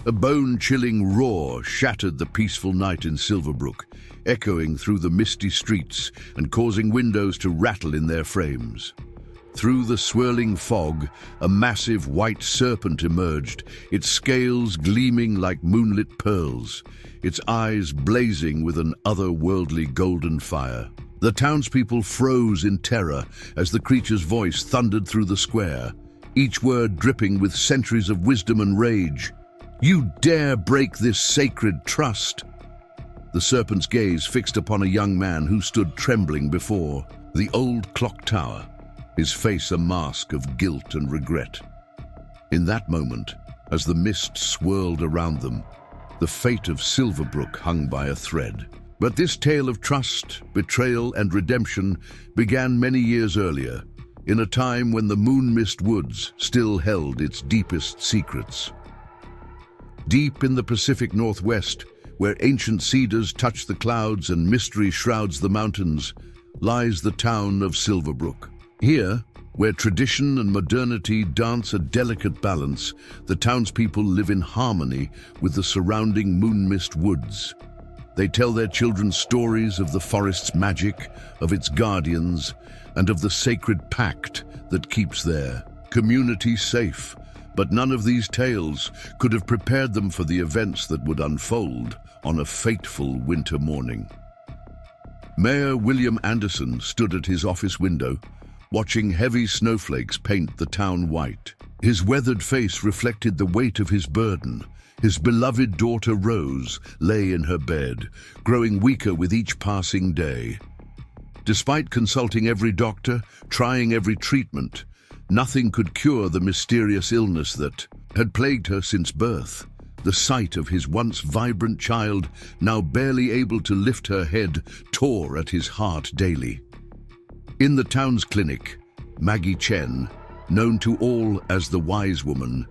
A bone-chilling roar shattered the peaceful night in Silverbrook, echoing through the misty streets and causing windows to rattle in their frames. Through the swirling fog, a massive white serpent emerged, its scales gleaming like moonlit pearls, its eyes blazing with an otherworldly golden fire. The townspeople froze in terror as the creature's voice thundered through the square, each word dripping with centuries of wisdom and rage. "You dare break this sacred trust!" The serpent's gaze fixed upon a young man who stood trembling before the old clock tower, his face a mask of guilt and regret. In that moment, as the mist swirled around them, the fate of Silverbrook hung by a thread. But this tale of trust, betrayal, and redemption began many years earlier, in a time when the Moonmist Woods still held its deepest secrets. Deep in the Pacific Northwest, where ancient cedars touch the clouds and mystery shrouds the mountains, lies the town of Silverbrook. Here, where tradition and modernity dance a delicate balance, the townspeople live in harmony with the surrounding Moonmist Woods. They tell their children stories of the forest's magic, of its guardians, and of the sacred pact that keeps their community safe. But none of these tales could have prepared them for the events that would unfold on a fateful winter morning. Mayor William Anderson stood at his office window, watching heavy snowflakes paint the town white. His weathered face reflected the weight of his burden. His beloved daughter Rose lay in her bed, growing weaker with each passing day. Despite consulting every doctor, trying every treatment, nothing could cure the mysterious illness that had plagued her since birth. The sight of his once vibrant child, now barely able to lift her head, tore at his heart daily. In the town's clinic, Maggie Chen, known to all as the Wise Woman,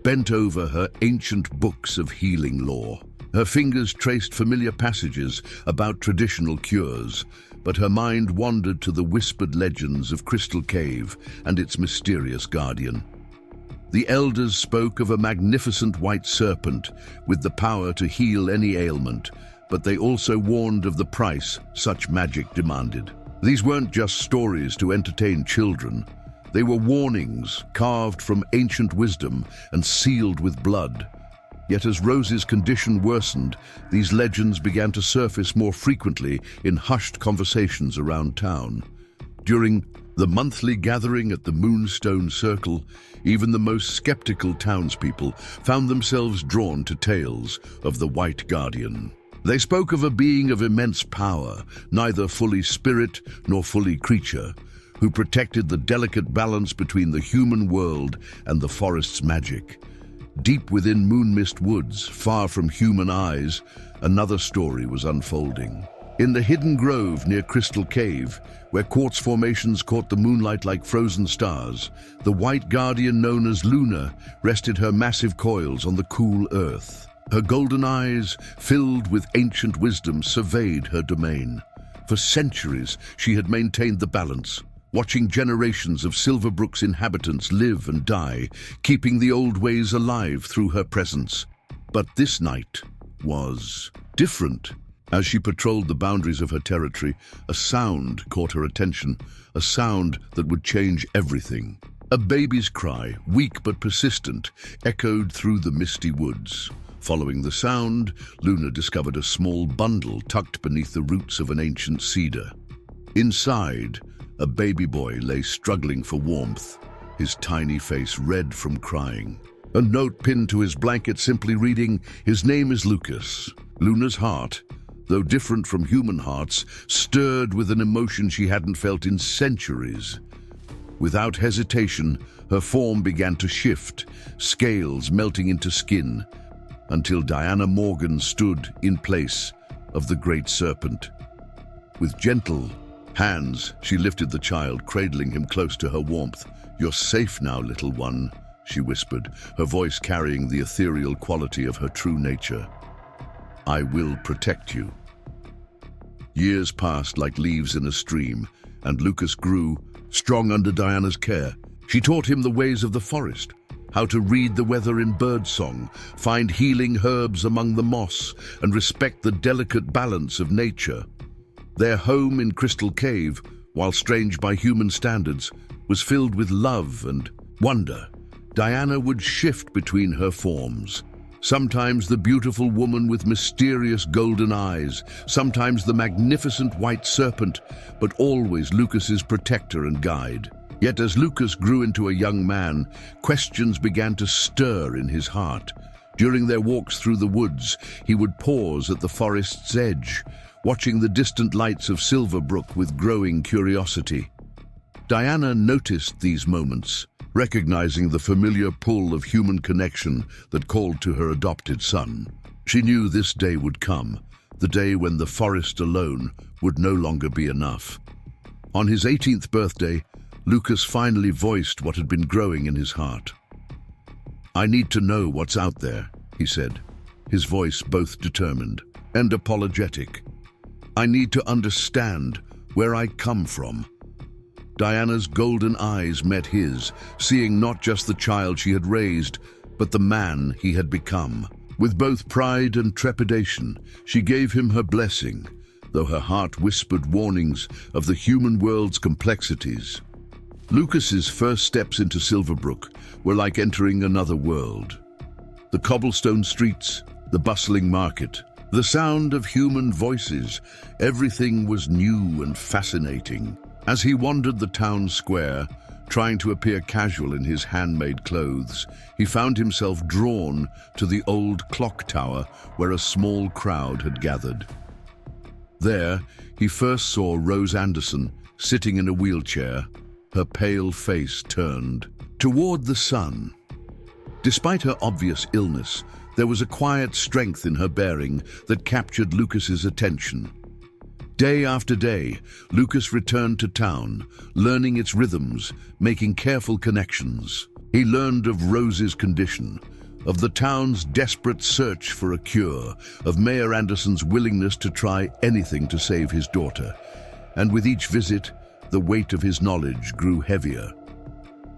bent over her ancient books of healing lore. Her fingers traced familiar passages about traditional cures, but her mind wandered to the whispered legends of Crystal Cave and its mysterious guardian. The elders spoke of a magnificent white serpent with the power to heal any ailment, but they also warned of the price such magic demanded. These weren't just stories to entertain children. They were warnings carved from ancient wisdom and sealed with blood. Yet as Rose's condition worsened, these legends began to surface more frequently in hushed conversations around town. During the monthly gathering at the Moonstone Circle, even the most skeptical townspeople found themselves drawn to tales of the White Guardian. They spoke of a being of immense power, neither fully spirit nor fully creature, who protected the delicate balance between the human world and the forest's magic. Deep within Moonmist Woods, far from human eyes, another story was unfolding. In the hidden grove near Crystal Cave, where quartz formations caught the moonlight like frozen stars, the white guardian known as Luna rested her massive coils on the cool earth. Her golden eyes, filled with ancient wisdom, surveyed her domain. For centuries, she had maintained the balance, watching generations of Silverbrook's inhabitants live and die, keeping the old ways alive through her presence. But this night was different. As she patrolled the boundaries of her territory, a sound caught her attention, a sound that would change everything. A baby's cry, weak but persistent, echoed through the misty woods. Following the sound, Luna discovered a small bundle tucked beneath the roots of an ancient cedar. Inside, a baby boy lay struggling for warmth, his tiny face red from crying. A note pinned to his blanket simply reading, "His name is Lucas." Luna's heart, though different from human hearts, stirred with an emotion she hadn't felt in centuries. Without hesitation, her form began to shift, scales melting into skin, until Diana Morgan stood in place of the great serpent. With gentle hands, she lifted the child, cradling him close to her warmth. "You're safe now, little one," she whispered, her voice carrying the ethereal quality of her true nature. "I will protect you." Years passed like leaves in a stream, and Lucas grew, strong under Diana's care. She taught him the ways of the forest, how to read the weather in birdsong, find healing herbs among the moss, and respect the delicate balance of nature. Their home in Crystal Cave, while strange by human standards, was filled with love and wonder. Diana would shift between her forms. Sometimes the beautiful woman with mysterious golden eyes, sometimes the magnificent white serpent, but always Lucas's protector and guide. Yet as Lucas grew into a young man, questions began to stir in his heart. During their walks through the woods, he would pause at the forest's edge, watching the distant lights of Silverbrook with growing curiosity. Diana noticed these moments, recognizing the familiar pull of human connection that called to her adopted son. She knew this day would come, the day when the forest alone would no longer be enough. On his 18th birthday, Lucas finally voiced what had been growing in his heart. "I need to know what's out there," he said, his voice both determined and apologetic. "I need to understand where I come from." Diana's golden eyes met his, seeing not just the child she had raised, but the man he had become. With both pride and trepidation, she gave him her blessing, though her heart whispered warnings of the human world's complexities. Lucas's first steps into Silverbrook were like entering another world. The cobblestone streets, the bustling market, the sound of human voices, everything was new and fascinating. As he wandered the town square, trying to appear casual in his handmade clothes, he found himself drawn to the old clock tower where a small crowd had gathered. There, he first saw Rose Anderson sitting in a wheelchair, her pale face turned toward the sun. Despite her obvious illness, there was a quiet strength in her bearing that captured Lucas's attention. Day after day, Lucas returned to town, learning its rhythms, making careful connections. He learned of Rose's condition, of the town's desperate search for a cure, of Mayor Anderson's willingness to try anything to save his daughter. And with each visit, the weight of his knowledge grew heavier.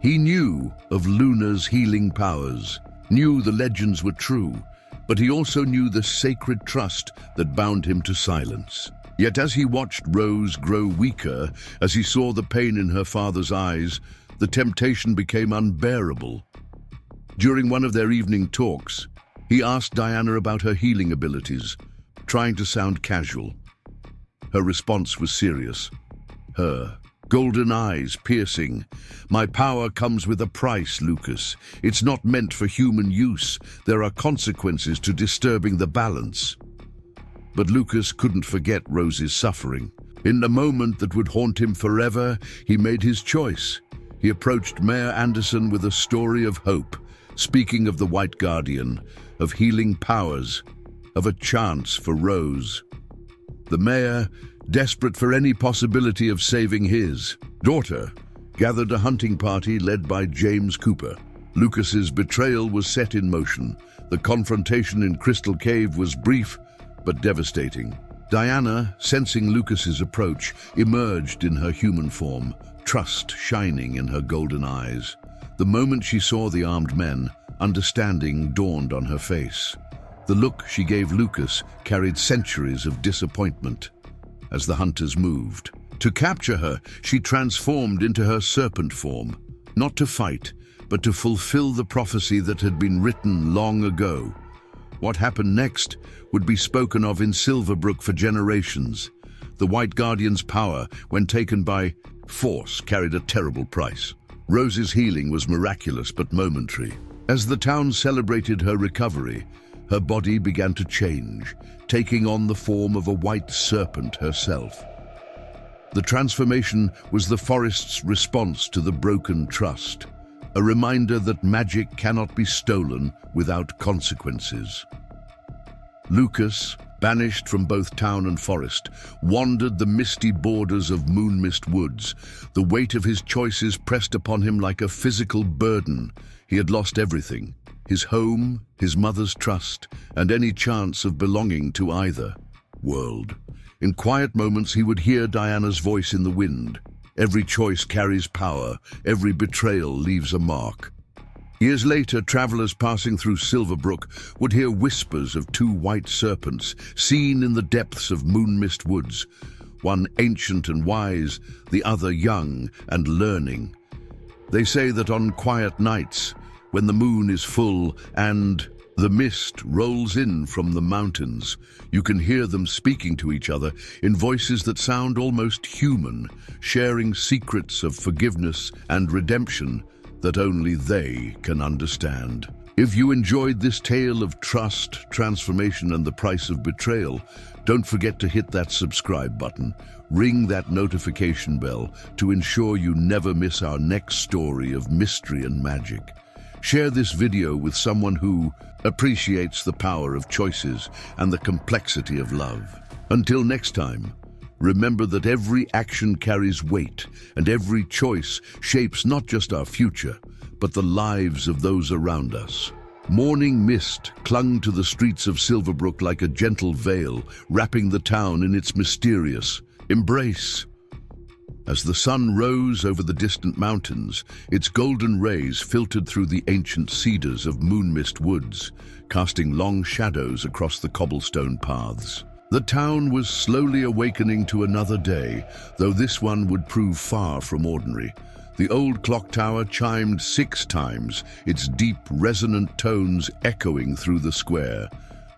He knew of Luna's healing powers, knew the legends were true, but he also knew the sacred trust that bound him to silence. Yet as he watched Rose grow weaker, as he saw the pain in her father's eyes, the temptation became unbearable. During one of their evening talks, he asked Diana about her healing abilities, trying to sound casual. Her response was serious. Her golden eyes piercing. "My power comes with a price, Lucas. It's not meant for human use. There are consequences to disturbing the balance." But Lucas couldn't forget Rose's suffering. In the moment that would haunt him forever, he made his choice. He approached Mayor Anderson with a story of hope, speaking of the White Guardian, of healing powers, of a chance for Rose. The mayor, desperate for any possibility of saving his daughter, gathered a hunting party led by James Cooper. Lucas's betrayal was set in motion. The confrontation in Crystal Cave was brief but devastating. Diana, sensing Lucas's approach, emerged in her human form, trust shining in her golden eyes. The moment she saw the armed men, understanding dawned on her face. The look she gave Lucas carried centuries of disappointment. As the hunters moved to capture her, she transformed into her serpent form, not to fight, but to fulfill the prophecy that had been written long ago. What happened next would be spoken of in Silverbrook for generations. The White Guardian's power, when taken by force, carried a terrible price. Rose's healing was miraculous but momentary. As the town celebrated her recovery, her body began to change, taking on the form of a white serpent herself. The transformation was the forest's response to the broken trust, a reminder that magic cannot be stolen without consequences. Lucas, banished from both town and forest, wandered the misty borders of Moonmist Woods. The weight of his choices pressed upon him like a physical burden. He had lost everything: his home, his mother's trust, and any chance of belonging to either world. In quiet moments he would hear Diana's voice in the wind. Every choice carries power, every betrayal leaves a mark. Years later, travelers passing through Silverbrook would hear whispers of two white serpents seen in the depths of Moonmist Woods, one ancient and wise, the other young and learning. They say that on quiet nights, when the moon is full and the mist rolls in from the mountains, you can hear them speaking to each other in voices that sound almost human, sharing secrets of forgiveness and redemption that only they can understand. If you enjoyed this tale of trust, transformation, and the price of betrayal, don't forget to hit that subscribe button, ring that notification bell to ensure you never miss our next story of mystery and magic. Share this video with someone who appreciates the power of choices and the complexity of love. Until next time, remember that every action carries weight, and every choice shapes not just our future, but the lives of those around us. Morning mist clung to the streets of Silverbrook like a gentle veil, wrapping the town in its mysterious embrace. As the sun rose over the distant mountains, its golden rays filtered through the ancient cedars of Moonmist Woods, casting long shadows across the cobblestone paths. The town was slowly awakening to another day, though this one would prove far from ordinary. The old clock tower chimed 6 times, its deep, resonant tones echoing through the square.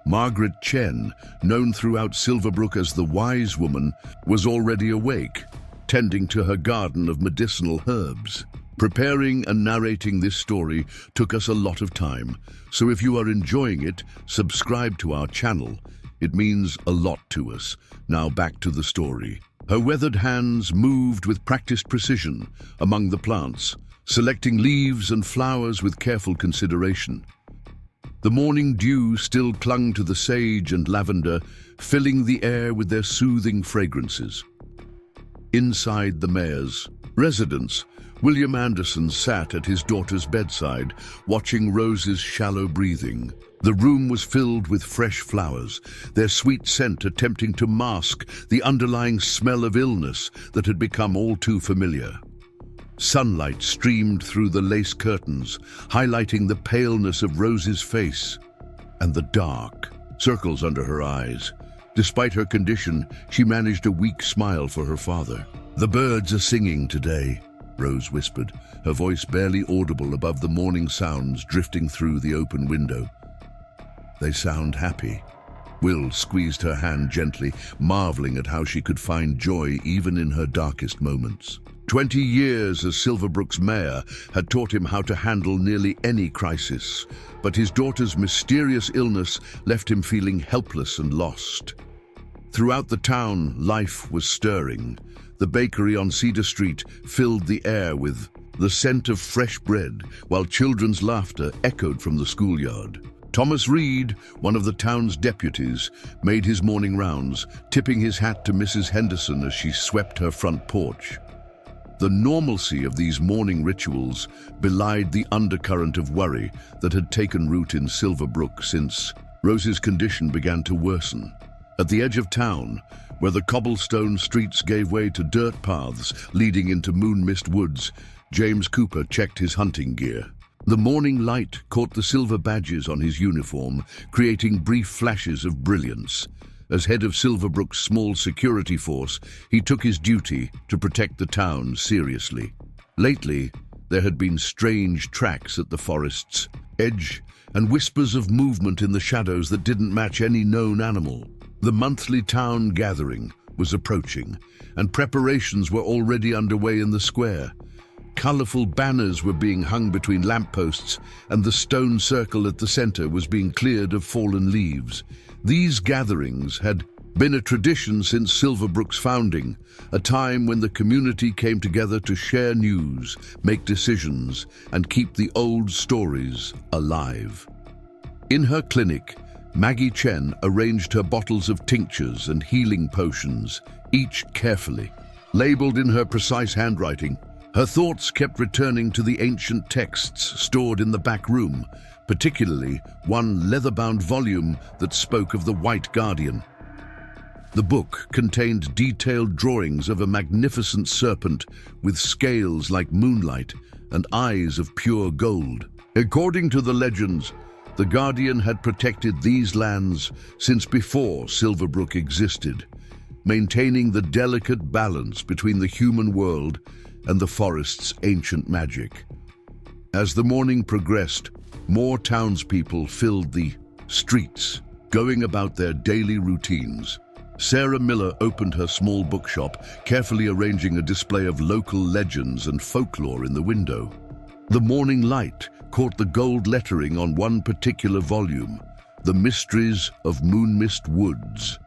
Margaret Chen, known throughout Silverbrook as the Wise Woman, was already awake, tending to her garden of medicinal herbs. Preparing and narrating this story took us a lot of time, so if you are enjoying it, subscribe to our channel. It means a lot to us. Now back to the story. Her weathered hands moved with practiced precision among the plants, selecting leaves and flowers with careful consideration. The morning dew still clung to the sage and lavender, filling the air with their soothing fragrances. Inside the mayor's residence, William Anderson sat at his daughter's bedside, watching Rose's shallow breathing. The room was filled with fresh flowers, their sweet scent attempting to mask the underlying smell of illness that had become all too familiar. Sunlight streamed through the lace curtains, highlighting the paleness of Rose's face and the dark circles under her eyes. Despite her condition, she managed a weak smile for her father. "The birds are singing today," Rose whispered, her voice barely audible above the morning sounds drifting through the open window. "They sound happy." Will squeezed her hand gently, marveling at how she could find joy even in her darkest moments. 20 years as Silverbrook's mayor had taught him how to handle nearly any crisis, but his daughter's mysterious illness left him feeling helpless and lost. Throughout the town, life was stirring. The bakery on Cedar Street filled the air with the scent of fresh bread, while children's laughter echoed from the schoolyard. Thomas Reed, one of the town's deputies, made his morning rounds, tipping his hat to Mrs. Henderson as she swept her front porch. The normalcy of these morning rituals belied the undercurrent of worry that had taken root in Silverbrook since Rose's condition began to worsen. At the edge of town, where the cobblestone streets gave way to dirt paths leading into Moonmist Woods, James Cooper checked his hunting gear. The morning light caught the silver badges on his uniform, creating brief flashes of brilliance. As head of Silverbrook's small security force, he took his duty to protect the town seriously. Lately, there had been strange tracks at the forest's edge and whispers of movement in the shadows that didn't match any known animal. The monthly town gathering was approaching, and preparations were already underway in the square. Colorful banners were being hung between lampposts, and the stone circle at the center was being cleared of fallen leaves. These gatherings had been a tradition since Silverbrook's founding, a time when the community came together to share news, make decisions, and keep the old stories alive. In her clinic, Maggie Chen arranged her bottles of tinctures and healing potions, each carefully labeled in her precise handwriting. Her thoughts kept returning to the ancient texts stored in the back room, particularly one leather-bound volume that spoke of the White Guardian. The book contained detailed drawings of a magnificent serpent with scales like moonlight and eyes of pure gold. According to the legends, the Guardian had protected these lands since before Silverbrook existed, maintaining the delicate balance between the human world and the forest's ancient magic. As the morning progressed, more townspeople filled the streets, going about their daily routines. Sarah Miller opened her small bookshop, carefully arranging a display of local legends and folklore in the window. The morning light caught the gold lettering on one particular volume, The Mysteries of Moonmist Woods.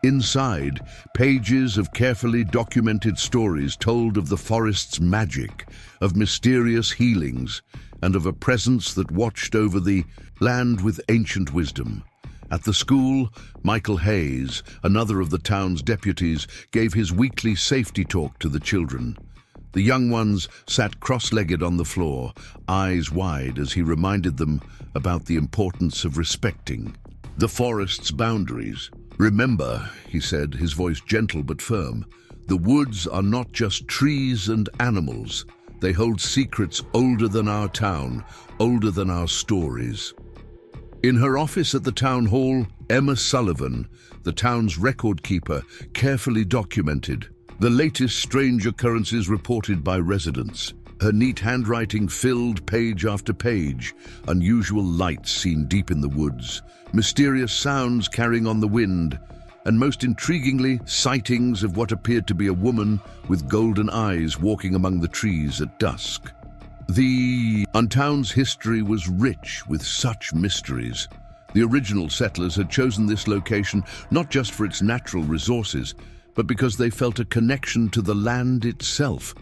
Inside, pages of carefully documented stories told of the forest's magic, of mysterious healings, and of a presence that watched over the land with ancient wisdom. At the school, Michael Hayes, another of the town's deputies, gave his weekly safety talk to the children. The young ones sat cross-legged on the floor, eyes wide as he reminded them about the importance of respecting the forest's boundaries. "Remember," he said, his voice gentle but firm, "the woods are not just trees and animals. They hold secrets older than our town, older than our stories." In her office at the town hall, Emma Sullivan, the town's record keeper, carefully documented the latest strange occurrences reported by residents. Her neat handwriting filled page after page, unusual lights seen deep in the woods, mysterious sounds carrying on the wind, and most intriguingly, sightings of what appeared to be a woman with golden eyes walking among the trees at dusk. The town's history was rich with such mysteries. The original settlers had chosen this location not just for its natural resources, but because they felt a connection to the land itself.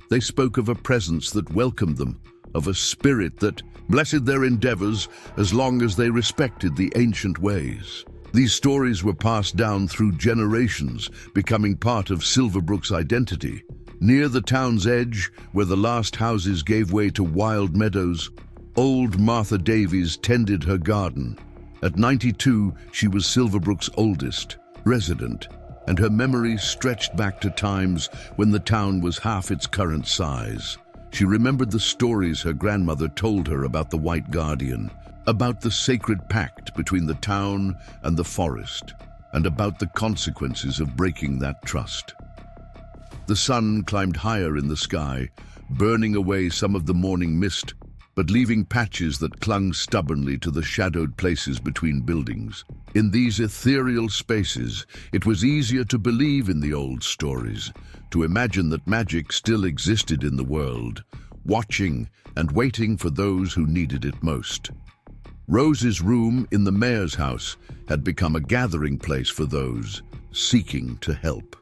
They spoke of a presence that welcomed them, of a spirit that blessed their endeavors as long as they respected the ancient ways. These stories were passed down through generations, becoming part of Silverbrook's identity. Near the town's edge, where the last houses gave way to wild meadows, old Martha Davies tended her garden. At 92, she was Silverbrook's oldest resident, and her memories stretched back to times when the town was half its current size. She remembered the stories her grandmother told her about the White Guardian, about the sacred pact between the town and the forest, and about the consequences of breaking that trust. The sun climbed higher in the sky, burning away some of the morning mist, but leaving patches that clung stubbornly to the shadowed places between buildings. In these ethereal spaces, it was easier to believe in the old stories, to imagine that magic still existed in the world, watching and waiting for those who needed it most. Rose's room in the mayor's house had become a gathering place for those seeking to help.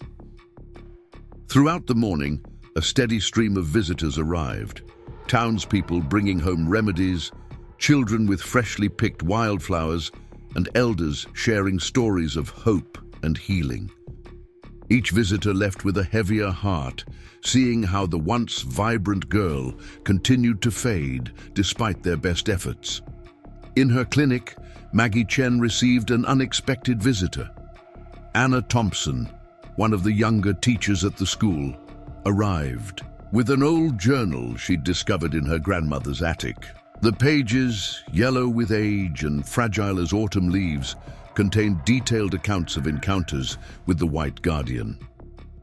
Throughout the morning, a steady stream of visitors arrived, townspeople bringing home remedies, children with freshly picked wildflowers, and elders sharing stories of hope and healing. Each visitor left with a heavier heart, seeing how the once vibrant girl continued to fade despite their best efforts. In her clinic, Maggie Chen received an unexpected visitor. Anna Thompson, one of the younger teachers at the school, arrived with an old journal she'd discovered in her grandmother's attic. The pages, yellow with age and fragile as autumn leaves, contained detailed accounts of encounters with the White Guardian.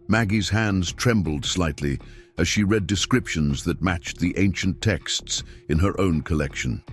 Maggie's hands trembled slightly as she read descriptions that matched the ancient texts in her own collection.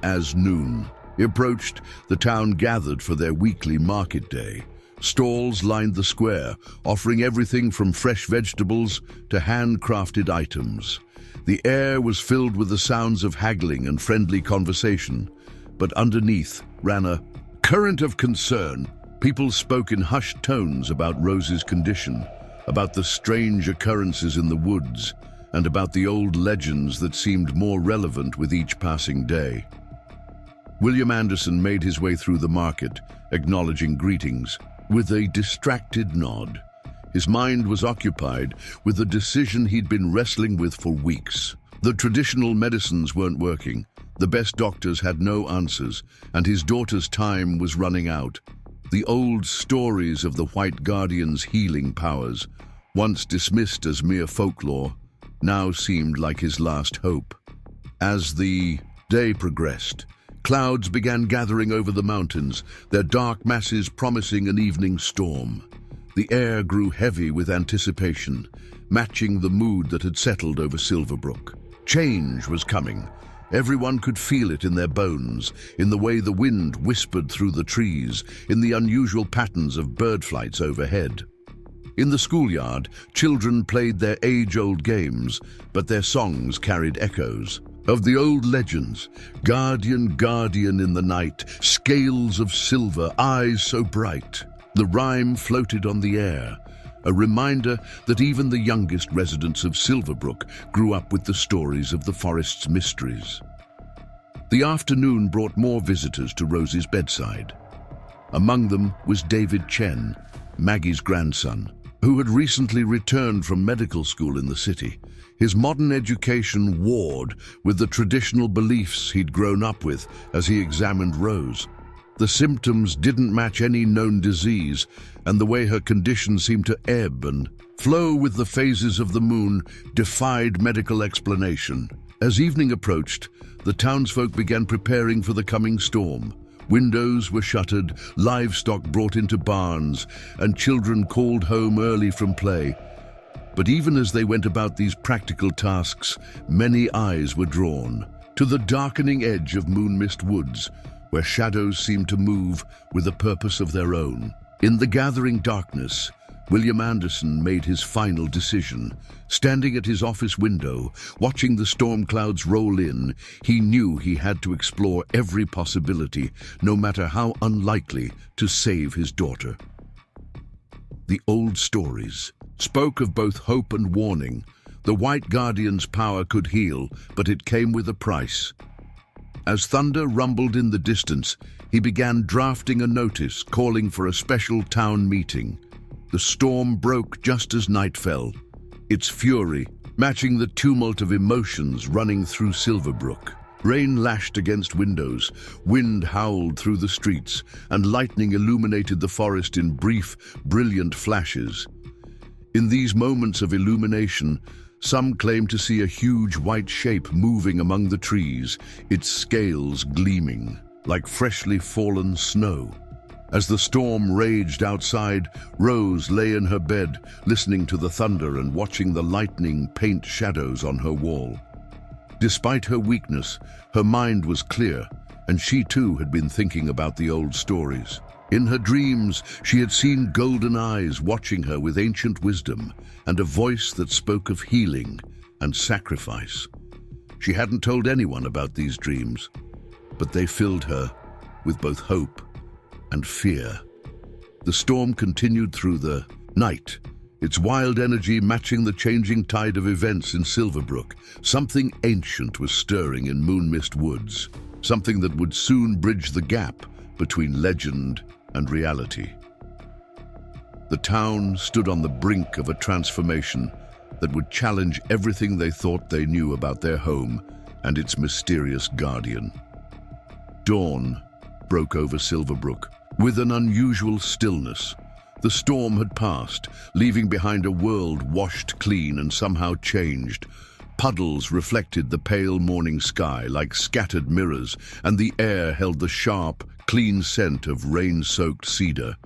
As noon approached, the town gathered for their weekly market day. Stalls lined the square, offering everything from fresh vegetables to handcrafted items. The air was filled with the sounds of haggling and friendly conversation, but underneath ran a current of concern. People spoke in hushed tones about Rose's condition, about the strange occurrences in the woods, and about the old legends that seemed more relevant with each passing day. William Anderson made his way through the market, acknowledging greetings with a distracted nod. His mind was occupied with a decision he'd been wrestling with for weeks. The traditional medicines weren't working, the best doctors had no answers, and his daughter's time was running out. The old stories of the White Guardian's healing powers, once dismissed as mere folklore, now seemed like his last hope. As the day progressed, clouds began gathering over the mountains, their dark masses promising an evening storm. The air grew heavy with anticipation, matching the mood that had settled over Silverbrook. Change was coming. Everyone could feel it in their bones, in the way the wind whispered through the trees, in the unusual patterns of bird flights overhead. In the schoolyard, children played their age-old games, but their songs carried echoes of the old legends. Guardian, guardian in the night, scales of silver, eyes so bright. The rhyme floated on the air, a reminder that even the youngest residents of Silverbrook grew up with the stories of the forest's mysteries. The afternoon brought more visitors to Rosie's bedside. Among them was David Chen, Maggie's grandson, who had recently returned from medical school in the city. His modern education warred with the traditional beliefs he'd grown up with as he examined Rose. The symptoms didn't match any known disease, and the way her condition seemed to ebb and flow with the phases of the moon defied medical explanation. As evening approached, the townsfolk began preparing for the coming storm. Windows were shuttered, livestock brought into barns, and children called home early from play. But even as they went about these practical tasks, many eyes were drawn to the darkening edge of Moonmist Woods, where shadows seemed to move with a purpose of their own. In the gathering darkness, William Anderson made his final decision. Standing at his office window, watching the storm clouds roll in, he knew he had to explore every possibility, no matter how unlikely, to save his daughter. The old stories spoke of both hope and warning. The White Guardian's power could heal, but it came with a price. As thunder rumbled in the distance, he began drafting a notice calling for a special town meeting. The storm broke just as night fell, its fury matching the tumult of emotions running through Silverbrook. Rain lashed against windows, wind howled through the streets, and lightning illuminated the forest in brief, brilliant flashes. In these moments of illumination, some claimed to see a huge white shape moving among the trees, its scales gleaming like freshly fallen snow. As the storm raged outside, Rose lay in her bed, listening to the thunder and watching the lightning paint shadows on her wall. Despite her weakness, her mind was clear, and she too had been thinking about the old stories. In her dreams, she had seen golden eyes watching her with ancient wisdom, and a voice that spoke of healing and sacrifice. She hadn't told anyone about these dreams, but they filled her with both hope and fear. The storm continued through the night, its wild energy matching the changing tide of events in Silverbrook. Something ancient was stirring in Moonmist Woods, something that would soon bridge the gap between legend and reality. The town stood on the brink of a transformation that would challenge everything they thought they knew about their home and its mysterious guardian. Dawn broke over Silverbrook with an unusual stillness. The storm had passed, leaving behind a world washed clean and somehow changed. Puddles reflected the pale morning sky like scattered mirrors, and the air held the sharp, clean scent of rain-soaked cedar.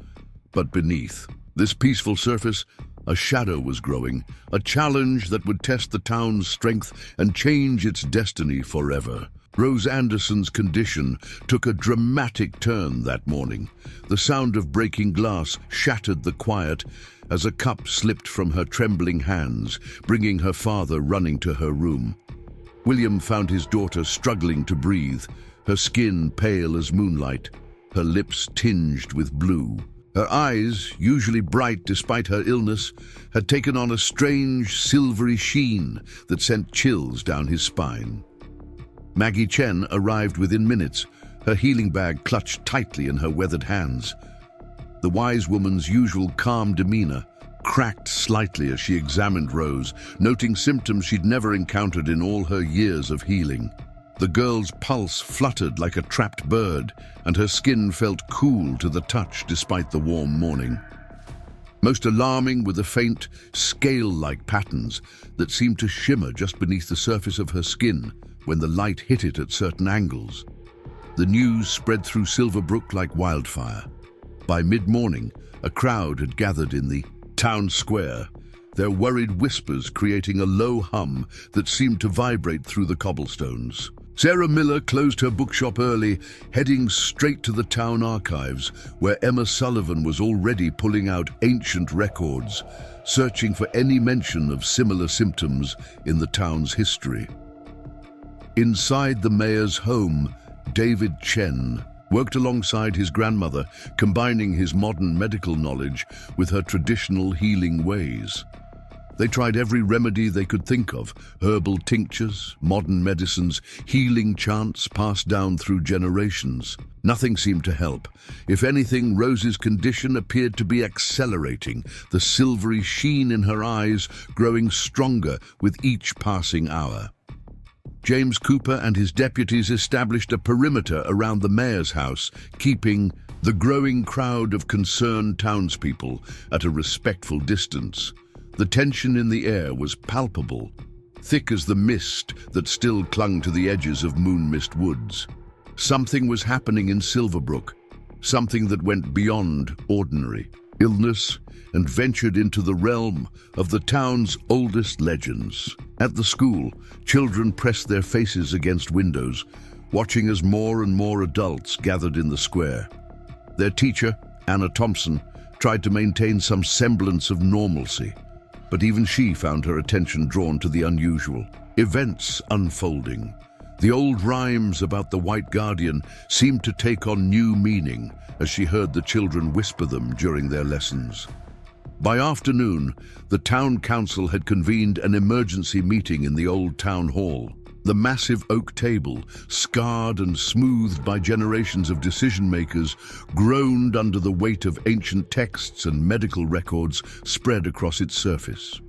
But beneath this peaceful surface, a shadow was growing, a challenge that would test the town's strength and change its destiny forever. Rose Anderson's condition took a dramatic turn that morning. The sound of breaking glass shattered the quiet as a cup slipped from her trembling hands, bringing her father running to her room. William found his daughter struggling to breathe, her skin pale as moonlight, her lips tinged with blue. Her eyes, usually bright despite her illness, had taken on a strange silvery sheen that sent chills down his spine. Maggie Chen arrived within minutes, her healing bag clutched tightly in her weathered hands. The wise woman's usual calm demeanor cracked slightly as she examined Rose, noting symptoms she'd never encountered in all her years of healing. The girl's pulse fluttered like a trapped bird, and her skin felt cool to the touch despite the warm morning. Most alarming were the faint, scale-like patterns that seemed to shimmer just beneath the surface of her skin, when the light hit it at certain angles. The news spread through Silverbrook like wildfire. By mid-morning, a crowd had gathered in the town square, their worried whispers creating a low hum that seemed to vibrate through the cobblestones. Sarah Miller closed her bookshop early, heading straight to the town archives, where Emma Sullivan was already pulling out ancient records, searching for any mention of similar symptoms in the town's history. Inside the mayor's home, David Chen worked alongside his grandmother, combining his modern medical knowledge with her traditional healing ways. They tried every remedy they could think of: herbal tinctures, modern medicines, healing chants passed down through generations. Nothing seemed to help. If anything, Rose's condition appeared to be accelerating, the silvery sheen in her eyes growing stronger with each passing hour. James Cooper and his deputies established a perimeter around the mayor's house, keeping the growing crowd of concerned townspeople at a respectful distance. The tension in the air was palpable, thick as the mist that still clung to the edges of Moonmist Woods. Something was happening in Silverbrook, something that went beyond ordinary illness and ventured into the realm of the town's oldest legends. At the school, children pressed their faces against windows, watching as more and more adults gathered in the square. Their teacher, Anna Thompson, tried to maintain some semblance of normalcy, but even she found her attention drawn to the unusual. Events unfolding. The old rhymes about the White Guardian seemed to take on new meaning as she heard the children whisper them during their lessons. By afternoon, the town council had convened an emergency meeting in the old town hall. The massive oak table, scarred and smoothed by generations of decision-makers, groaned under the weight of ancient texts and medical records spread across its surface.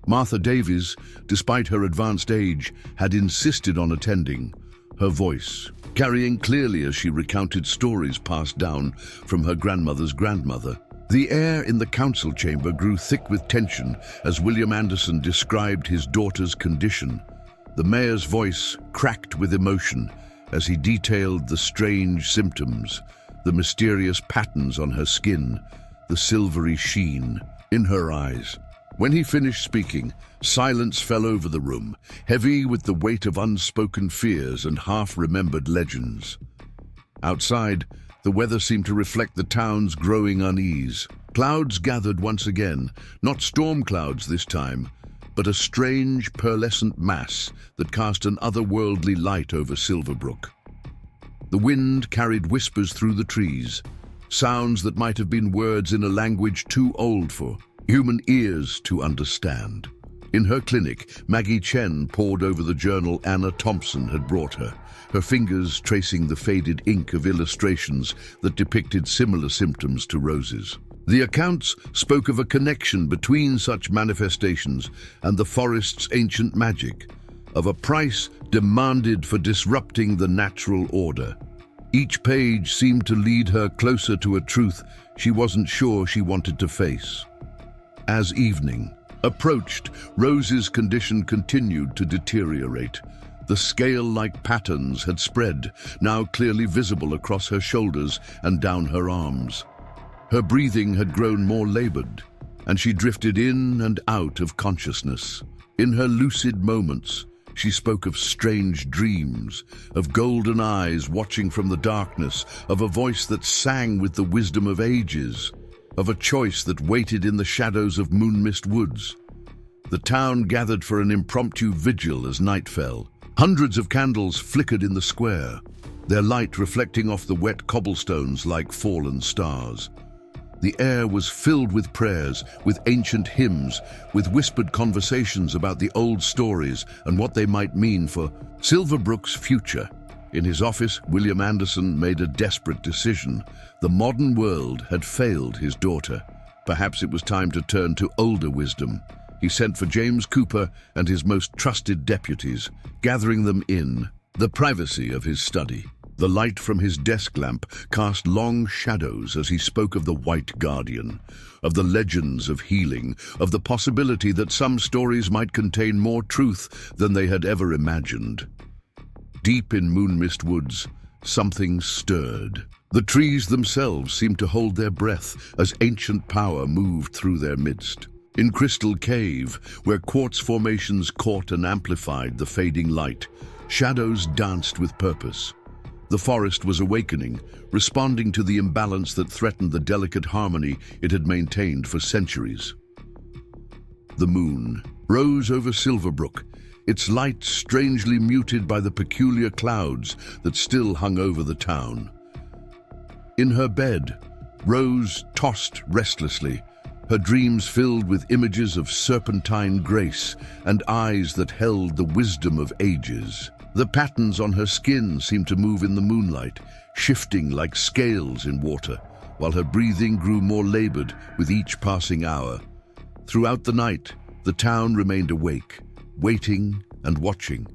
Martha Davies, despite her advanced age, had insisted on attending, her voice carrying clearly as she recounted stories passed down from her grandmother's grandmother. The air in the council chamber grew thick with tension as William Anderson described his daughter's condition. The mayor's voice cracked with emotion as he detailed the strange symptoms, the mysterious patterns on her skin, the silvery sheen in her eyes. When he finished speaking, silence fell over the room, heavy with the weight of unspoken fears and half-remembered legends. Outside, the weather seemed to reflect the town's growing unease. Clouds gathered once again, not storm clouds this time, but a strange, pearlescent mass that cast an otherworldly light over Silverbrook. The wind carried whispers through the trees, sounds that might have been words in a language too old for human ears to understand. In her clinic, Maggie Chen pored over the journal Anna Thompson had brought her, her fingers tracing the faded ink of illustrations that depicted similar symptoms to Rose's. The accounts spoke of a connection between such manifestations and the forest's ancient magic, of a price demanded for disrupting the natural order. Each page seemed to lead her closer to a truth she wasn't sure she wanted to face. As evening approached, Rose's condition continued to deteriorate. The scale-like patterns had spread, now clearly visible across her shoulders and down her arms. Her breathing had grown more labored, and she drifted in and out of consciousness. In her lucid moments, she spoke of strange dreams, of golden eyes watching from the darkness, of a voice that sang with the wisdom of ages, of a choice that waited in the shadows of Moonmist Woods. The town gathered for an impromptu vigil as night fell. Hundreds of candles flickered in the square, their light reflecting off the wet cobblestones like fallen stars. The air was filled with prayers, with ancient hymns, with whispered conversations about the old stories and what they might mean for Silverbrook's future. In his office, William Anderson made a desperate decision. The modern world had failed his daughter. Perhaps it was time to turn to older wisdom. He sent for James Cooper and his most trusted deputies, gathering them in the privacy of his study. The light from his desk lamp cast long shadows as he spoke of the White Guardian, of the legends of healing, of the possibility that some stories might contain more truth than they had ever imagined. Deep in Moonmist Woods, something stirred. The trees themselves seemed to hold their breath as ancient power moved through their midst. In Crystal Cave, where quartz formations caught and amplified the fading light, shadows danced with purpose. The forest was awakening, responding to the imbalance that threatened the delicate harmony it had maintained for centuries. The moon rose over Silverbrook, its light strangely muted by the peculiar clouds that still hung over the town. In her bed, Rose tossed restlessly, her dreams filled with images of serpentine grace and eyes that held the wisdom of ages. The patterns on her skin seemed to move in the moonlight, shifting like scales in water, while her breathing grew more labored with each passing hour. Throughout the night, the town remained awake, waiting and watching.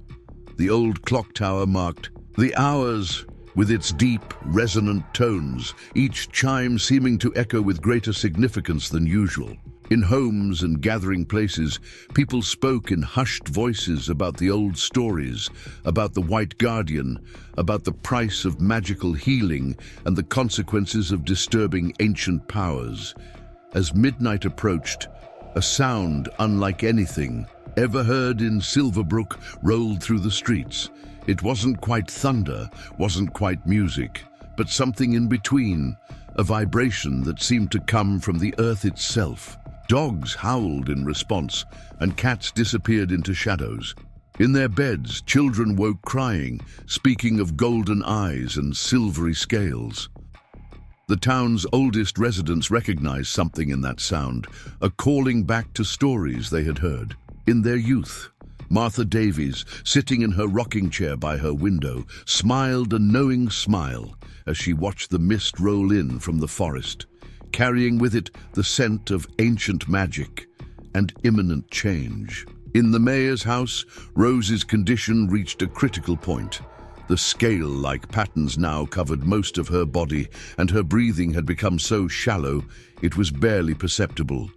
The old clock tower marked the hours with its deep, resonant tones, each chime seeming to echo with greater significance than usual. In homes and gathering places, people spoke in hushed voices about the old stories, about the White Guardian, about the price of magical healing and the consequences of disturbing ancient powers. As midnight approached, a sound unlike anything ever heard in Silverbrook rolled through the streets. It wasn't quite thunder, wasn't quite music, but something in between, a vibration that seemed to come from the earth itself. Dogs howled in response, and cats disappeared into shadows. In their beds, children woke crying, speaking of golden eyes and silvery scales. The town's oldest residents recognized something in that sound, a calling back to stories they had heard. In their youth, Martha Davies, sitting in her rocking chair by her window, smiled a knowing smile as she watched the mist roll in from the forest, carrying with it the scent of ancient magic and imminent change. In the mayor's house, Rose's condition reached a critical point. The scale-like patterns now covered most of her body, and her breathing had become so shallow it was barely perceptible.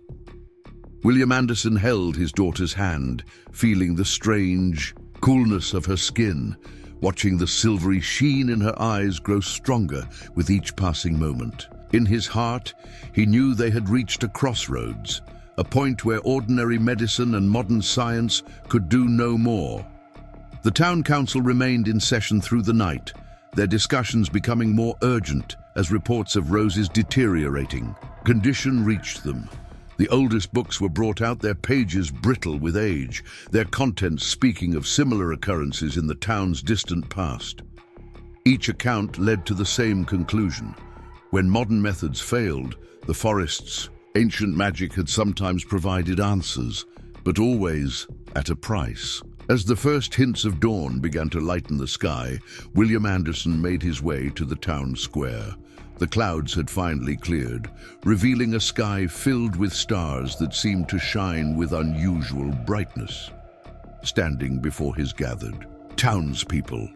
William Anderson held his daughter's hand, feeling the strange coolness of her skin, watching the silvery sheen in her eyes grow stronger with each passing moment. In his heart, he knew they had reached a crossroads, a point where ordinary medicine and modern science could do no more. The town council remained in session through the night, their discussions becoming more urgent as reports of Rose's deteriorating condition reached them. The oldest books were brought out, their pages brittle with age, their contents speaking of similar occurrences in the town's distant past. Each account led to the same conclusion. When modern methods failed, the forest's ancient magic had sometimes provided answers, but always at a price. As the first hints of dawn began to lighten the sky, William Anderson made his way to the town square. The clouds had finally cleared, revealing a sky filled with stars that seemed to shine with unusual brightness. Standing before his gathered townspeople,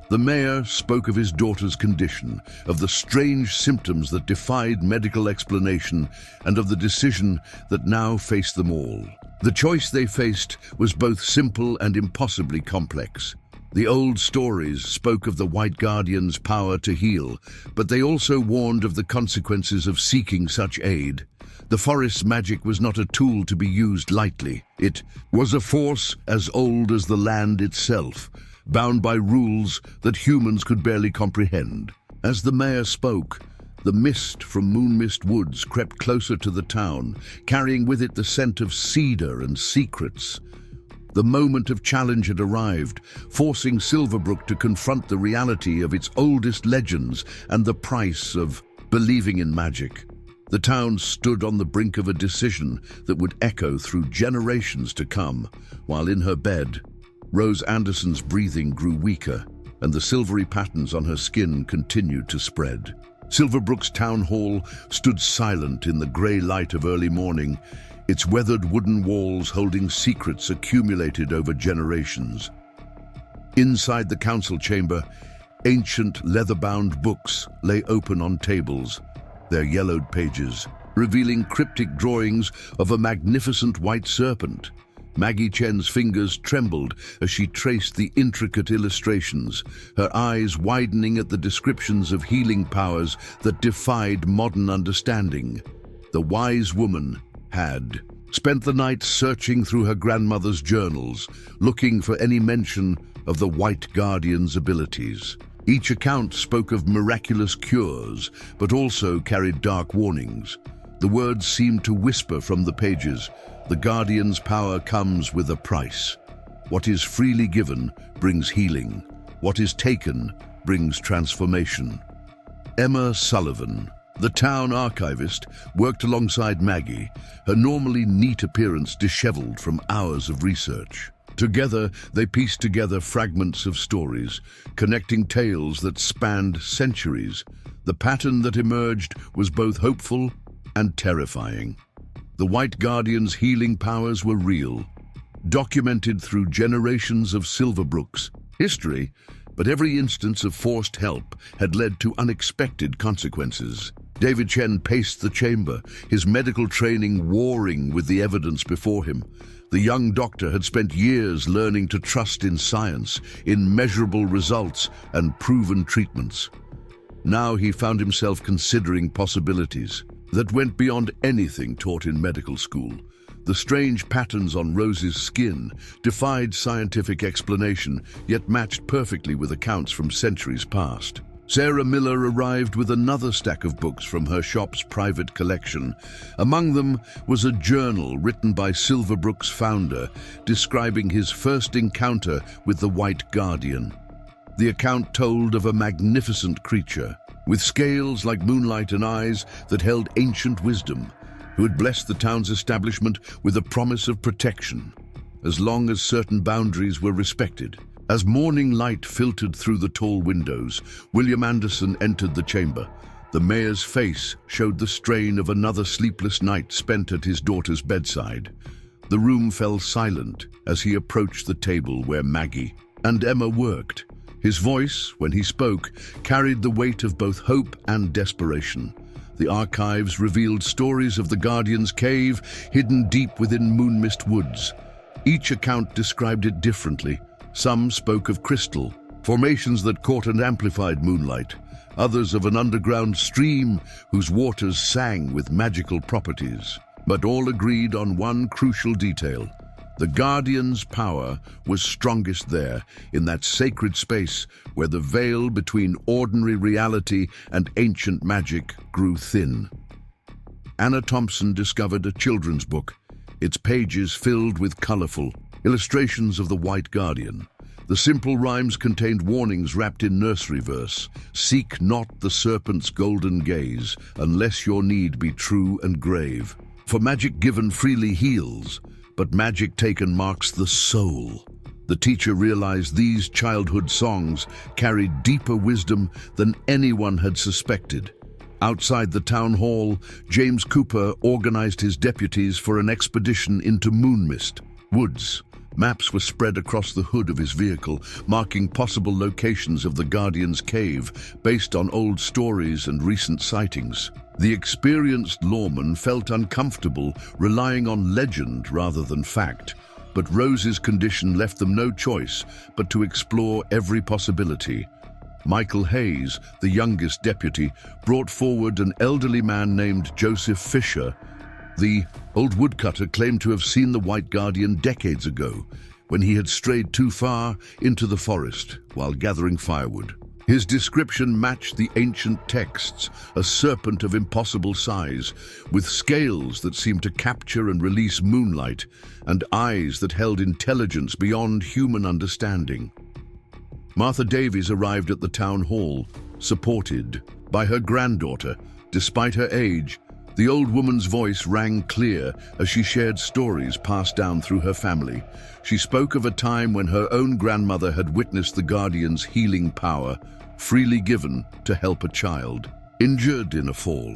the mayor spoke of his daughter's condition, of the strange symptoms that defied medical explanation, and of the decision that now faced them all. The choice they faced was both simple and impossibly complex. The old stories spoke of the White Guardian's power to heal, but they also warned of the consequences of seeking such aid. The forest's magic was not a tool to be used lightly. It was a force as old as the land itself, bound by rules that humans could barely comprehend. As the mayor spoke, the mist from Moonmist Woods crept closer to the town, carrying with it the scent of cedar and secrets. The moment of challenge had arrived, forcing Silverbrook to confront the reality of its oldest legends and the price of believing in magic. The town stood on the brink of a decision that would echo through generations to come, while in her bed, Rose Anderson's breathing grew weaker, and the silvery patterns on her skin continued to spread. Silverbrook's town hall stood silent in the grey light of early morning, its weathered wooden walls holding secrets accumulated over generations. Inside the council chamber, ancient leather-bound books lay open on tables, their yellowed pages revealing cryptic drawings of a magnificent white serpent. Maggie Chen's fingers trembled as she traced the intricate illustrations, her eyes widening at the descriptions of healing powers that defied modern understanding. The wise woman had spent the night searching through her grandmother's journals, looking for any mention of the White Guardian's abilities. Each account spoke of miraculous cures, but also carried dark warnings. The words seemed to whisper from the pages, "The Guardian's power comes with a price. What is freely given brings healing. What is taken brings transformation." Emma Sullivan, the town archivist, worked alongside Maggie, her normally neat appearance disheveled from hours of research. Together, they pieced together fragments of stories, connecting tales that spanned centuries. The pattern that emerged was both hopeful and terrifying. The White Guardian's healing powers were real, documented through generations of Silverbrook's history, but every instance of forced help had led to unexpected consequences. David Chen paced the chamber, his medical training warring with the evidence before him. The young doctor had spent years learning to trust in science, in measurable results and proven treatments. Now he found himself considering possibilities that went beyond anything taught in medical school. The strange patterns on Rose's skin defied scientific explanation, yet matched perfectly with accounts from centuries past. Sarah Miller arrived with another stack of books from her shop's private collection. Among them was a journal written by Silverbrook's founder, describing his first encounter with the White Guardian. The account told of a magnificent creature, with scales like moonlight and eyes that held ancient wisdom, who had blessed the town's establishment with a promise of protection, as long as certain boundaries were respected. As morning light filtered through the tall windows, William Anderson entered the chamber. The mayor's face showed the strain of another sleepless night spent at his daughter's bedside. The room fell silent as he approached the table where Maggie and Emma worked. His voice, when he spoke, carried the weight of both hope and desperation. The archives revealed stories of the Guardian's cave, hidden deep within Moonmist Woods. Each account described it differently. Some spoke of crystal, formations that caught and amplified moonlight. Others of an underground stream whose waters sang with magical properties. But all agreed on one crucial detail. The Guardian's power was strongest there, in that sacred space where the veil between ordinary reality and ancient magic grew thin. Anna Thompson discovered a children's book, its pages filled with colorful illustrations of the White Guardian. The simple rhymes contained warnings wrapped in nursery verse. "Seek not the serpent's golden gaze, unless your need be true and grave. For magic given freely heals, but magic taken marks the soul." The teacher realized these childhood songs carried deeper wisdom than anyone had suspected. Outside the town hall, James Cooper organized his deputies for an expedition into Moonmist Woods. Maps were spread across the hood of his vehicle, marking possible locations of the Guardian's cave based on old stories and recent sightings. The experienced lawman felt uncomfortable relying on legend rather than fact, but Rose's condition left them no choice but to explore every possibility. Michael Hayes, the youngest deputy, brought forward an elderly man named Joseph Fisher. The old woodcutter claimed to have seen the White Guardian decades ago, when he had strayed too far into the forest while gathering firewood. His description matched the ancient texts, a serpent of impossible size, with scales that seemed to capture and release moonlight, and eyes that held intelligence beyond human understanding. Martha Davies arrived at the town hall, supported by her granddaughter. Despite her age, the old woman's voice rang clear as she shared stories passed down through her family. She spoke of a time when her own grandmother had witnessed the Guardian's healing power, freely given to help a child injured in a fall.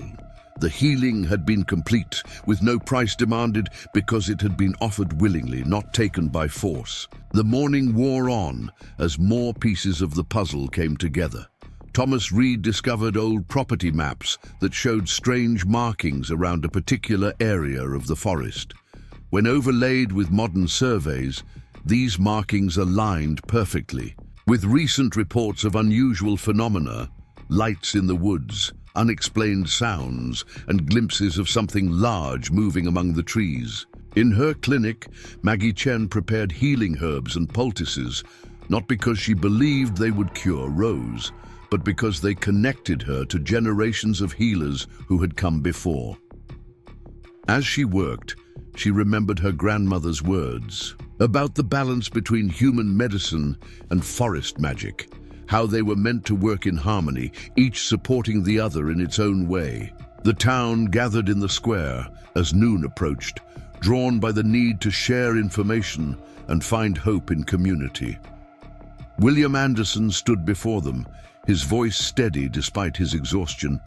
The healing had been complete, with no price demanded, because it had been offered willingly, not taken by force. The morning wore on as more pieces of the puzzle came together. Thomas Reed discovered old property maps that showed strange markings around a particular area of the forest. When overlaid with modern surveys, these markings aligned perfectly. With recent reports of unusual phenomena, lights in the woods, unexplained sounds, and glimpses of something large moving among the trees. In her clinic, Maggie Chen prepared healing herbs and poultices, not because she believed they would cure Rose, but because they connected her to generations of healers who had come before. As she worked, she remembered her grandmother's words about the balance between human medicine and forest magic, how they were meant to work in harmony, each supporting the other in its own way. The town gathered in the square as noon approached, drawn by the need to share information and find hope in community. William Anderson stood before them, his voice steady despite his exhaustion,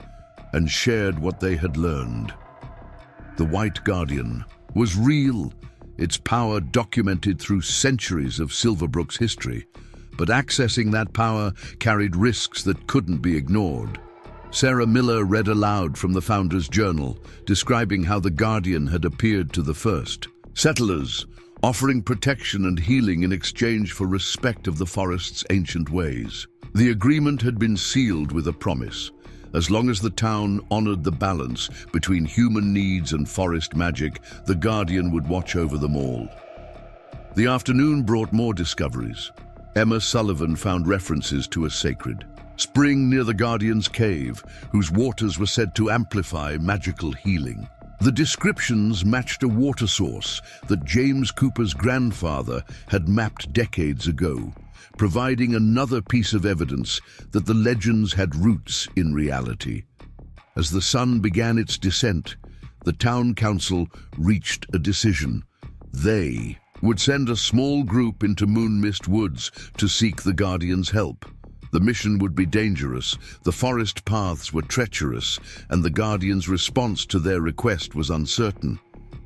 and shared what they had learned. The White Guardian was real, its power documented through centuries of Silverbrook's history, but accessing that power carried risks that couldn't be ignored. Sarah Miller read aloud from the founder's journal, describing how the Guardian had appeared to the first settlers, offering protection and healing in exchange for respect of the forest's ancient ways. The agreement had been sealed with a promise. As long as the town honored the balance between human needs and forest magic, the Guardian would watch over them all. The afternoon brought more discoveries. Emma Sullivan found references to a sacred spring near the Guardian's cave, whose waters were said to amplify magical healing. The descriptions matched a water source that James Cooper's grandfather had mapped decades ago, providing another piece of evidence that the legends had roots in reality. As the sun began its descent, the town council reached a decision. They would send a small group into Moonmist Woods to seek the Guardian's help. The mission would be dangerous, the forest paths were treacherous, and the Guardian's response to their request was uncertain.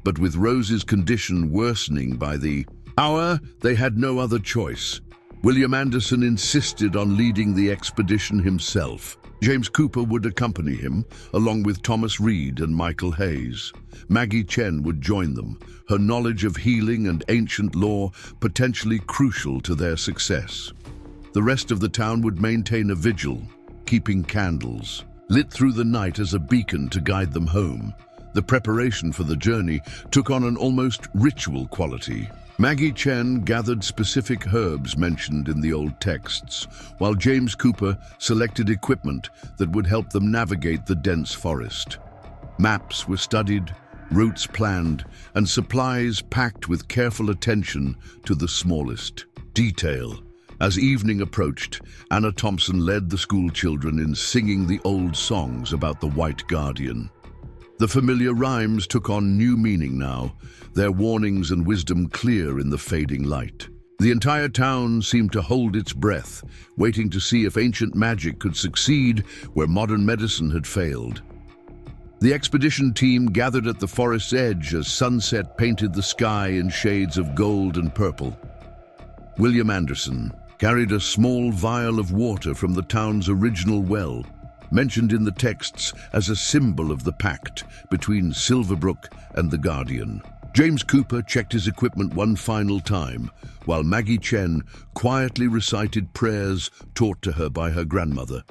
But with Rose's condition worsening by the hour, they had no other choice. William Anderson insisted on leading the expedition himself. James Cooper would accompany him, along with Thomas Reed and Michael Hayes. Maggie Chen would join them, her knowledge of healing and ancient lore potentially crucial to their success. The rest of the town would maintain a vigil, keeping candles, lit through the night as a beacon to guide them home. The preparation for the journey took on an almost ritual quality. Maggie Chen gathered specific herbs mentioned in the old texts, while James Cooper selected equipment that would help them navigate the dense forest. Maps were studied, routes planned, and supplies packed with careful attention to the smallest detail. As evening approached, Anna Thompson led the school children in singing the old songs about the White Guardian. The familiar rhymes took on new meaning now, their warnings and wisdom clear in the fading light. The entire town seemed to hold its breath, waiting to see if ancient magic could succeed where modern medicine had failed. The expedition team gathered at the forest's edge as sunset painted the sky in shades of gold and purple. William Anderson carried a small vial of water from the town's original well, mentioned in the texts as a symbol of the pact between Silverbrook and the Guardian. James Cooper checked his equipment one final time, while Maggie Chen quietly recited prayers taught to her by her grandmother.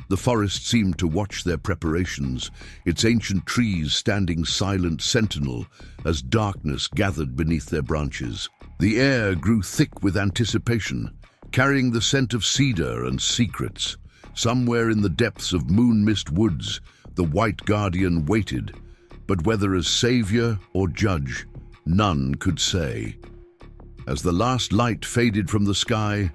The forest seemed to watch their preparations, its ancient trees standing silent sentinel as darkness gathered beneath their branches. The air grew thick with anticipation, carrying the scent of cedar and secrets. Somewhere in the depths of Moonmist Woods, the White Guardian waited, but whether as savior or judge, none could say. As the last light faded from the sky,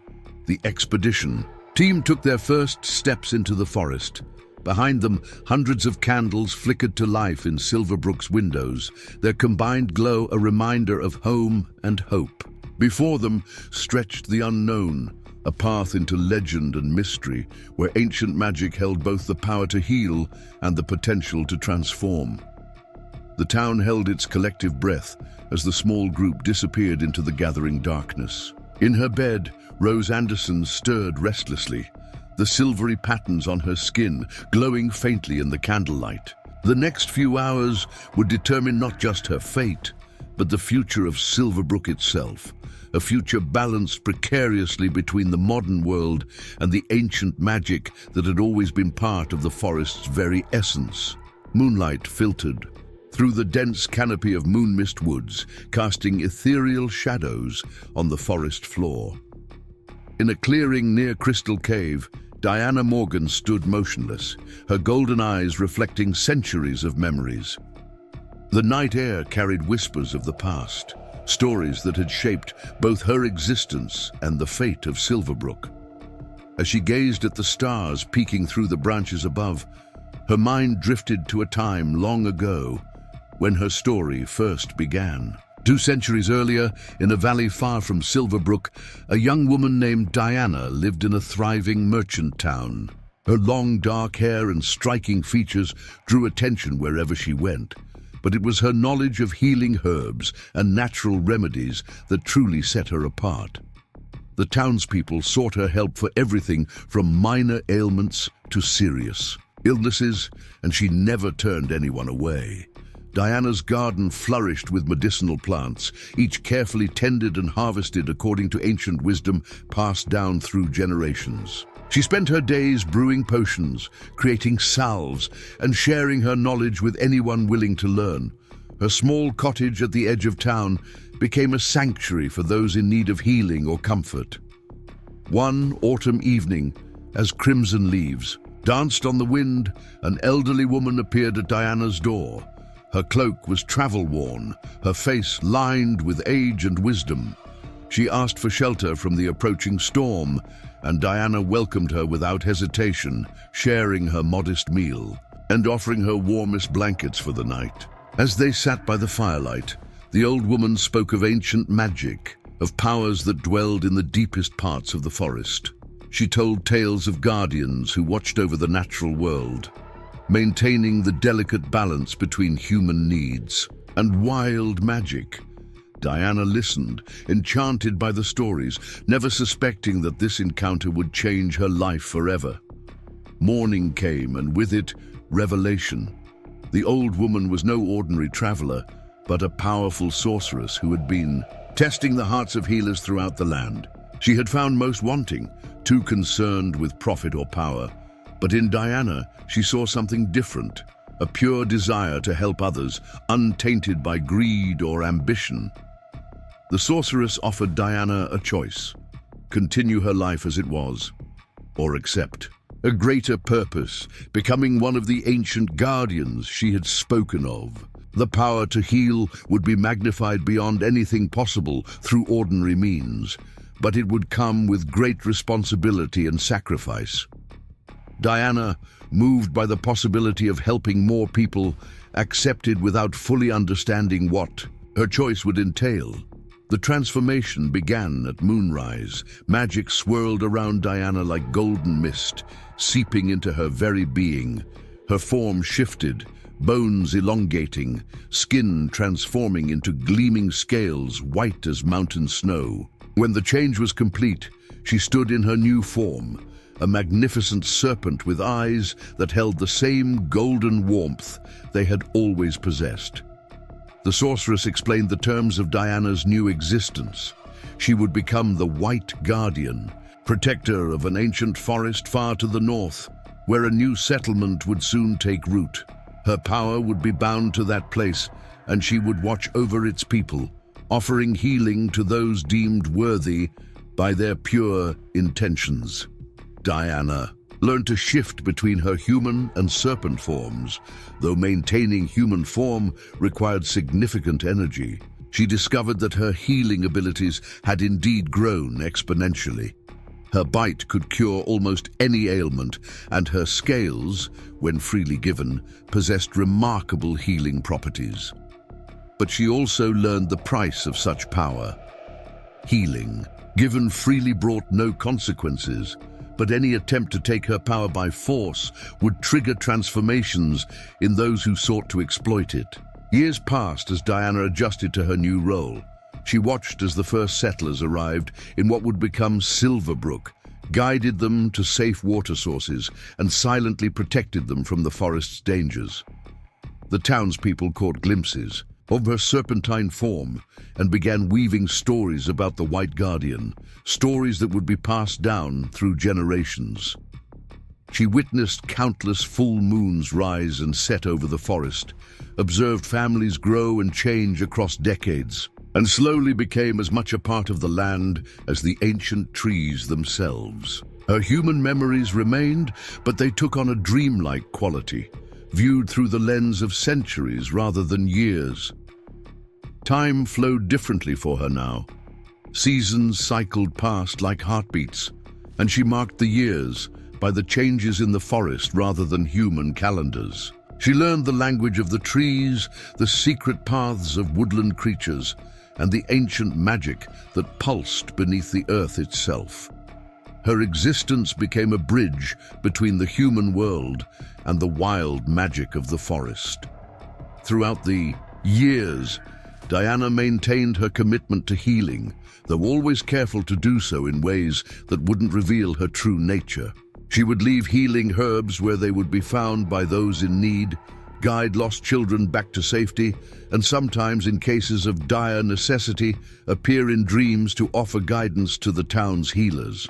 the expedition team took their first steps into the forest. Behind them, hundreds of candles flickered to life in Silverbrook's windows, their combined glow a reminder of home and hope. Before them stretched the unknown, a path into legend and mystery, where ancient magic held both the power to heal and the potential to transform. The town held its collective breath as the small group disappeared into the gathering darkness. In her bed, Rose Anderson stirred restlessly, the silvery patterns on her skin glowing faintly in the candlelight. The next few hours would determine not just her fate, but the future of Silverbrook itself, a future balanced precariously between the modern world and the ancient magic that had always been part of the forest's very essence. Moonlight filtered through the dense canopy of Moonmist Woods, casting ethereal shadows on the forest floor. In a clearing near Crystal Cave, Diana Morgan stood motionless, her golden eyes reflecting centuries of memories. The night air carried whispers of the past, stories that had shaped both her existence and the fate of Silverbrook. As she gazed at the stars peeking through the branches above, her mind drifted to a time long ago when her story first began. 2 centuries earlier, in a valley far from Silverbrook, a young woman named Diana lived in a thriving merchant town. Her long dark hair and striking features drew attention wherever she went, but it was her knowledge of healing herbs and natural remedies that truly set her apart. The townspeople sought her help for everything from minor ailments to serious illnesses, and she never turned anyone away. Diana's garden flourished with medicinal plants, each carefully tended and harvested according to ancient wisdom passed down through generations. She spent her days brewing potions, creating salves, and sharing her knowledge with anyone willing to learn. Her small cottage at the edge of town became a sanctuary for those in need of healing or comfort. One autumn evening, as crimson leaves danced on the wind, an elderly woman appeared at Diana's door. Her cloak was travel-worn, her face lined with age and wisdom. She asked for shelter from the approaching storm, and Diana welcomed her without hesitation, sharing her modest meal and offering her warmest blankets for the night. As they sat by the firelight, the old woman spoke of ancient magic, of powers that dwelled in the deepest parts of the forest. She told tales of guardians who watched over the natural world, maintaining the delicate balance between human needs and wild magic. Diana listened, enchanted by the stories, never suspecting that this encounter would change her life forever. Morning came, and with it, revelation. The old woman was no ordinary traveler, but a powerful sorceress who had been testing the hearts of healers throughout the land. She had found most wanting, too concerned with profit or power. But in Diana, she saw something different, a pure desire to help others, untainted by greed or ambition. The sorceress offered Diana a choice: continue her life as it was, or accept a greater purpose, becoming one of the ancient guardians she had spoken of. The power to heal would be magnified beyond anything possible through ordinary means, but it would come with great responsibility and sacrifice. Diana, moved by the possibility of helping more people, accepted without fully understanding what her choice would entail. The transformation began at moonrise. Magic swirled around Diana like golden mist, seeping into her very being. Her form shifted, bones elongating, skin transforming into gleaming scales white as mountain snow. When the change was complete, she stood in her new form, a magnificent serpent with eyes that held the same golden warmth they had always possessed. The sorceress explained the terms of Diana's new existence. She would become the White Guardian, protector of an ancient forest far to the north, where a new settlement would soon take root. Her power would be bound to that place, and she would watch over its people, offering healing to those deemed worthy by their pure intentions. Diana learned to shift between her human and serpent forms. Though maintaining human form required significant energy, she discovered that her healing abilities had indeed grown exponentially. Her bite could cure almost any ailment, and her scales, when freely given, possessed remarkable healing properties. But she also learned the price of such power. Healing, given freely, brought no consequences, but any attempt to take her power by force would trigger transformations in those who sought to exploit it. Years passed as Diana adjusted to her new role. She watched as the first settlers arrived in what would become Silverbrook, guided them to safe water sources, and silently protected them from the forest's dangers. The townspeople caught glimpses, of her serpentine form and began weaving stories about the White Guardian, stories that would be passed down through generations. She witnessed countless full moons rise and set over the forest, observed families grow and change across decades, and slowly became as much a part of the land as the ancient trees themselves. Her human memories remained, but they took on a dreamlike quality, viewed through the lens of centuries rather than years. Time flowed differently for her now. Seasons cycled past like heartbeats, and she marked the years by the changes in the forest rather than human calendars. She learned the language of the trees, the secret paths of woodland creatures, and the ancient magic that pulsed beneath the earth itself. Her existence became a bridge between the human world and the wild magic of the forest. Throughout the years, Diana maintained her commitment to healing, though always careful to do so in ways that wouldn't reveal her true nature. She would leave healing herbs where they would be found by those in need, guide lost children back to safety, and sometimes, in cases of dire necessity, appear in dreams to offer guidance to the town's healers.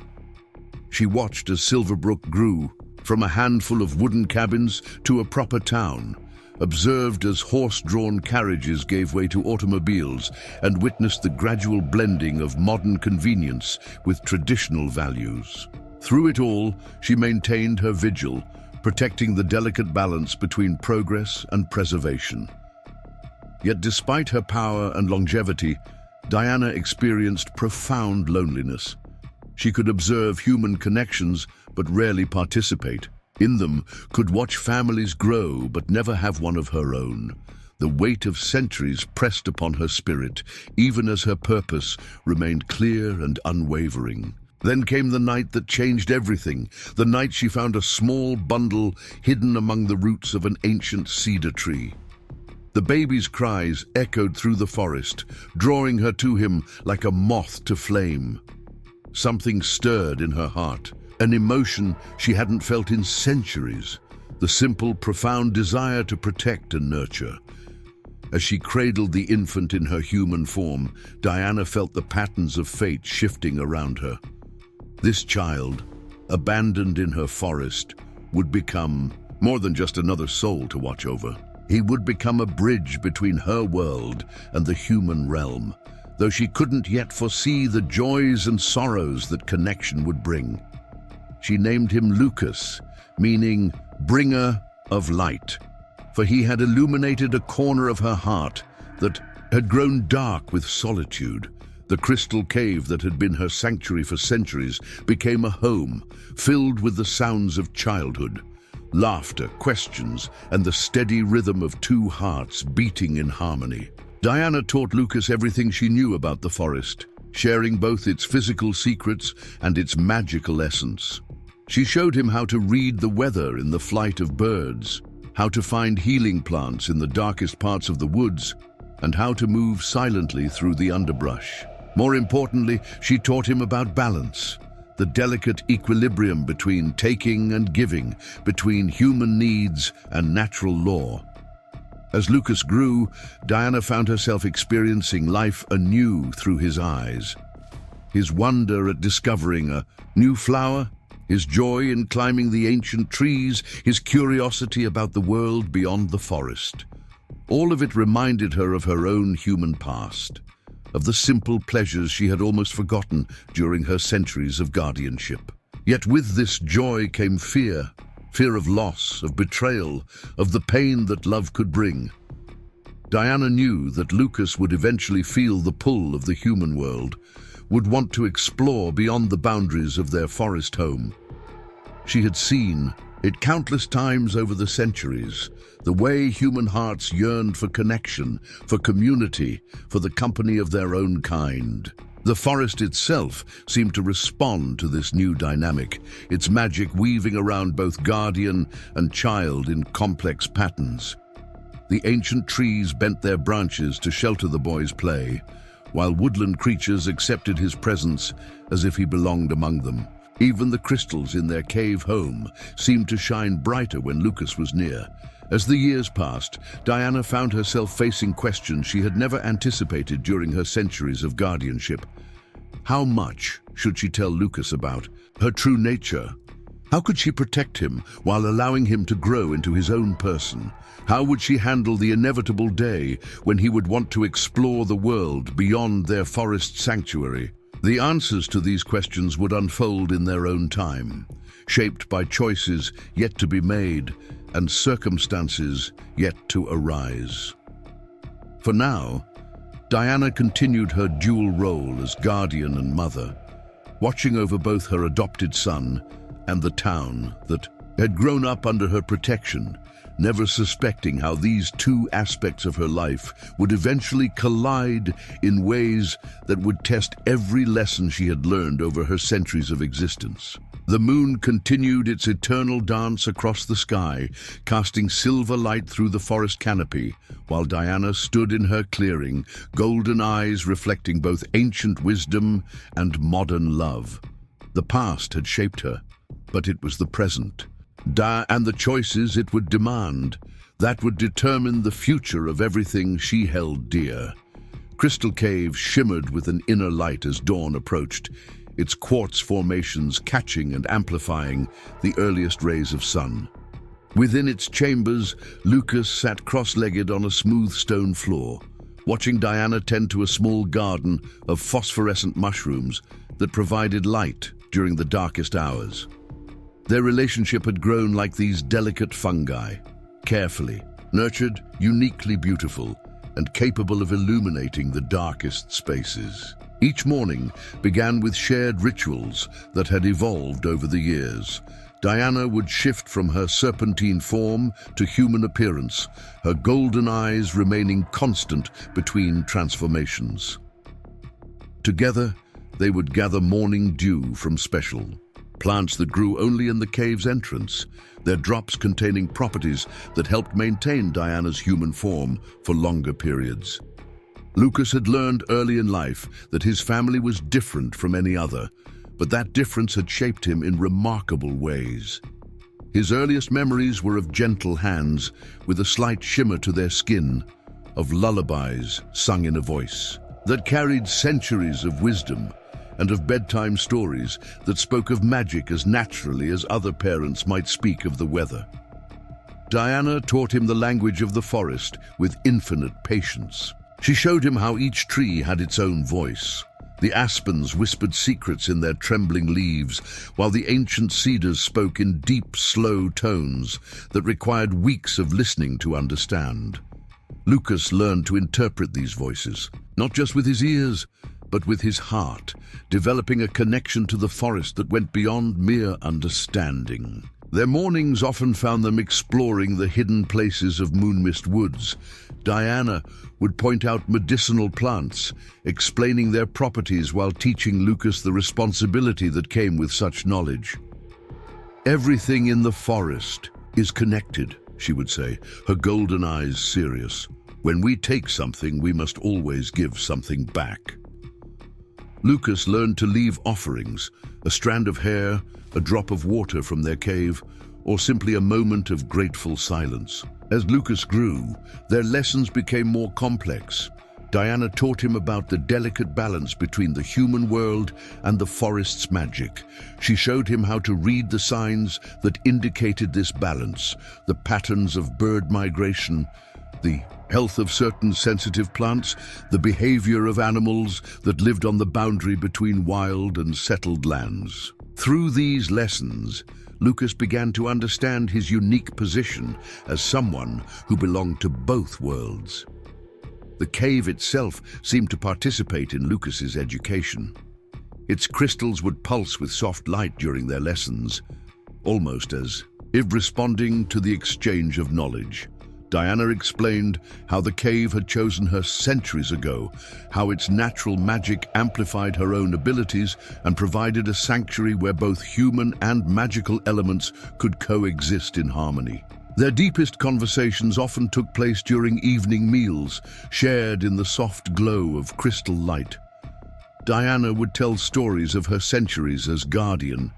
She watched as Silverbrook grew, from a handful of wooden cabins to a proper town, observed as horse-drawn carriages gave way to automobiles, and witnessed the gradual blending of modern convenience with traditional values. Through it all, she maintained her vigil, protecting the delicate balance between progress and preservation. Yet despite her power and longevity, Diana experienced profound loneliness. She could observe human connections but rarely participate in them, could watch families grow but never have one of her own. The weight of centuries pressed upon her spirit, even as her purpose remained clear and unwavering. Then came the night that changed everything, the night she found a small bundle hidden among the roots of an ancient cedar tree. The baby's cries echoed through the forest, drawing her to him like a moth to flame. Something stirred in her heart, an emotion she hadn't felt in centuries, the simple, profound desire to protect and nurture. As she cradled the infant in her human form, Diana felt the patterns of fate shifting around her. This child, abandoned in her forest, would become more than just another soul to watch over. He would become a bridge between her world and the human realm, though she couldn't yet foresee the joys and sorrows that connection would bring. She named him Lucas, meaning bringer of light, for he had illuminated a corner of her heart that had grown dark with solitude. The crystal cave that had been her sanctuary for centuries became a home filled with the sounds of childhood, laughter, questions, and the steady rhythm of two hearts beating in harmony. Diana taught Lucas everything she knew about the forest, sharing both its physical secrets and its magical essence. She showed him how to read the weather in the flight of birds, how to find healing plants in the darkest parts of the woods, and how to move silently through the underbrush. More importantly, she taught him about balance, the delicate equilibrium between taking and giving, between human needs and natural law. As Lucas grew, Diana found herself experiencing life anew through his eyes. His wonder at discovering a new flower, his joy in climbing the ancient trees, his curiosity about the world beyond the forest. All of it reminded her of her own human past, of the simple pleasures she had almost forgotten during her centuries of guardianship. Yet with this joy came fear of loss, of betrayal, of the pain that love could bring. Diana knew that Lucas would eventually feel the pull of the human world, would want to explore beyond the boundaries of their forest home. She had seen it countless times over the centuries, the way human hearts yearned for connection, for community, for the company of their own kind. The forest itself seemed to respond to this new dynamic, its magic weaving around both guardian and child in complex patterns. The ancient trees bent their branches to shelter the boy's play, while woodland creatures accepted his presence as if he belonged among them. Even the crystals in their cave home seemed to shine brighter when Lucas was near, As the years passed, Diana found herself facing questions she had never anticipated during her centuries of guardianship. How much should she tell Lucas about her true nature? How could she protect him while allowing him to grow into his own person? How would she handle the inevitable day when he would want to explore the world beyond their forest sanctuary? The answers to these questions would unfold in their own time, shaped by choices yet to be made and circumstances yet to arise. For now, Diana continued her dual role as guardian and mother, watching over both her adopted son and the town that had grown up under her protection, never suspecting how these two aspects of her life would eventually collide in ways that would test every lesson she had learned over her centuries of existence. The moon continued its eternal dance across the sky, casting silver light through the forest canopy, while Diana stood in her clearing, golden eyes reflecting both ancient wisdom and modern love. The past had shaped her, but it was the present, and the choices it would demand, that would determine the future of everything she held dear. Crystal Cave shimmered with an inner light as dawn approached, its quartz formations catching and amplifying the earliest rays of sun. Within its chambers, Lucas sat cross-legged on a smooth stone floor, watching Diana tend to a small garden of phosphorescent mushrooms that provided light during the darkest hours. Their relationship had grown like these delicate fungi, carefully nurtured, uniquely beautiful, and capable of illuminating the darkest spaces. Each morning began with shared rituals that had evolved over the years. Diana would shift from her serpentine form to human appearance, her golden eyes remaining constant between transformations. Together, they would gather morning dew from special plants that grew only in the cave's entrance, their drops containing properties that helped maintain Diana's human form for longer periods. Lucas had learned early in life that his family was different from any other, but that difference had shaped him in remarkable ways. His earliest memories were of gentle hands with a slight shimmer to their skin, of lullabies sung in a voice that carried centuries of wisdom, and of bedtime stories that spoke of magic as naturally as other parents might speak of the weather. Diana taught him the language of the forest with infinite patience. She showed him how each tree had its own voice. The aspens whispered secrets in their trembling leaves, while the ancient cedars spoke in deep, slow tones that required weeks of listening to understand. Lucas learned to interpret these voices, not just with his ears, but with his heart, developing a connection to the forest that went beyond mere understanding. Their mornings often found them exploring the hidden places of Moonmist Woods. Diana would point out medicinal plants, explaining their properties while teaching Lucas the responsibility that came with such knowledge. "Everything in the forest is connected," she would say, her golden eyes serious. "When we take something, we must always give something back." Lucas learned to leave offerings, a strand of hair, a drop of water from their cave, or simply a moment of grateful silence. As Lucas grew, their lessons became more complex. Diana taught him about the delicate balance between the human world and the forest's magic. She showed him how to read the signs that indicated this balance, the patterns of bird migration, the health of certain sensitive plants, the behavior of animals that lived on the boundary between wild and settled lands. Through these lessons, Lucas began to understand his unique position as someone who belonged to both worlds. The cave itself seemed to participate in Lucas's education. Its crystals would pulse with soft light during their lessons, almost as if responding to the exchange of knowledge. Diana explained how the cave had chosen her centuries ago, how its natural magic amplified her own abilities and provided a sanctuary where both human and magical elements could coexist in harmony. Their deepest conversations often took place during evening meals, shared in the soft glow of crystal light. Diana would tell stories of her centuries as guardian,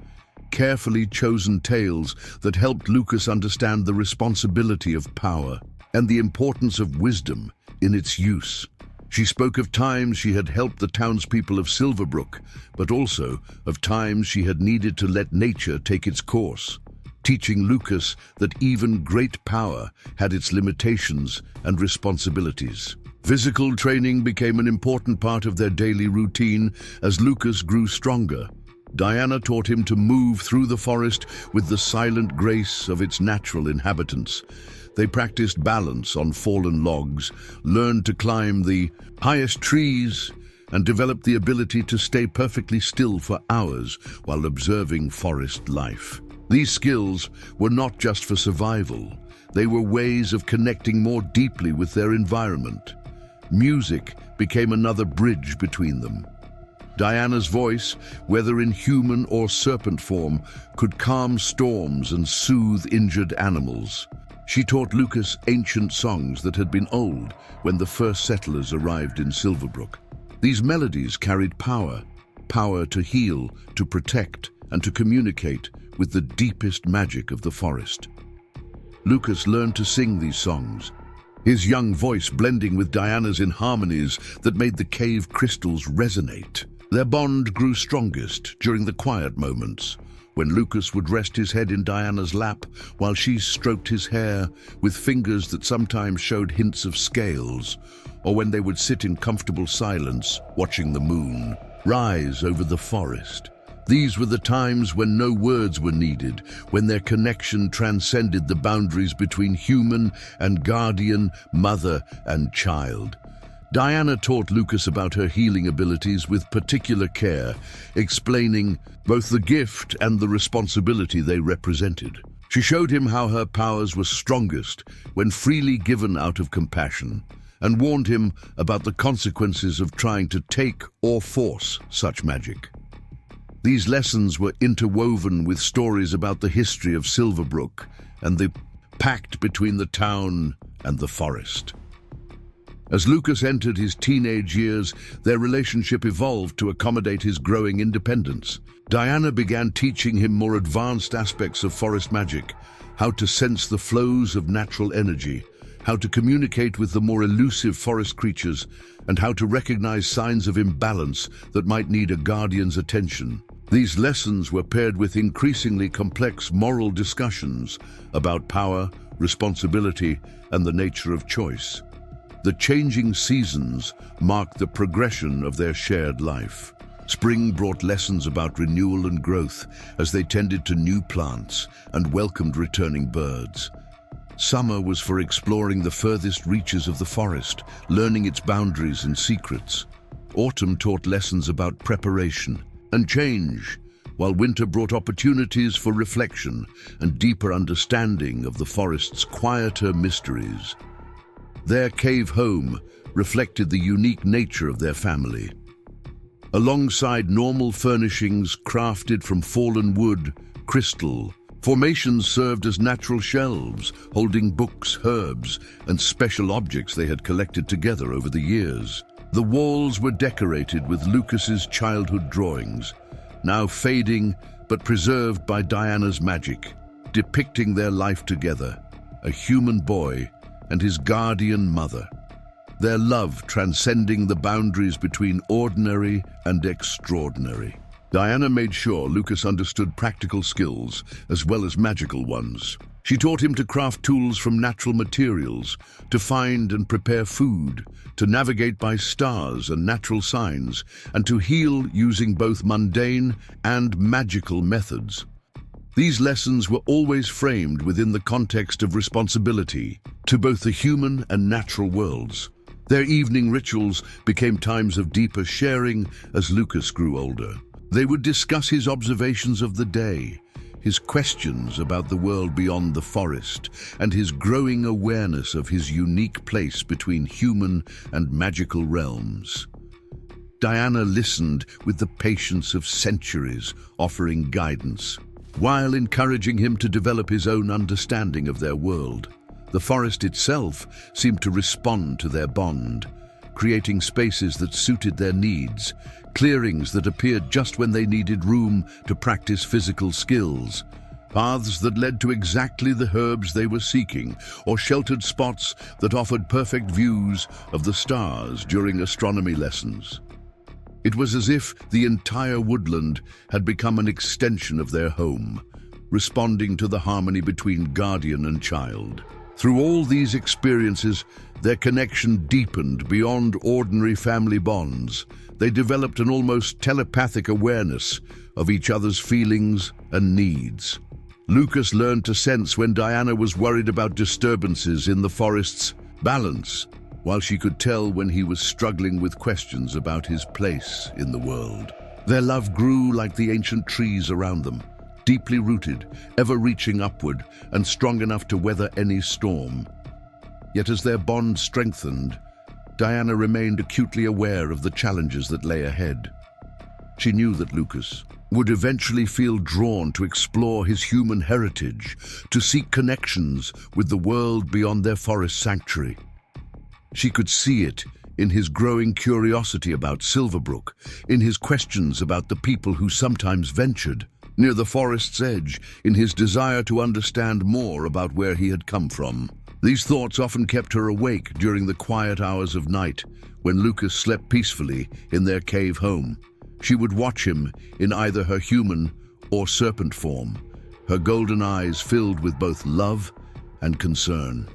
carefully chosen tales that helped Lucas understand the responsibility of power and the importance of wisdom in its use. She spoke of times she had helped the townspeople of Silverbrook, but also of times she had needed to let nature take its course, teaching Lucas that even great power had its limitations and responsibilities. Physical training became an important part of their daily routine as Lucas grew stronger. Diana taught him to move through the forest with the silent grace of its natural inhabitants. They practiced balance on fallen logs, learned to climb the highest trees, and developed the ability to stay perfectly still for hours while observing forest life. These skills were not just for survival. They were ways of connecting more deeply with their environment. Music became another bridge between them. Diana's voice, whether in human or serpent form, could calm storms and soothe injured animals. She taught Lucas ancient songs that had been old when the first settlers arrived in Silverbrook. These melodies carried power to heal, to protect, and to communicate with the deepest magic of the forest. Lucas learned to sing these songs, his young voice blending with Diana's in harmonies that made the cave crystals resonate. Their bond grew strongest during the quiet moments, when Lucas would rest his head in Diana's lap while she stroked his hair with fingers that sometimes showed hints of scales, or when they would sit in comfortable silence watching the moon rise over the forest. These were the times when no words were needed, when their connection transcended the boundaries between human and guardian, mother and child. Diana taught Lucas about her healing abilities with particular care, explaining both the gift and the responsibility they represented. She showed him how her powers were strongest when freely given out of compassion, and warned him about the consequences of trying to take or force such magic. These lessons were interwoven with stories about the history of Silverbrook and the pact between the town and the forest. As Lucas entered his teenage years, their relationship evolved to accommodate his growing independence. Diana began teaching him more advanced aspects of forest magic, how to sense the flows of natural energy, how to communicate with the more elusive forest creatures, and how to recognize signs of imbalance that might need a guardian's attention. These lessons were paired with increasingly complex moral discussions about power, responsibility, and the nature of choice. The changing seasons marked the progression of their shared life. Spring brought lessons about renewal and growth as they tended to new plants and welcomed returning birds. Summer was for exploring the furthest reaches of the forest, learning its boundaries and secrets. Autumn taught lessons about preparation and change, while winter brought opportunities for reflection and deeper understanding of the forest's quieter mysteries. Their cave home reflected the unique nature of their family. Alongside normal furnishings crafted from fallen wood, crystal, formations served as natural shelves, holding books, herbs, and special objects they had collected together over the years. The walls were decorated with Lucas's childhood drawings, now fading but preserved by Diana's magic, depicting their life together, a human boy and his guardian mother, their love transcending the boundaries between ordinary and extraordinary. Diana made sure Lucas understood practical skills as well as magical ones. She taught him to craft tools from natural materials, to find and prepare food, to navigate by stars and natural signs, and to heal using both mundane and magical methods. These lessons were always framed within the context of responsibility to both the human and natural worlds. Their evening rituals became times of deeper sharing as Lucas grew older. They would discuss his observations of the day, his questions about the world beyond the forest, and his growing awareness of his unique place between human and magical realms. Diana listened with the patience of centuries, offering guidance, while encouraging him to develop his own understanding of their world. The forest itself seemed to respond to their bond, creating spaces that suited their needs, clearings that appeared just when they needed room to practice physical skills, paths that led to exactly the herbs they were seeking, or sheltered spots that offered perfect views of the stars during astronomy lessons. It was as if the entire woodland had become an extension of their home, responding to the harmony between guardian and child. Through all these experiences, their connection deepened beyond ordinary family bonds. They developed an almost telepathic awareness of each other's feelings and needs. Lucas learned to sense when Diana was worried about disturbances in the forest's balance, while she could tell when he was struggling with questions about his place in the world. Their love grew like the ancient trees around them, deeply rooted, ever reaching upward, and strong enough to weather any storm. Yet as their bond strengthened, Diana remained acutely aware of the challenges that lay ahead. She knew that Lucas would eventually feel drawn to explore his human heritage, to seek connections with the world beyond their forest sanctuary. She could see it in his growing curiosity about Silverbrook, in his questions about the people who sometimes ventured near the forest's edge, in his desire to understand more about where he had come from. These thoughts often kept her awake during the quiet hours of night, when Lucas slept peacefully in their cave home. She would watch him in either her human or serpent form, her golden eyes filled with both love and concern.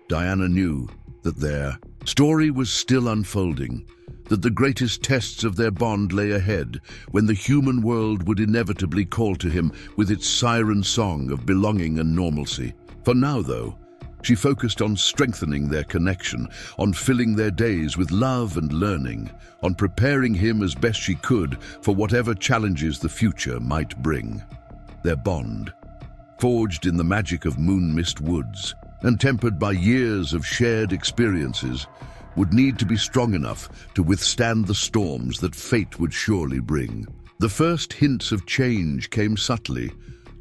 Diana knew that their story was still unfolding, that the greatest tests of their bond lay ahead, when the human world would inevitably call to him with its siren song of belonging and normalcy. For now, though, she focused on strengthening their connection, on filling their days with love and learning, on preparing him as best she could for whatever challenges the future might bring. Their bond, forged in the magic of Moonmist Woods and tempered by years of shared experiences, would need to be strong enough to withstand the storms that fate would surely bring. The first hints of change came subtly,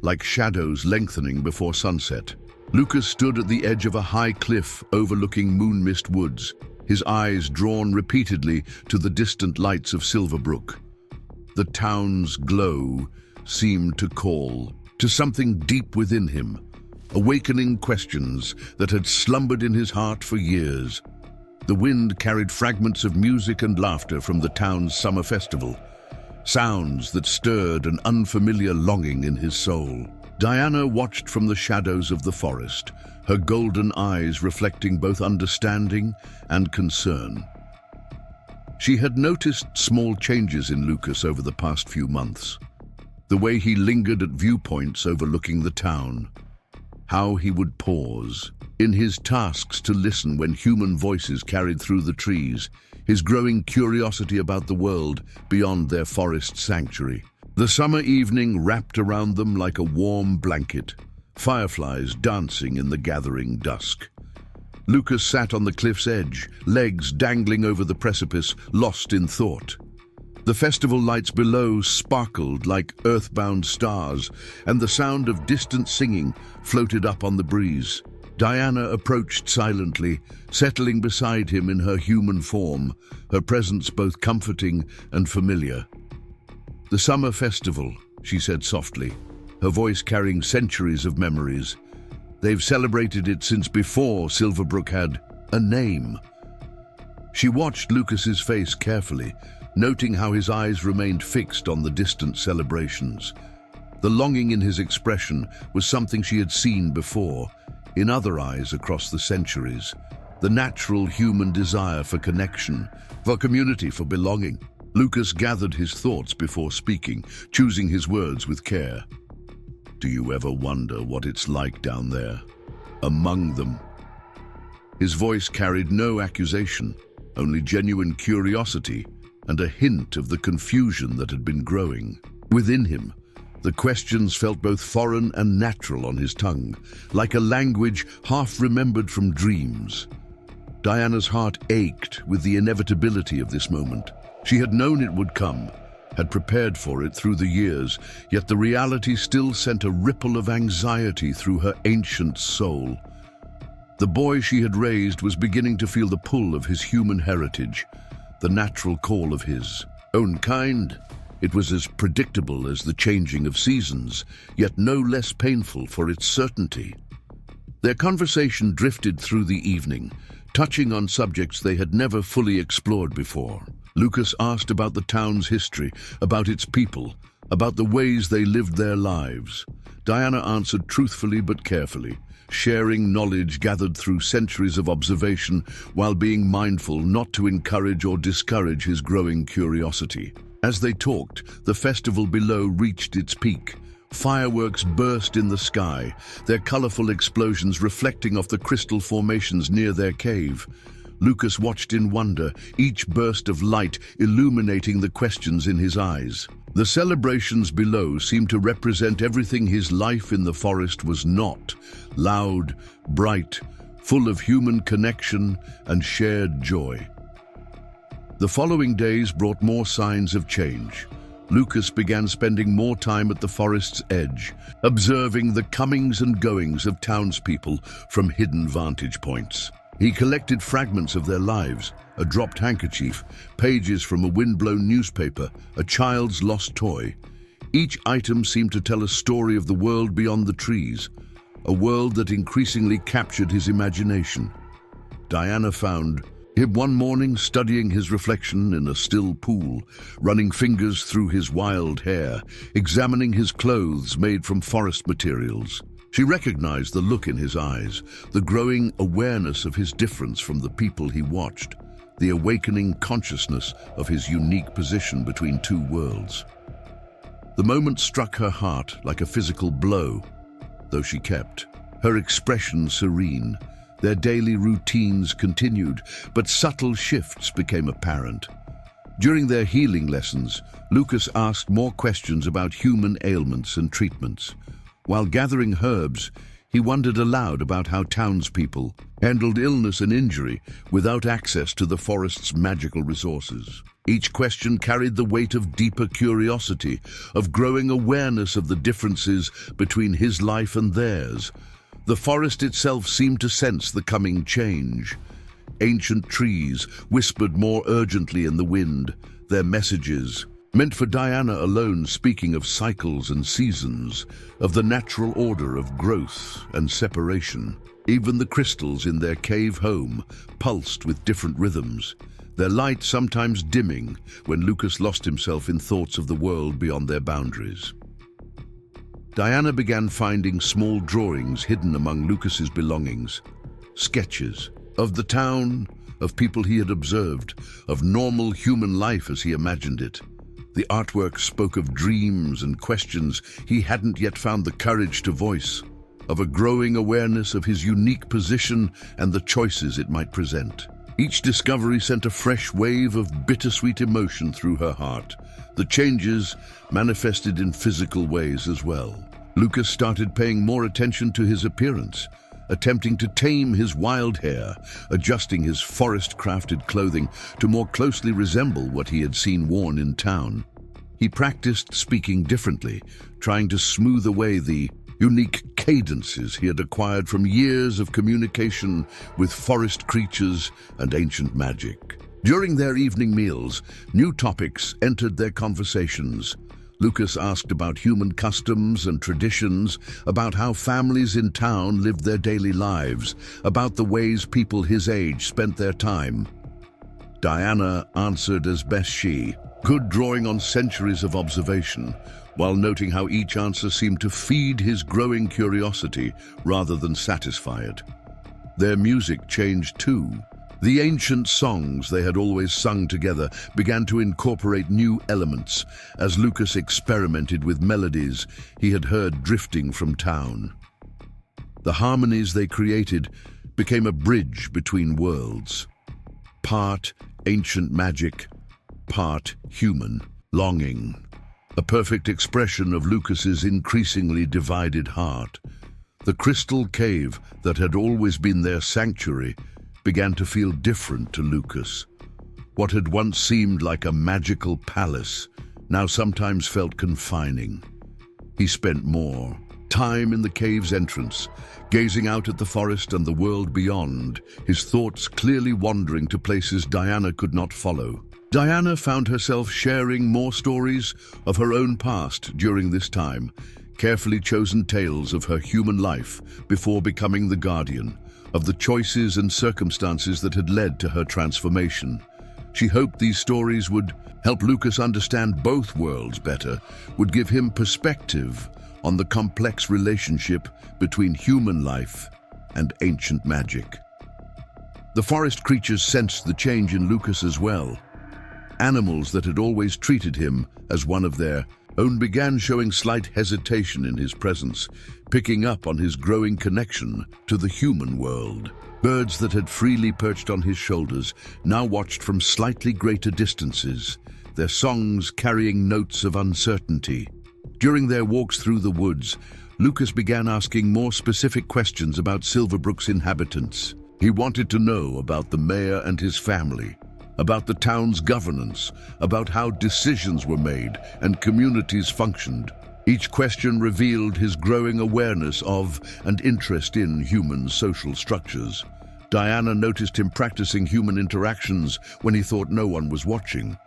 like shadows lengthening before sunset. Lucas stood at the edge of a high cliff overlooking Moonmist Woods, his eyes drawn repeatedly to the distant lights of Silverbrook. The town's glow seemed to call to something deep within him, awakening questions that had slumbered in his heart for years. The wind carried fragments of music and laughter from the town's summer festival, sounds that stirred an unfamiliar longing in his soul. Diana watched from the shadows of the forest, her golden eyes reflecting both understanding and concern. She had noticed small changes in Lucas over the past few months. The way he lingered at viewpoints overlooking the town, how he would pause in his tasks to listen when human voices carried through the trees, his growing curiosity about the world beyond their forest sanctuary. The summer evening wrapped around them like a warm blanket, fireflies dancing in the gathering dusk. Lucas sat on the cliff's edge, legs dangling over the precipice, lost in thought. The festival lights below sparkled like earthbound stars, and the sound of distant singing floated up on the breeze. Diana approached silently, settling beside him in her human form, her presence both comforting and familiar. "The summer festival," she said softly, her voice carrying centuries of memories. "They've celebrated it since before Silverbrook had a name." She watched Lucas's face carefully, noting how his eyes remained fixed on the distant celebrations. The longing in his expression was something she had seen before, in other eyes across the centuries. The natural human desire for connection, for community, for belonging. Lucas gathered his thoughts before speaking, choosing his words with care. "Do you ever wonder what it's like down there, among them?" His voice carried no accusation, only genuine curiosity and a hint of the confusion that had been growing within him. The questions felt both foreign and natural on his tongue, like a language half remembered from dreams. Diana's heart ached with the inevitability of this moment. She had known it would come, had prepared for it through the years, yet the reality still sent a ripple of anxiety through her ancient soul. The boy she had raised was beginning to feel the pull of his human heritage, the natural call of his own kind. It was as predictable as the changing of seasons, yet no less painful for its certainty. Their conversation drifted through the evening, touching on subjects they had never fully explored before. Lucas asked about the town's history, about its people, about the ways they lived their lives. Diana answered truthfully but carefully, sharing knowledge gathered through centuries of observation while being mindful not to encourage or discourage his growing curiosity. As they talked, the festival below reached its peak. Fireworks burst in the sky, their colorful explosions reflecting off the crystal formations near their cave. Lucas watched in wonder, each burst of light illuminating the questions in his eyes. The celebrations below seemed to represent everything his life in the forest was not: loud, bright, full of human connection and shared joy. The following days brought more signs of change. Lucas began spending more time at the forest's edge, observing the comings and goings of townspeople from hidden vantage points. He collected fragments of their lives, a dropped handkerchief, pages from a wind-blown newspaper, a child's lost toy. Each item seemed to tell a story of the world beyond the trees, a world that increasingly captured his imagination. Diana found him one morning studying his reflection in a still pool, running fingers through his wild hair, examining his clothes made from forest materials. She recognized the look in his eyes, the growing awareness of his difference from the people he watched, the awakening consciousness of his unique position between two worlds. The moment struck her heart like a physical blow, though she kept her expression serene. Their daily routines continued, but subtle shifts became apparent. During their healing lessons, Lucas asked more questions about human ailments and treatments. While gathering herbs, he wondered aloud about how townspeople handled illness and injury without access to the forest's magical resources. Each question carried the weight of deeper curiosity, of growing awareness of the differences between his life and theirs. The forest itself seemed to sense the coming change. Ancient trees whispered more urgently in the wind, their messages, meant for Diana alone, speaking of cycles and seasons, of the natural order of growth and separation. Even the crystals in their cave home pulsed with different rhythms, their light sometimes dimming when Lucas lost himself in thoughts of the world beyond their boundaries. Diana began finding small drawings hidden among Lucas's belongings, sketches of the town, of people he had observed, of normal human life as he imagined it. The artwork spoke of dreams and questions he hadn't yet found the courage to voice, of a growing awareness of his unique position and the choices it might present. Each discovery sent a fresh wave of bittersweet emotion through her heart. The changes manifested in physical ways as well. Lucas started paying more attention to his appearance, attempting to tame his wild hair, adjusting his forest-crafted clothing to more closely resemble what he had seen worn in town. He practiced speaking differently, trying to smooth away the unique cadences he had acquired from years of communication with forest creatures and ancient magic. During their evening meals, new topics entered their conversations. Lucas asked about human customs and traditions, about how families in town lived their daily lives, about the ways people his age spent their time. Diana answered as best she could, drawing on centuries of observation, while noting how each answer seemed to feed his growing curiosity rather than satisfy it. Their music changed too. The ancient songs they had always sung together began to incorporate new elements as Lucas experimented with melodies he had heard drifting from town. The harmonies they created became a bridge between worlds, part ancient magic, part human longing, a perfect expression of Lucas's increasingly divided heart. The crystal cave that had always been their sanctuary began to feel different to Lucas. What had once seemed like a magical palace now sometimes felt confining. He spent more time in the cave's entrance, gazing out at the forest and the world beyond, his thoughts clearly wandering to places Diana could not follow. Diana found herself sharing more stories of her own past during this time, carefully chosen tales of her human life before becoming the guardian, of the choices and circumstances that had led to her transformation. She hoped these stories would help Lucas understand both worlds better, would give him perspective on the complex relationship between human life and ancient magic. The forest creatures sensed the change in Lucas as well. Animals that had always treated him as one of their own began showing slight hesitation in his presence, picking up on his growing connection to the human world. Birds that had freely perched on his shoulders now watched from slightly greater distances, their songs carrying notes of uncertainty. During their walks through the woods, Lucas began asking more specific questions about Silverbrook's inhabitants. He wanted to know about the mayor and his family, about the town's governance, about how decisions were made and communities functioned. Each question revealed his growing awareness of and interest in human social structures. Diana noticed him practicing human interactions when he thought no one was watching,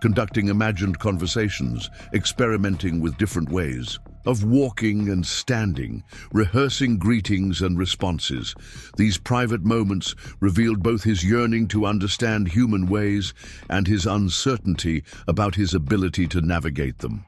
conducting imagined conversations, experimenting with different ways of walking and standing, rehearsing greetings and responses. These private moments revealed both his yearning to understand human ways and his uncertainty about his ability to navigate them.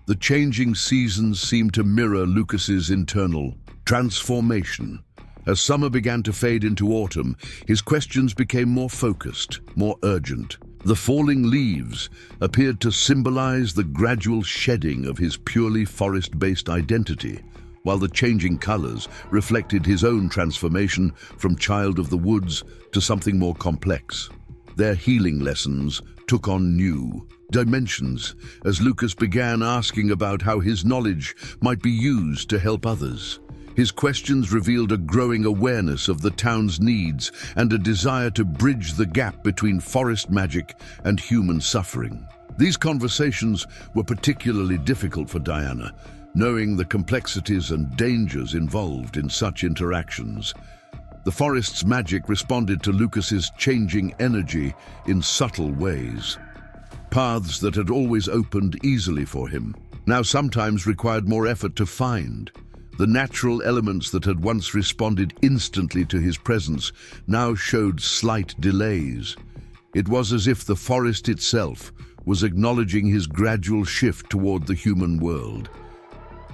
The changing seasons seemed to mirror Lucas's internal transformation. As summer began to fade into autumn, his questions became more focused, more urgent. The falling leaves appeared to symbolize the gradual shedding of his purely forest-based identity, while the changing colors reflected his own transformation from child of the woods to something more complex. Their healing lessons took on new dimensions as Lucas began asking about how his knowledge might be used to help others. His questions revealed a growing awareness of the town's needs and a desire to bridge the gap between forest magic and human suffering. These conversations were particularly difficult for Diana, knowing the complexities and dangers involved in such interactions. The forest's magic responded to Lucas's changing energy in subtle ways. Paths that had always opened easily for him now sometimes required more effort to find. The natural elements that had once responded instantly to his presence now showed slight delays. It was as if the forest itself was acknowledging his gradual shift toward the human world.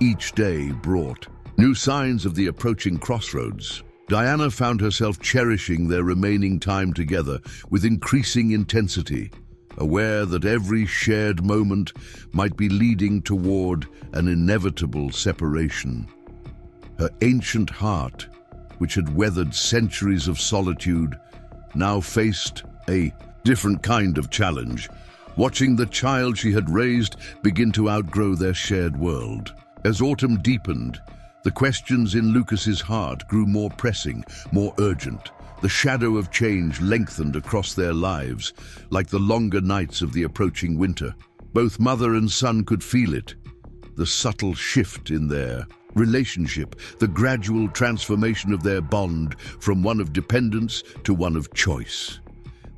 Each day brought new signs of the approaching crossroads. Diana found herself cherishing their remaining time together with increasing intensity, aware that every shared moment might be leading toward an inevitable separation. Her ancient heart, which had weathered centuries of solitude, now faced a different kind of challenge, watching the child she had raised begin to outgrow their shared world. As autumn deepened, the questions in Lucas's heart grew more pressing, more urgent. The shadow of change lengthened across their lives, like the longer nights of the approaching winter. Both mother and son could feel it, the subtle shift in their relationship, the gradual transformation of their bond from one of dependence to one of choice.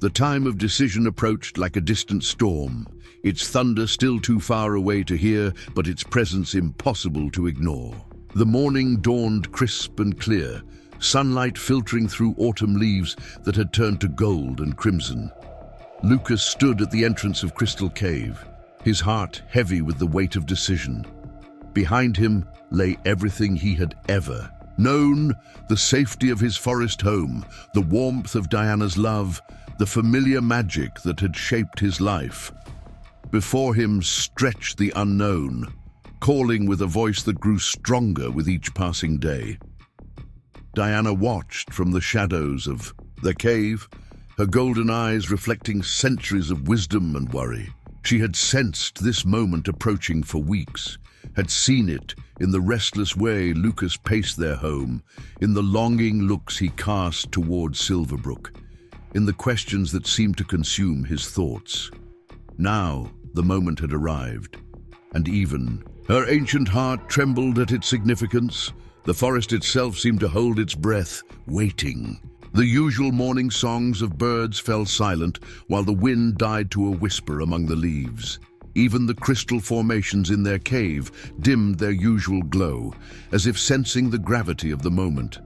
The time of decision approached like a distant storm, its thunder still too far away to hear, but its presence impossible to ignore. The morning dawned crisp and clear, sunlight filtering through autumn leaves that had turned to gold and crimson. Lucas stood at the entrance of Crystal Cave, his heart heavy with the weight of decision. Behind him lay everything he had ever known, the safety of his forest home, the warmth of Diana's love, the familiar magic that had shaped his life. Before him stretched the unknown, calling with a voice that grew stronger with each passing day. Diana watched from the shadows of the cave, her golden eyes reflecting centuries of wisdom and worry. She had sensed this moment approaching for weeks, had seen it in the restless way Lucas paced their home, in the longing looks he cast towards Silverbrook, in the questions that seemed to consume his thoughts. Now the moment had arrived, and even Her ancient heart trembled at its significance. The forest itself seemed to hold its breath, waiting. The usual morning songs of birds fell silent, while the wind died to a whisper among the leaves. Even the crystal formations in their cave dimmed their usual glow, as if sensing the gravity of the moment.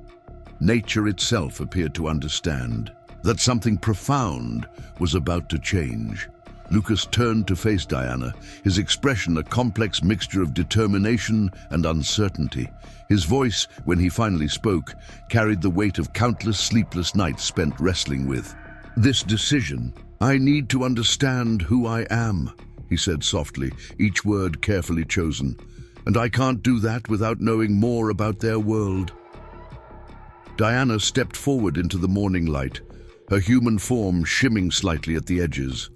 Nature itself appeared to understand that something profound was about to change. Lucas turned to face Diana, his expression a complex mixture of determination and uncertainty. His voice, when he finally spoke, carried the weight of countless sleepless nights spent wrestling with. "This decision, I need to understand who I am," he said softly, each word carefully chosen. "And I can't do that without knowing more about their world." Diana stepped forward into the morning light, her human form shimming slightly at the edges.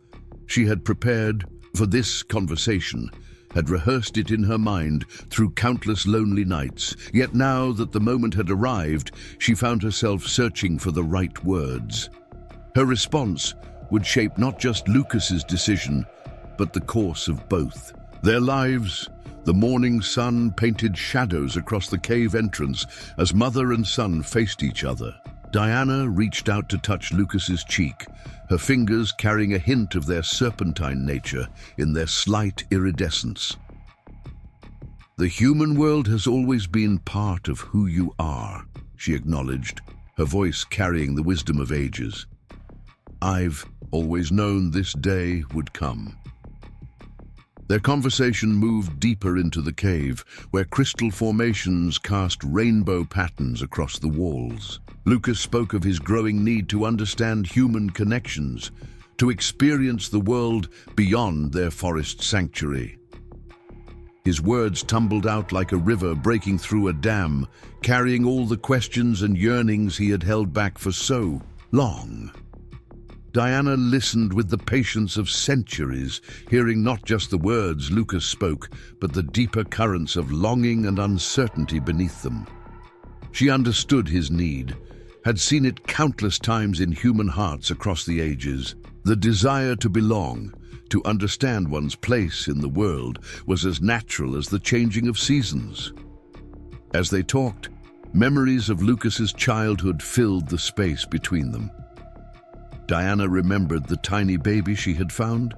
She had prepared for this conversation, had rehearsed it in her mind through countless lonely nights, yet now that the moment had arrived, she found herself searching for the right words. Her response would shape not just Lucas's decision, but the course of both. Their lives. The morning sun painted shadows across the cave entrance as mother and son faced each other. Diana reached out to touch Lucas's cheek, her fingers carrying a hint of their serpentine nature in their slight iridescence. "The human world has always been part of who you are," she acknowledged, her voice carrying the wisdom of ages. "I've always known this day would come." Their conversation moved deeper into the cave, where crystal formations cast rainbow patterns across the walls. Lucas spoke of his growing need to understand human connections, to experience the world beyond their forest sanctuary. His words tumbled out like a river breaking through a dam, carrying all the questions and yearnings he had held back for so long. Diana listened with the patience of centuries, hearing not just the words Lucas spoke, but the deeper currents of longing and uncertainty beneath them. She understood his need, had seen it countless times in human hearts across the ages. The desire to belong, to understand one's place in the world, was as natural as the changing of seasons. As they talked, memories of Lucas's childhood filled the space between them. Diana remembered the tiny baby she had found,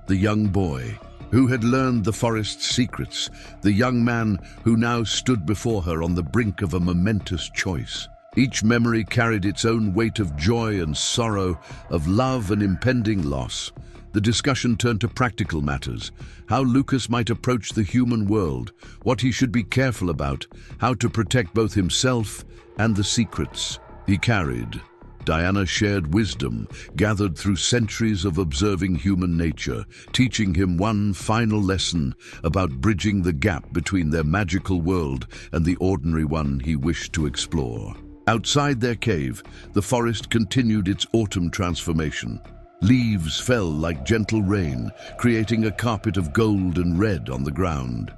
the young boy who had learned the forest's secrets, the young man who now stood before her on the brink of a momentous choice. Each memory carried its own weight of joy and sorrow, of love and impending loss. The discussion turned to practical matters, how Lucas might approach the human world, what he should be careful about, how to protect both himself and the secrets he carried. Diana shared wisdom, gathered through centuries of observing human nature, teaching him one final lesson about bridging the gap between their magical world and the ordinary one he wished to explore. Outside their cave, the forest continued its autumn transformation. Leaves fell like gentle rain, creating a carpet of gold and red on the ground.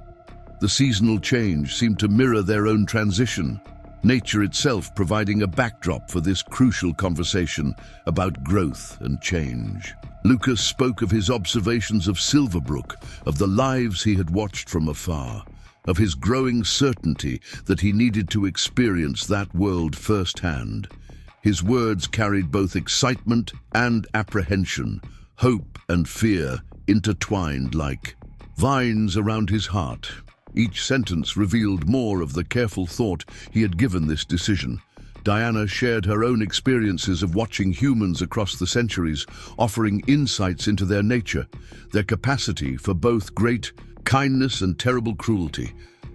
The seasonal change seemed to mirror their own transition, nature itself providing a backdrop for this crucial conversation about growth and change. Lucas spoke of his observations of Silverbrook, of the lives he had watched from afar, of his growing certainty that he needed to experience that world firsthand. His words carried both excitement and apprehension, hope and fear intertwined like vines around his heart. Each sentence revealed more of the careful thought he had given this decision. Diana shared her own experiences of watching humans across the centuries, offering insights into their nature, their capacity for both great kindness and terrible cruelty,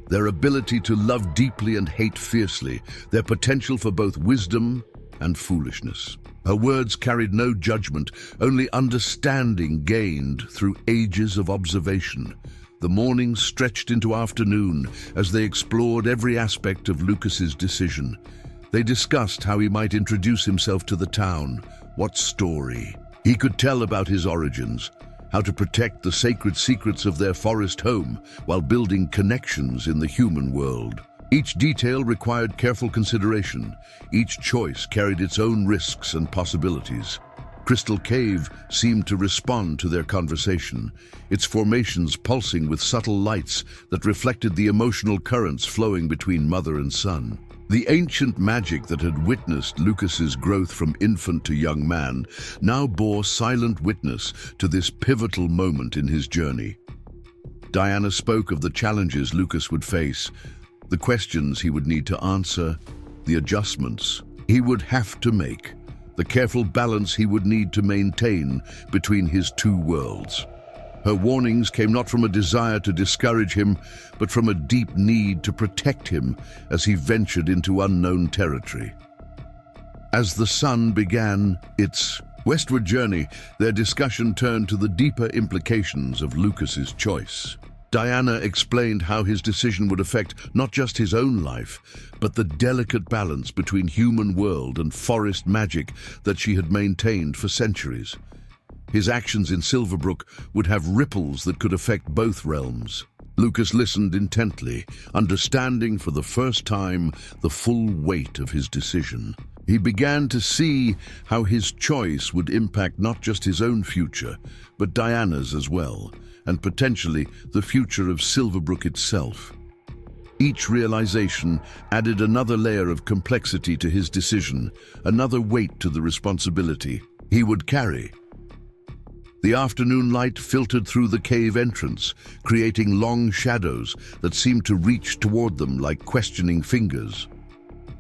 their ability to love deeply and hate fiercely, their potential for both wisdom and foolishness. Her words carried no judgment, only understanding gained through ages of observation. The morning stretched into afternoon as they explored every aspect of Lucas's decision. They discussed how he might introduce himself to the town, what story he could tell about his origins, how to protect the sacred secrets of their forest home while building connections in the human world. Each detail required careful consideration. Each choice carried its own risks and possibilities. crystal cave seemed to respond to their conversation, its formations pulsing with subtle lights that reflected the emotional currents flowing between mother and son. The ancient magic that had witnessed Lucas's growth from infant to young man now bore silent witness to this pivotal moment in his journey. Diana spoke of the challenges Lucas would face, the questions he would need to answer, the adjustments he would have to make, the careful balance he would need to maintain between his two worlds. Her warnings came not from a desire to discourage him, but from a deep need to protect him as he ventured into unknown territory. As the sun began its westward journey, their discussion turned to the deeper implications of Lucas's choice. Diana explained how his decision would affect not just his own life, but the delicate balance between human world and forest magic that she had maintained for centuries. His actions in Silverbrook would have ripples that could affect both realms. Lucas listened intently, understanding for the first time the full weight of his decision. He began to see how his choice would impact not just his own future, but Diana's as well, and potentially the future of Silverbrook itself. Each realization added another layer of complexity to his decision, another weight to the responsibility he would carry. The afternoon light filtered through the cave entrance, creating long shadows that seemed to reach toward them like questioning fingers.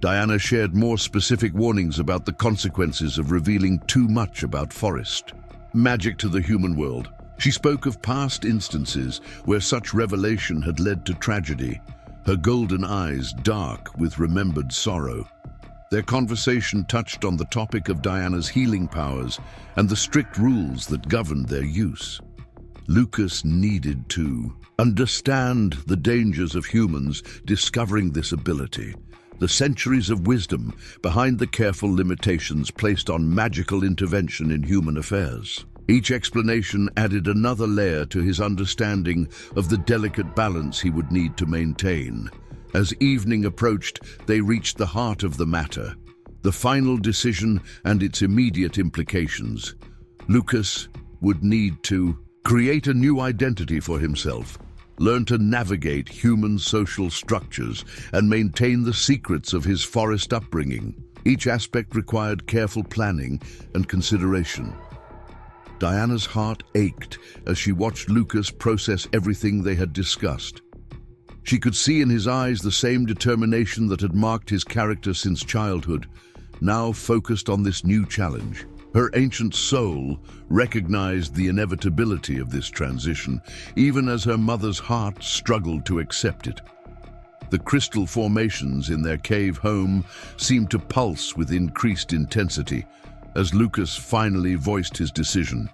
Diana shared more specific warnings about the consequences of revealing too much about forest magic to the human world. She spoke of past instances where such revelation had led to tragedy, her golden eyes dark with remembered sorrow. Their conversation touched on the topic of Diana's healing powers and the strict rules that governed their use. Lucas needed to understand the dangers of humans discovering this ability, the centuries of wisdom behind the careful limitations placed on magical intervention in human affairs. Each explanation added another layer to his understanding of the delicate balance he would need to maintain. As evening approached, they reached the heart of the matter, the final decision and its immediate implications. Lucas would need to create a new identity for himself, learn to navigate human social structures, and maintain the secrets of his forest upbringing. Each aspect required careful planning and consideration. Diana's heart ached as she watched Lucas process everything they had discussed. She could see in his eyes the same determination that had marked his character since childhood, now focused on this new challenge. Her ancient soul recognized the inevitability of this transition, even as her mother's heart struggled to accept it. The crystal formations in their cave home seemed to pulse with increased intensity as Lucas finally voiced his decision.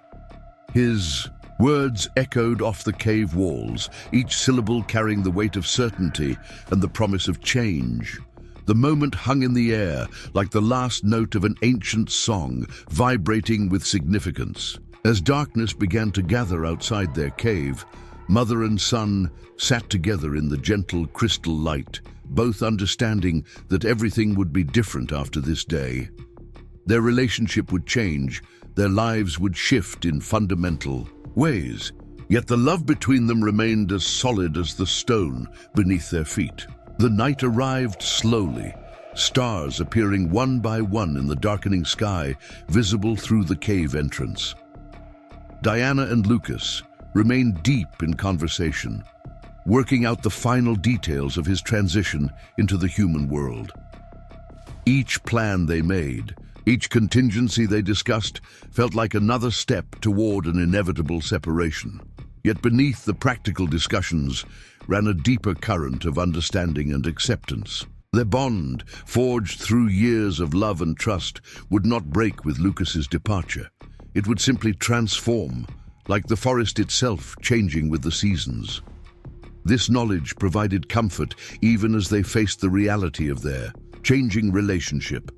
His words echoed off the cave walls, each syllable carrying the weight of certainty and the promise of change. The moment hung in the air like the last note of an ancient song, vibrating with significance. As darkness began to gather outside their cave, mother and son sat together in the gentle crystal light, both understanding that everything would be different after this day. Their relationship would change, their lives would shift in fundamental ways, yet the love between them remained as solid as the stone beneath their feet. The night arrived slowly, stars appearing one by one in the darkening sky, visible through the cave entrance. Diana and Lucas remained deep in conversation, working out the final details of his transition into the human world. Each plan they made, each contingency they discussed, felt like another step toward an inevitable separation. Yet beneath the practical discussions ran a deeper current of understanding and acceptance. Their bond, forged through years of love and trust, would not break with Lucas's departure. It would simply transform, like the forest itself changing with the seasons. This knowledge provided comfort even as they faced the reality of their changing relationship.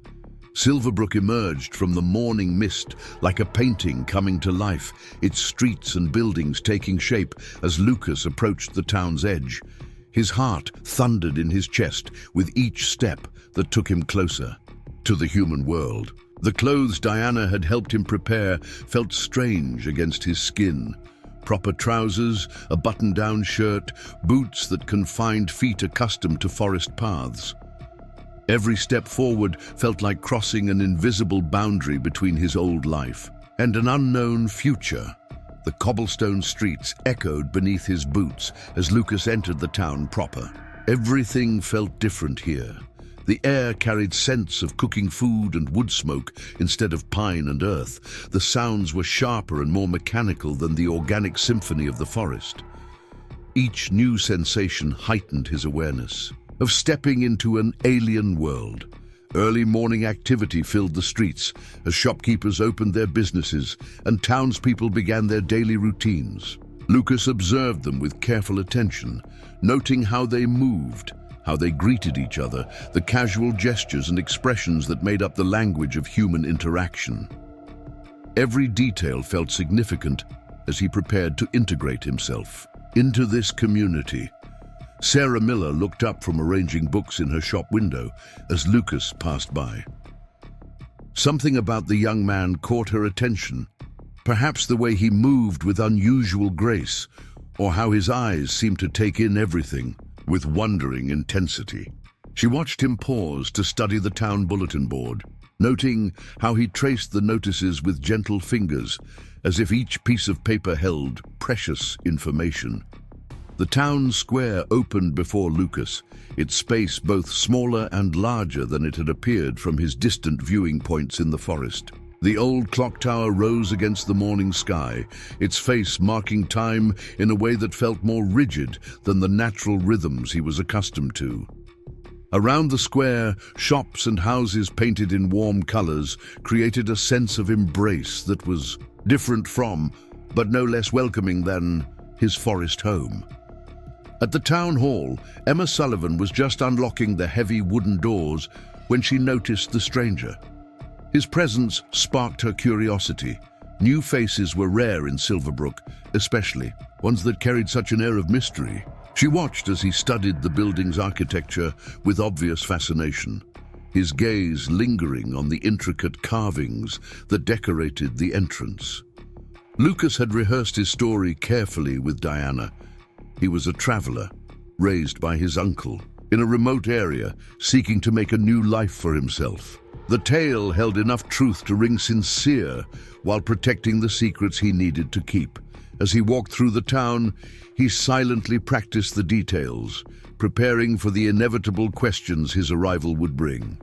Silverbrook emerged from the morning mist like a painting coming to life, its streets and buildings taking shape as Lucas approached the town's edge. His heart thundered in his chest with each step that took him closer to the human world. The clothes Diana had helped him prepare felt strange against his skin. Proper trousers, a button-down shirt, boots that confined feet accustomed to forest paths. Every step forward felt like crossing an invisible boundary between his old life and an unknown future. The cobblestone streets echoed beneath his boots as Lucas entered the town proper. Everything felt different here. The air carried scents of cooking food and wood smoke instead of pine and earth. The sounds were sharper and more mechanical than the organic symphony of the forest. Each new sensation heightened his awareness of stepping into an alien world. Early morning activity filled the streets as shopkeepers opened their businesses and townspeople began their daily routines. Lucas observed them with careful attention, noting how they moved, how they greeted each other, the casual gestures and expressions that made up the language of human interaction. Every detail felt significant as he prepared to integrate himself into this community. Sarah Miller looked up from arranging books in her shop window as Lucas passed by. Something about the young man caught her attention, perhaps the way he moved with unusual grace, or how his eyes seemed to take in everything with wondering intensity. She watched him pause to study the town bulletin board, noting how he traced the notices with gentle fingers, as if each piece of paper held precious information. The town square opened before Lucas, its space both smaller and larger than it had appeared from his distant viewing points in the forest. The old clock tower rose against the morning sky, its face marking time in a way that felt more rigid than the natural rhythms he was accustomed to. Around the square, shops and houses painted in warm colors created a sense of embrace that was different from, but no less welcoming than, his forest home. At the town hall, Emma Sullivan was just unlocking the heavy wooden doors when she noticed the stranger. His presence sparked her curiosity. New faces were rare in Silverbrook, especially ones that carried such an air of mystery. She watched as he studied the building's architecture with obvious fascination, his gaze lingering on the intricate carvings that decorated the entrance. Lucas had rehearsed his story carefully with Diana. He was a traveler, raised by his uncle, in a remote area, seeking to make a new life for himself. The tale held enough truth to ring sincere while protecting the secrets he needed to keep. As he walked through the town, he silently practiced the details, preparing for the inevitable questions his arrival would bring.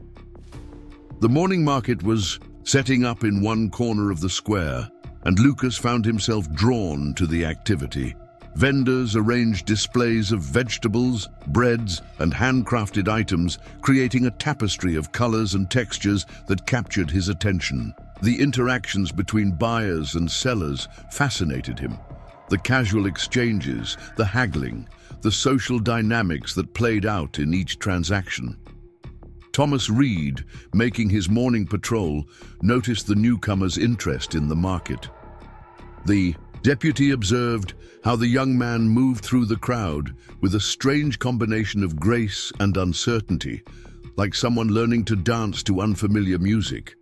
The morning market was setting up in one corner of the square, and Lucas found himself drawn to the activity. Vendors arranged displays of vegetables, breads, and handcrafted items, creating a tapestry of colors and textures that captured his attention. The interactions between buyers and sellers fascinated him. The casual exchanges, the haggling, the social dynamics that played out in each transaction. Thomas Reed, making his morning patrol, noticed the newcomer's interest in the market. The deputy observed how the young man moved through the crowd with a strange combination of grace and uncertainty, like someone learning to dance to unfamiliar music.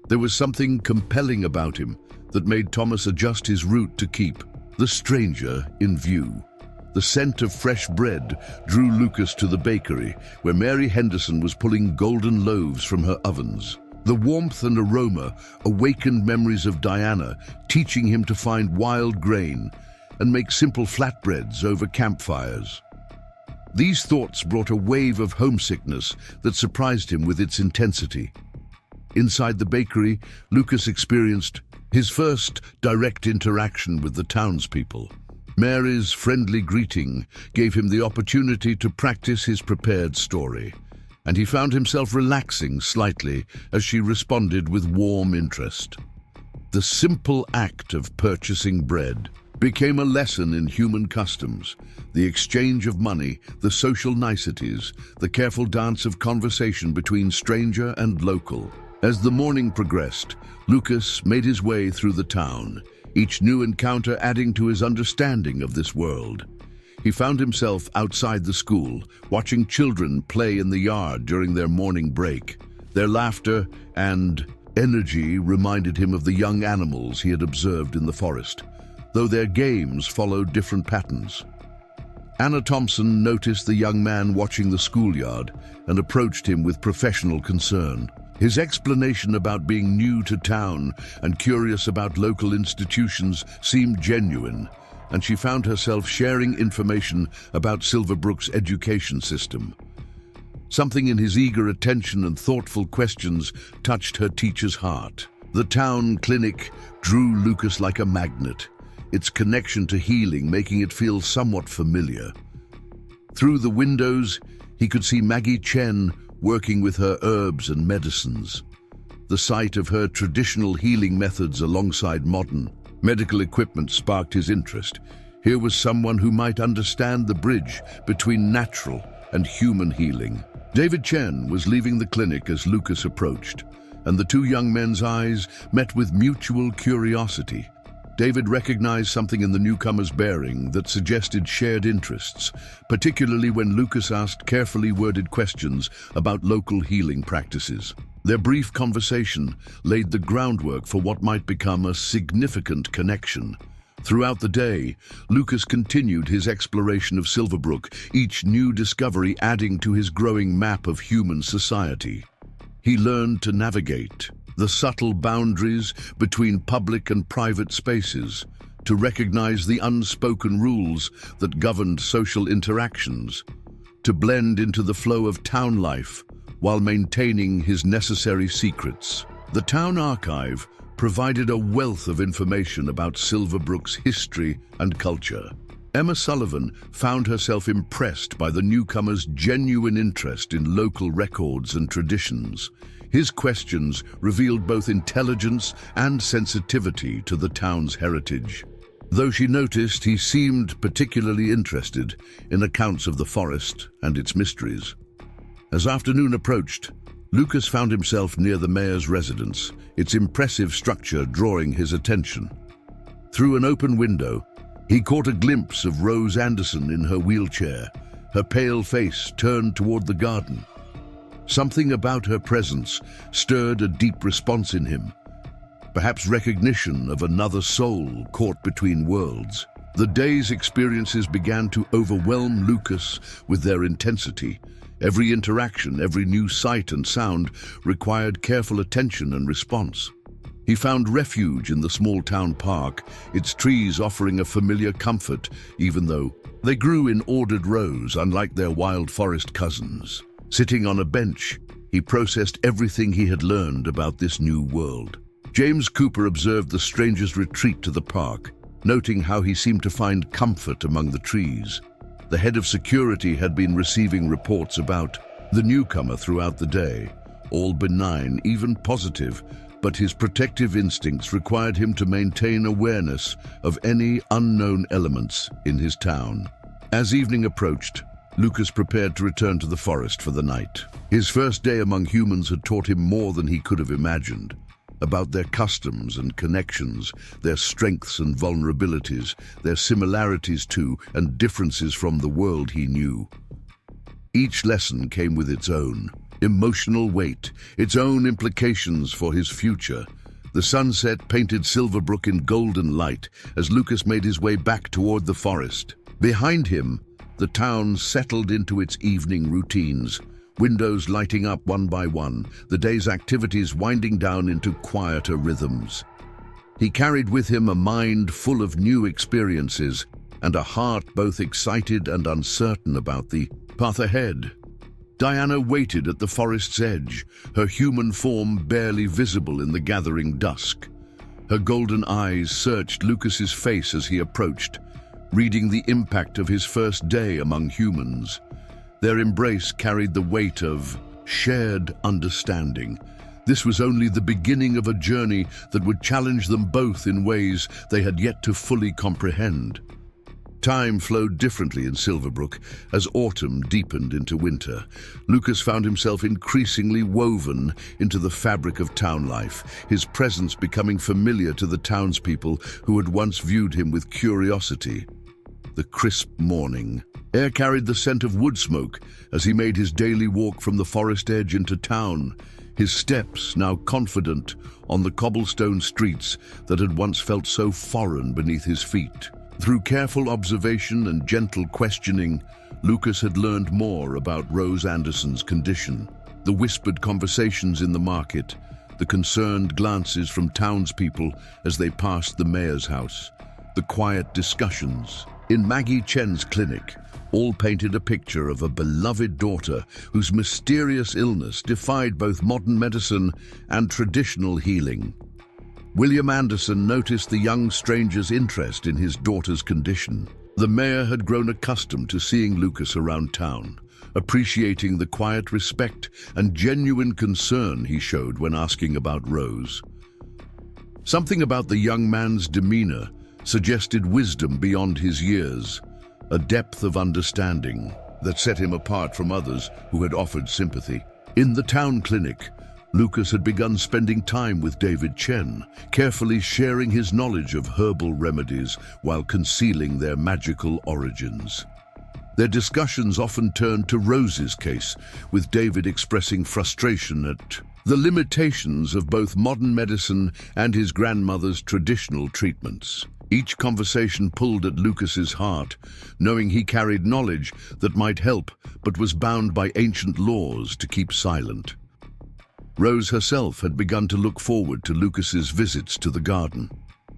There was something compelling about him that made Thomas adjust his route to keep the stranger in view. The scent of fresh bread drew Lucas to the bakery, where Mary Henderson was pulling golden loaves from her ovens. The warmth and aroma awakened memories of Diana, teaching him to find wild grain and make simple flatbreads over campfires. These thoughts brought a wave of homesickness that surprised him with its intensity. Inside the bakery, Lucas experienced his first direct interaction with the townspeople. Mary's friendly greeting gave him the opportunity to practice his prepared story, and he found himself relaxing slightly as she responded with warm interest. The simple act of purchasing bread became a lesson in human customs, the exchange of money, the social niceties, the careful dance of conversation between stranger and local. As the morning progressed, Lucas made his way through the town, each new encounter adding to his understanding of this world. He found himself outside the school, watching children play in the yard during their morning break. Their laughter and energy reminded him of the young animals he had observed in the forest, though their games followed different patterns. Anna Thompson noticed the young man watching the schoolyard and approached him with professional concern. His explanation about being new to town and curious about local institutions seemed genuine, and she found herself sharing information about Silverbrook's education system. Something in his eager attention and thoughtful questions touched her teacher's heart. The town clinic drew Lucas like a magnet, its connection to healing making it feel somewhat familiar. Through the windows, he could see Maggie Chen working with her herbs and medicines. The sight of her traditional healing methods alongside modern medical equipment sparked his interest. Here was someone who might understand the bridge between natural and human healing. David Chen was leaving the clinic as Lucas approached, and the two young men's eyes met with mutual curiosity. David recognized something in the newcomer's bearing that suggested shared interests, particularly when Lucas asked carefully worded questions about local healing practices. Their brief conversation laid the groundwork for what might become a significant connection. Throughout the day, Lucas continued his exploration of Silverbrook, each new discovery adding to his growing map of human society. He learned to navigate the subtle boundaries between public and private spaces, to recognize the unspoken rules that governed social interactions, to blend into the flow of town life while maintaining his necessary secrets. The town archive provided a wealth of information about Silverbrook's history and culture. Emma Sullivan found herself impressed by the newcomer's genuine interest in local records and traditions. His questions revealed both intelligence and sensitivity to the town's heritage. Though she noticed he seemed particularly interested in accounts of the forest and its mysteries. As afternoon approached, Lucas found himself near the mayor's residence, its impressive structure drawing his attention. Through an open window, he caught a glimpse of Rose Anderson in her wheelchair, her pale face turned toward the garden. Something about her presence stirred a deep response in him, perhaps recognition of another soul caught between worlds. The day's experiences began to overwhelm Lucas with their intensity. Every interaction, every new sight and sound required careful attention and response. He found refuge in the small town park, its trees offering a familiar comfort, even though they grew in ordered rows, unlike their wild forest cousins. Sitting on a bench, he processed everything he had learned about this new world. James Cooper observed the stranger's retreat to the park, noting how he seemed to find comfort among the trees. The head of security had been receiving reports about the newcomer throughout the day, all benign, even positive, but his protective instincts required him to maintain awareness of any unknown elements in his town. As evening approached, Lucas prepared to return to the forest for the night. His first day among humans had taught him more than he could have imagined, about their customs and connections, their strengths and vulnerabilities, their similarities to and differences from the world he knew. Each lesson came with its own emotional weight, its own implications for his future. The sunset painted Silverbrook in golden light as Lucas made his way back toward the forest. Behind him, the town settled into its evening routines, windows lighting up one by one, the day's activities winding down into quieter rhythms. He carried with him a mind full of new experiences and a heart both excited and uncertain about the path ahead. Diana waited at the forest's edge, her human form barely visible in the gathering dusk. Her golden eyes searched Lucas's face as he approached, reading the impact of his first day among humans. Their embrace carried the weight of shared understanding. This was only the beginning of a journey that would challenge them both in ways they had yet to fully comprehend. Time flowed differently in Silverbrook as autumn deepened into winter. Lucas found himself increasingly woven into the fabric of town life, his presence becoming familiar to the townspeople who had once viewed him with curiosity. The crisp morning air carried the scent of wood smoke as he made his daily walk from the forest edge into town. his steps now confident on the cobblestone streets that had once felt so foreign beneath his feet. Through careful observation and gentle questioning, Lucas had learned more about Rose Anderson's condition. The whispered conversations in the market, the concerned glances from townspeople as they passed the mayor's house, the quiet discussions. In Maggie Chen's clinic, all painted a picture of a beloved daughter whose mysterious illness defied both modern medicine and traditional healing. William Anderson noticed the young stranger's interest in his daughter's condition. The mayor had grown accustomed to seeing Lucas around town, appreciating the quiet respect and genuine concern he showed when asking about Rose. Something about the young man's demeanor suggested wisdom beyond his years, a depth of understanding that set him apart from others who had offered sympathy. In the town clinic, Lucas had begun spending time with David Chen, carefully sharing his knowledge of herbal remedies while concealing their magical origins. Their discussions often turned to Rose's case, with David expressing frustration at the limitations of both modern medicine and his grandmother's traditional treatments. Each conversation pulled at Lucas's heart, knowing he carried knowledge that might help but was bound by ancient laws to keep silent. Rose herself had begun to look forward to Lucas's visits to the garden.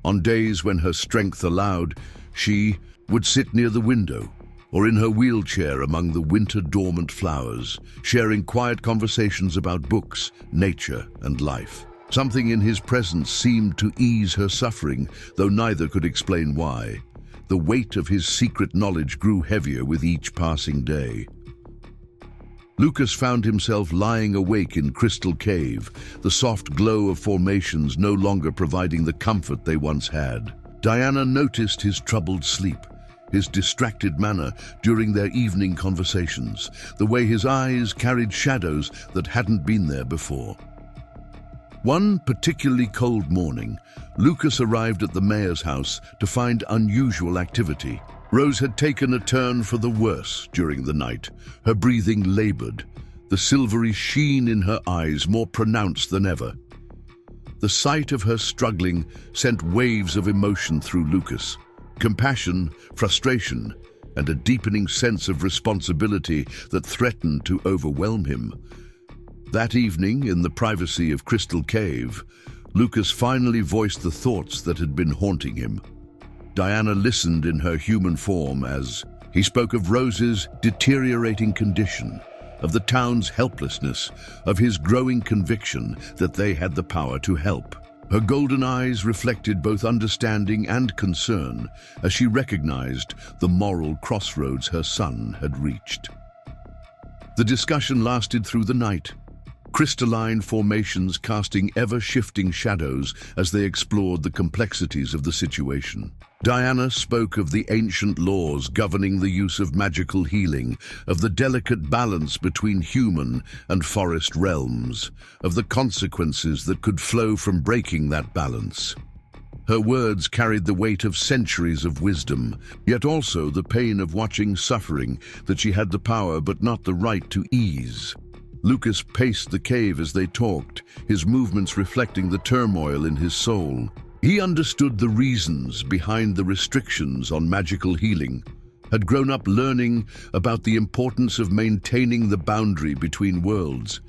On days when her strength allowed, she would sit near the window or in her wheelchair among the winter-dormant flowers, sharing quiet conversations about books, nature, and life. Something in his presence seemed to ease her suffering, though neither could explain why. The weight of his secret knowledge grew heavier with each passing day. Lucas found himself lying awake in Crystal Cave, the soft glow of formations no longer providing the comfort they once had. Diana noticed his troubled sleep, his distracted manner during their evening conversations, the way his eyes carried shadows that hadn't been there before. One particularly cold morning, Lucas arrived at the mayor's house to find unusual activity. Rose had taken a turn for the worse during the night, her breathing labored, the silvery sheen in her eyes more pronounced than ever. The sight of her struggling sent waves of emotion through Lucas, compassion, frustration, and a deepening sense of responsibility that threatened to overwhelm him. That evening, in the privacy of Crystal Cave, Lucas finally voiced the thoughts that had been haunting him. Diana listened in her human form as he spoke of Rose's deteriorating condition, of the town's helplessness, of his growing conviction that they had the power to help. Her golden eyes reflected both understanding and concern as she recognized the moral crossroads her son had reached. The discussion lasted through the night, crystalline formations casting ever-shifting shadows as they explored the complexities of the situation. Diana spoke of the ancient laws governing the use of magical healing, of the delicate balance between human and forest realms, of the consequences that could flow from breaking that balance. Her words carried the weight of centuries of wisdom, yet also the pain of watching suffering that she had the power but not the right to ease. Lucas paced the cave as they talked, his movements reflecting the turmoil in his soul. He understood the reasons behind the restrictions on magical healing, had grown up learning about the importance of maintaining the boundary between worlds.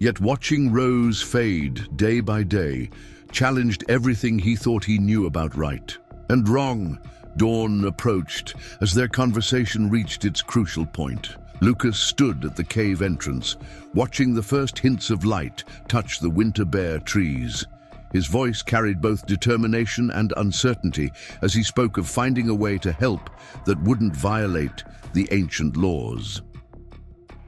Yet watching Rose fade day by day challenged everything he thought he knew about right and wrong. Dawn approached as their conversation reached its crucial point. Lucas stood at the cave entrance, watching the first hints of light touch the winter-bare trees. His voice carried both determination and uncertainty as he spoke of finding a way to help that wouldn't violate the ancient laws.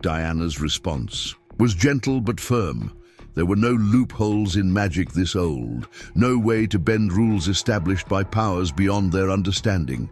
Diana's response was gentle but firm. There were no loopholes in magic this old, no way to bend rules established by powers beyond their understanding.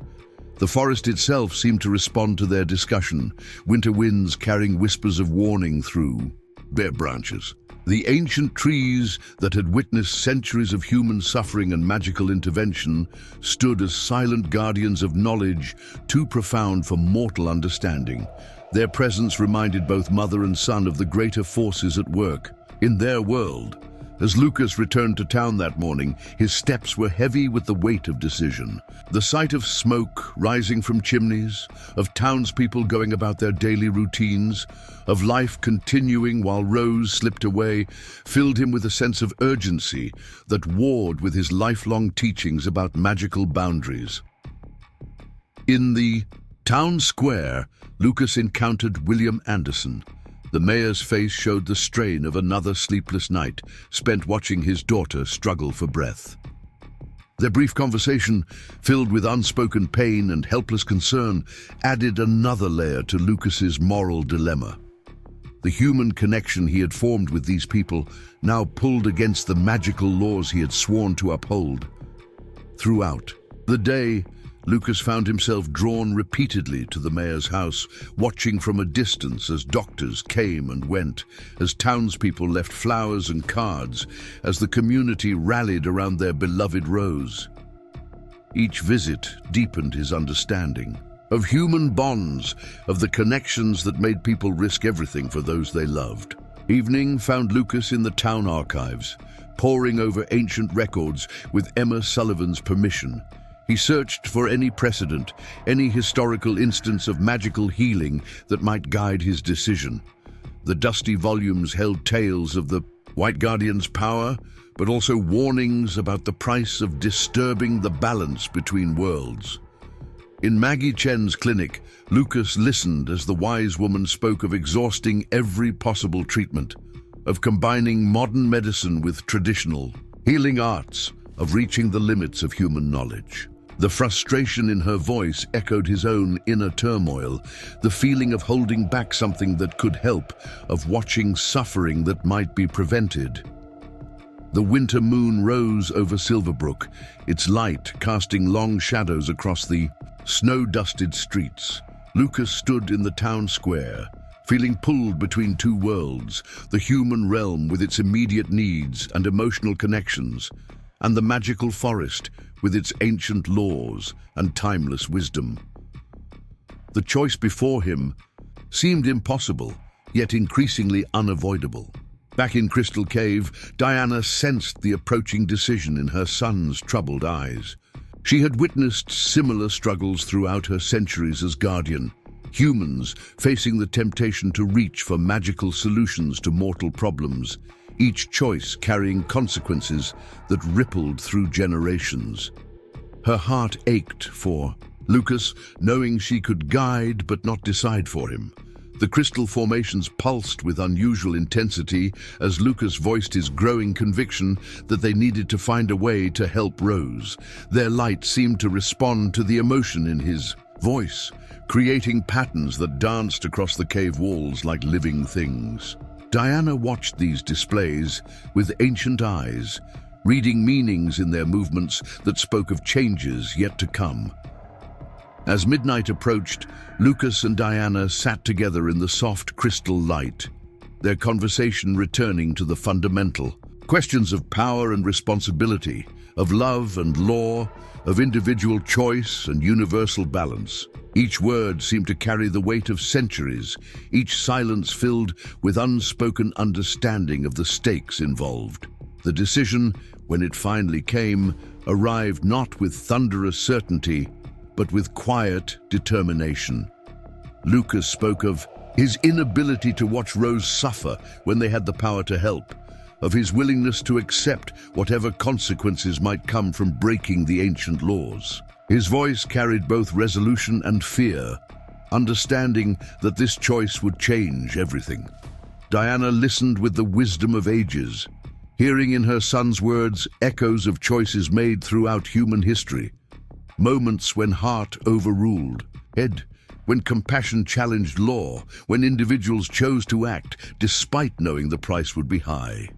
The forest itself seemed to respond to their discussion, winter winds carrying whispers of warning through bare branches. The ancient trees that had witnessed centuries of human suffering and magical intervention stood as silent guardians of knowledge too profound for mortal understanding. Their presence reminded both mother and son of the greater forces at work, In their world, as Lucas returned to town that morning, his steps were heavy with the weight of decision. The sight of smoke rising from chimneys, of townspeople going about their daily routines, of life continuing while Rose slipped away, filled him with a sense of urgency that warred with his lifelong teachings about magical boundaries. In the town square, Lucas encountered William Anderson. The mayor's face showed the strain of another sleepless night, spent watching his daughter struggle for breath. Their brief conversation, filled with unspoken pain and helpless concern, added another layer to Lucas's moral dilemma. The human connection he had formed with these people now pulled against the magical laws he had sworn to uphold. Throughout the day, Lucas found himself drawn repeatedly to the mayor's house, watching from a distance as doctors came and went, as townspeople left flowers and cards, as the community rallied around their beloved Rose. Each visit deepened his understanding of human bonds, of the connections that made people risk everything for those they loved. Evening found Lucas in the town archives, poring over ancient records with Emma Sullivan's permission. He searched for any precedent, any historical instance of magical healing that might guide his decision. The dusty volumes held tales of the White Guardian's power, but also warnings about the price of disturbing the balance between worlds. In Maggie Chen's clinic, Lucas listened as the wise woman spoke of exhausting every possible treatment, of combining modern medicine with traditional healing arts, of reaching the limits of human knowledge. The frustration in her voice echoed his own inner turmoil, the feeling of holding back something that could help, of watching suffering that might be prevented. The winter moon rose over Silverbrook, its light casting long shadows across the snow-dusted streets. Lucas stood in the town square, feeling pulled between two worlds, the human realm with its immediate needs and emotional connections, and the magical forest with its ancient laws and timeless wisdom. The choice before him seemed impossible, yet increasingly unavoidable. Back in Crystal Cave, Diana sensed the approaching decision in her son's troubled eyes. She had witnessed similar struggles throughout her centuries as guardian, humans facing the temptation to reach for magical solutions to mortal problems, each choice carrying consequences that rippled through generations. Her heart ached for Lucas, knowing she could guide but not decide for him. The crystal formations pulsed with unusual intensity as Lucas voiced his growing conviction that they needed to find a way to help Rose. Their light seemed to respond to the emotion in his voice, creating patterns that danced across the cave walls like living things. Diana watched these displays with ancient eyes, reading meanings in their movements that spoke of changes yet to come. As midnight approached, Lucas and Diana sat together in the soft crystal light, their conversation returning to the fundamental questions of power and responsibility, of love and law, of individual choice and universal balance. Each word seemed to carry the weight of centuries, each silence filled with unspoken understanding of the stakes involved. The decision, when it finally came, arrived not with thunderous certainty, but with quiet determination. Lucas spoke of his inability to watch Rose suffer when they had the power to help, of his willingness to accept whatever consequences might come from breaking the ancient laws. His voice carried both resolution and fear, understanding that this choice would change everything. Diana listened with the wisdom of ages, hearing in her son's words echoes of choices made throughout human history, moments when heart overruled head, when compassion challenged law, when individuals chose to act despite knowing the price would be high.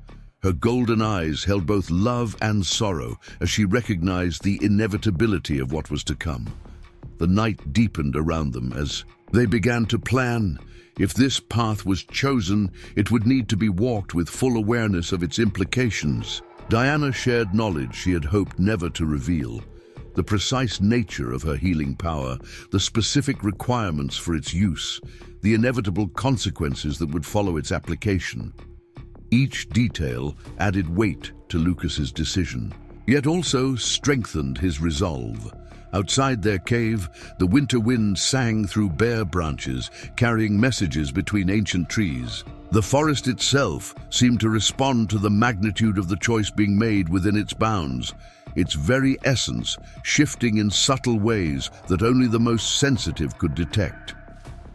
Her golden eyes held both love and sorrow as she recognized the inevitability of what was to come. The night deepened around them as they began to plan. If this path was chosen, it would need to be walked with full awareness of its implications. Diana shared knowledge she had hoped never to reveal. The precise nature of her healing power, the specific requirements for its use, the inevitable consequences that would follow its application. Each detail added weight to Lucas's decision, yet also strengthened his resolve. Outside their cave, the winter wind sang through bare branches, carrying messages between ancient trees. The forest itself seemed to respond to the magnitude of the choice being made within its bounds, its very essence shifting in subtle ways that only the most sensitive could detect.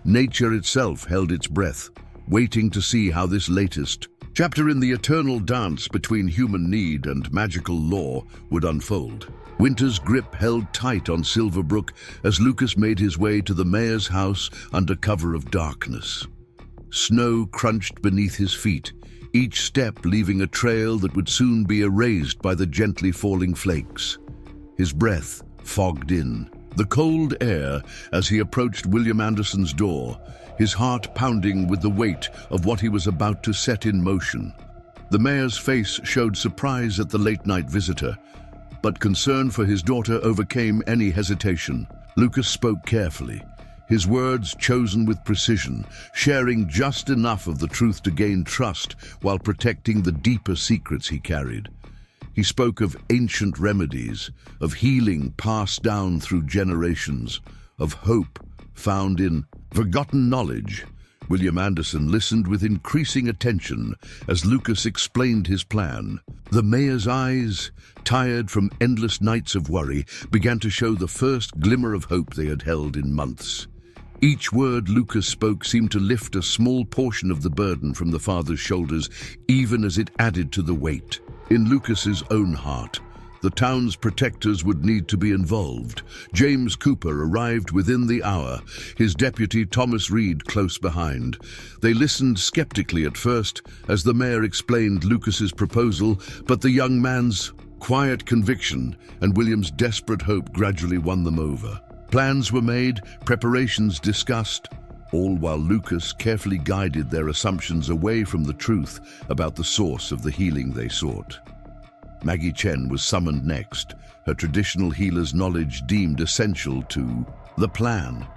Nature itself held its breath, waiting to see how this latest chapter in the eternal dance between human need and magical law would unfold. Winter's grip held tight on Silverbrook as Lucas made his way to the mayor's house under cover of darkness. Snow crunched beneath his feet, each step leaving a trail that would soon be erased by the gently falling flakes. His breath fogged in, the cold air as he approached William Anderson's door, his heart pounding with the weight of what he was about to set in motion. The mayor's face showed surprise at the late-night visitor, but concern for his daughter overcame any hesitation. Lucas spoke carefully, his words chosen with precision, sharing just enough of the truth to gain trust while protecting the deeper secrets he carried. He spoke of ancient remedies, of healing passed down through generations, of hope found in forgotten knowledge. William Anderson listened with increasing attention as Lucas explained his plan. The mayor's eyes, tired from endless nights of worry, began to show the first glimmer of hope they had held in months. Each word Lucas spoke seemed to lift a small portion of the burden from the father's shoulders, even as it added to the weight. In Lucas's own heart, the town's protectors would need to be involved. James Cooper arrived within the hour, his deputy Thomas Reed close behind. They listened skeptically at first as the mayor explained Lucas's proposal, but the young man's quiet conviction and William's desperate hope gradually won them over. Plans were made, preparations discussed, all while Lucas carefully guided their assumptions away from the truth about the source of the healing they sought. Maggie Chen was summoned next, her traditional healer's knowledge deemed essential to the plan.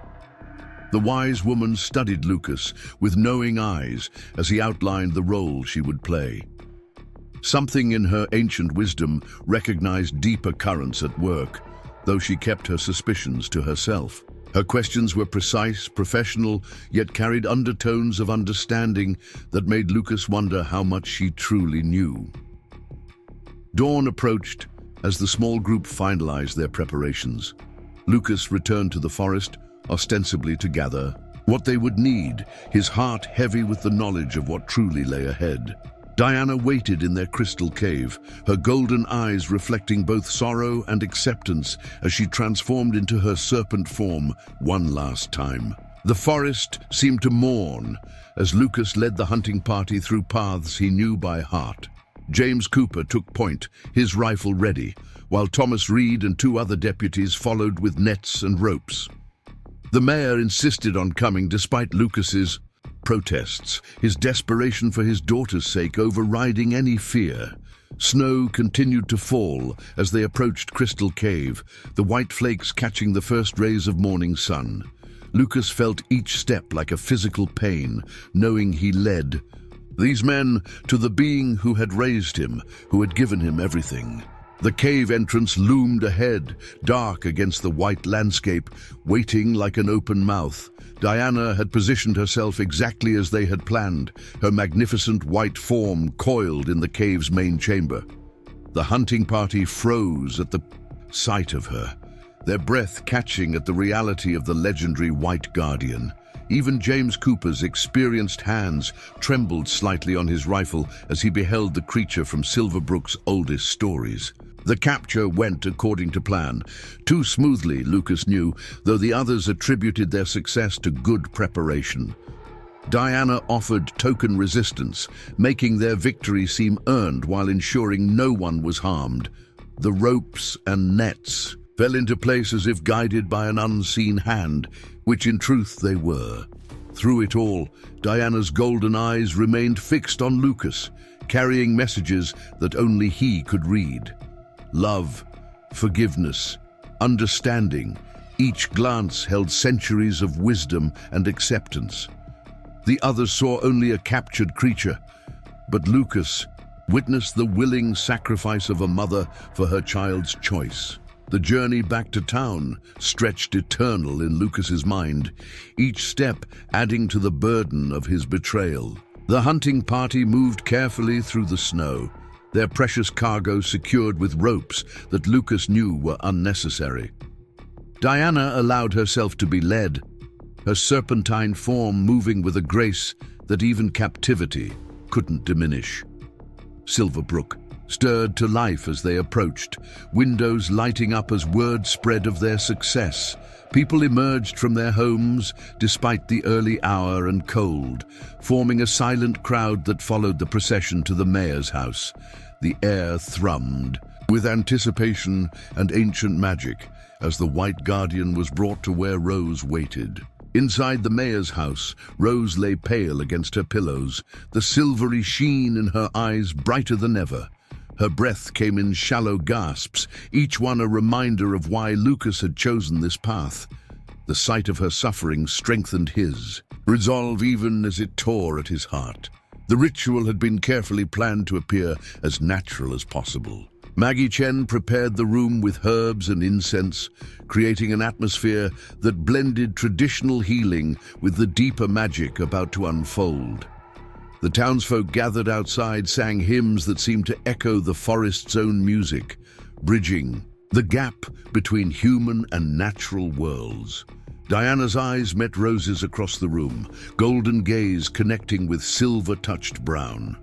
The wise woman studied Lucas with knowing eyes as he outlined the role she would play. Something in her ancient wisdom recognized deeper currents at work, though she kept her suspicions to herself. Her questions were precise, professional, yet carried undertones of understanding that made Lucas wonder how much she truly knew. Dawn approached as the small group finalized their preparations. Lucas returned to the forest, ostensibly to gather what they would need, his heart heavy with the knowledge of what truly lay ahead. Diana waited in their crystal cave, her golden eyes reflecting both sorrow and acceptance as she transformed into her serpent form one last time. The forest seemed to mourn as Lucas led the hunting party through paths he knew by heart. James Cooper took point, his rifle ready, while Thomas Reed and two other deputies followed with nets and ropes. The mayor insisted on coming despite Lucas's protests, his desperation for his daughter's sake overriding any fear. Snow continued to fall as they approached Crystal Cave, the white flakes catching the first rays of morning sun. Lucas felt each step like a physical pain, knowing he led these men to the being who had raised him, who had given him everything. The cave entrance loomed ahead, dark against the white landscape, waiting like an open mouth. Diana had positioned herself exactly as they had planned, her magnificent white form coiled in the cave's main chamber. The hunting party froze at the sight of her, their breath catching at the reality of the legendary White Guardian. Even James Cooper's experienced hands trembled slightly on his rifle as he beheld the creature from Silverbrook's oldest stories. The capture went according to plan. Too smoothly, Lucas knew, though the others attributed their success to good preparation. Diana offered token resistance, making their victory seem earned while ensuring no one was harmed. The ropes and nets fell into place as if guided by an unseen hand, which in truth they were. Through it all, Diana's golden eyes remained fixed on Lucas, carrying messages that only he could read. Love, forgiveness, understanding, each glance held centuries of wisdom and acceptance. The others saw only a captured creature, But Lucas witnessed the willing sacrifice of a mother for her child's choice. The journey back to town stretched eternal in Lucas's mind, each step adding to the burden of his betrayal. The hunting party moved carefully through the snow, their precious cargo secured with ropes that Lucas knew were unnecessary. Diana allowed herself to be led, her serpentine form moving with a grace that even captivity couldn't diminish. Silverbrook stirred to life as they approached, windows lighting up as word spread of their success. People emerged from their homes despite the early hour and cold, forming a silent crowd that followed the procession to the mayor's house. The air thrummed with anticipation and ancient magic as the White Guardian was brought to where Rose waited. Inside the mayor's house, Rose lay pale against her pillows, the silvery sheen in her eyes brighter than ever. Her breath came in shallow gasps, each one a reminder of why Lucas had chosen this path. The sight of her suffering strengthened his resolve even as it tore at his heart. The ritual had been carefully planned to appear as natural as possible. Maggie Chen prepared the room with herbs and incense, creating an atmosphere that blended traditional healing with the deeper magic about to unfold. The townsfolk gathered outside sang hymns that seemed to echo the forest's own music, bridging the gap between human and natural worlds. Diana's eyes met Rose's across the room, golden gaze connecting with silver-touched brown.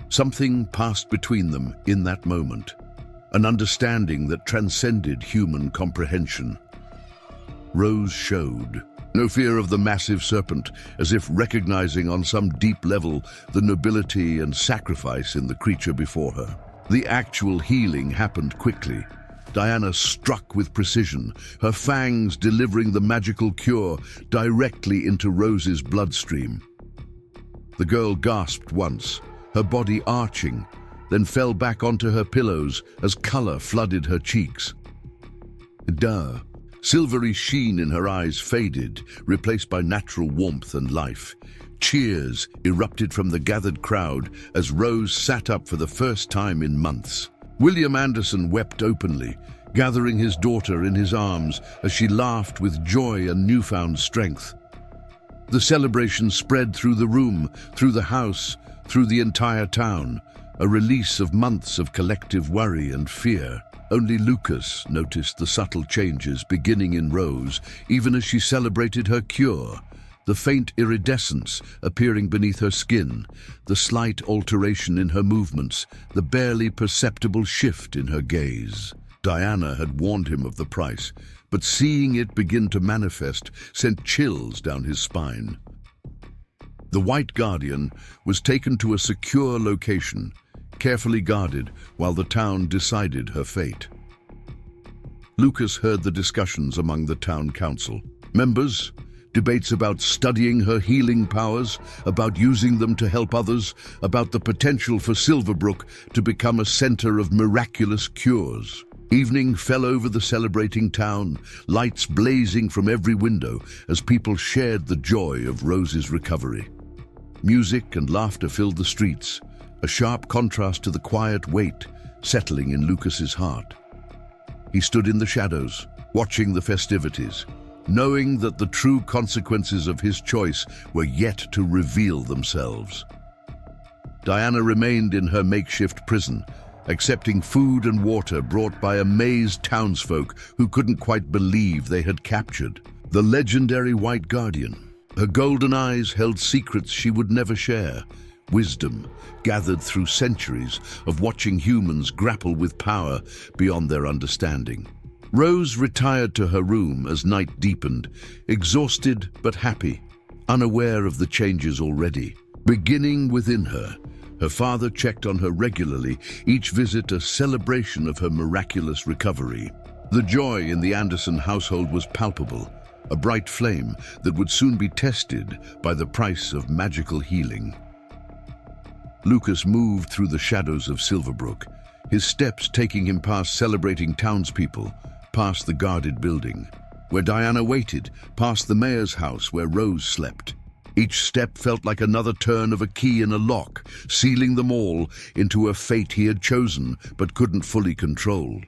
Something passed between them in that moment, an understanding that transcended human comprehension. Rose showed no fear of the massive serpent, as if recognizing on some deep level the nobility and sacrifice in the creature before her. The actual healing happened quickly. Diana struck with precision, her fangs delivering the magical cure directly into Rose's bloodstream. The girl gasped once, her body arching, then fell back onto her pillows as color flooded her cheeks. Silvery sheen in her eyes faded, replaced by natural warmth and life. Cheers erupted from the gathered crowd as Rose sat up for the first time in months. William Anderson wept openly, gathering his daughter in his arms as she laughed with joy and newfound strength. The celebration spread through the room, through the house, through the entire town, a release of months of collective worry and fear. Only Lucas noticed the subtle changes beginning in Rose, even as she celebrated her cure. The faint iridescence appearing beneath her skin, the slight alteration in her movements, the barely perceptible shift in her gaze. Diana had warned him of the price, but seeing it begin to manifest sent chills down his spine. The White Guardian was taken to a secure location, carefully guarded while the town decided her fate. Lucas heard the discussions among the town council members, debates about studying her healing powers, about using them to help others, about the potential for Silverbrook to become a center of miraculous cures. Evening fell over the celebrating town, lights blazing from every window as people shared the joy of Rose's recovery. Music and laughter filled the streets, a sharp contrast to the quiet weight settling in Lucas's heart. He stood in the shadows, watching the festivities, knowing that the true consequences of his choice were yet to reveal themselves. Diana remained in her makeshift prison, accepting food and water brought by amazed townsfolk who couldn't quite believe they had captured the legendary White Guardian. Her golden eyes held secrets she would never share, wisdom gathered through centuries of watching humans grapple with power beyond their understanding. Rose retired to her room as night deepened, exhausted but happy, unaware of the changes already. Beginning within her, her father checked on her regularly, each visit a celebration of her miraculous recovery. The joy in the Anderson household was palpable, a bright flame that would soon be tested by the price of magical healing. Lucas moved through the shadows of Silverbrook, his steps taking him past celebrating townspeople, past the guarded building, where Diana waited, past the mayor's house where Rose slept. Each step felt like another turn of a key in a lock, sealing them all into a fate he had chosen but couldn't fully control.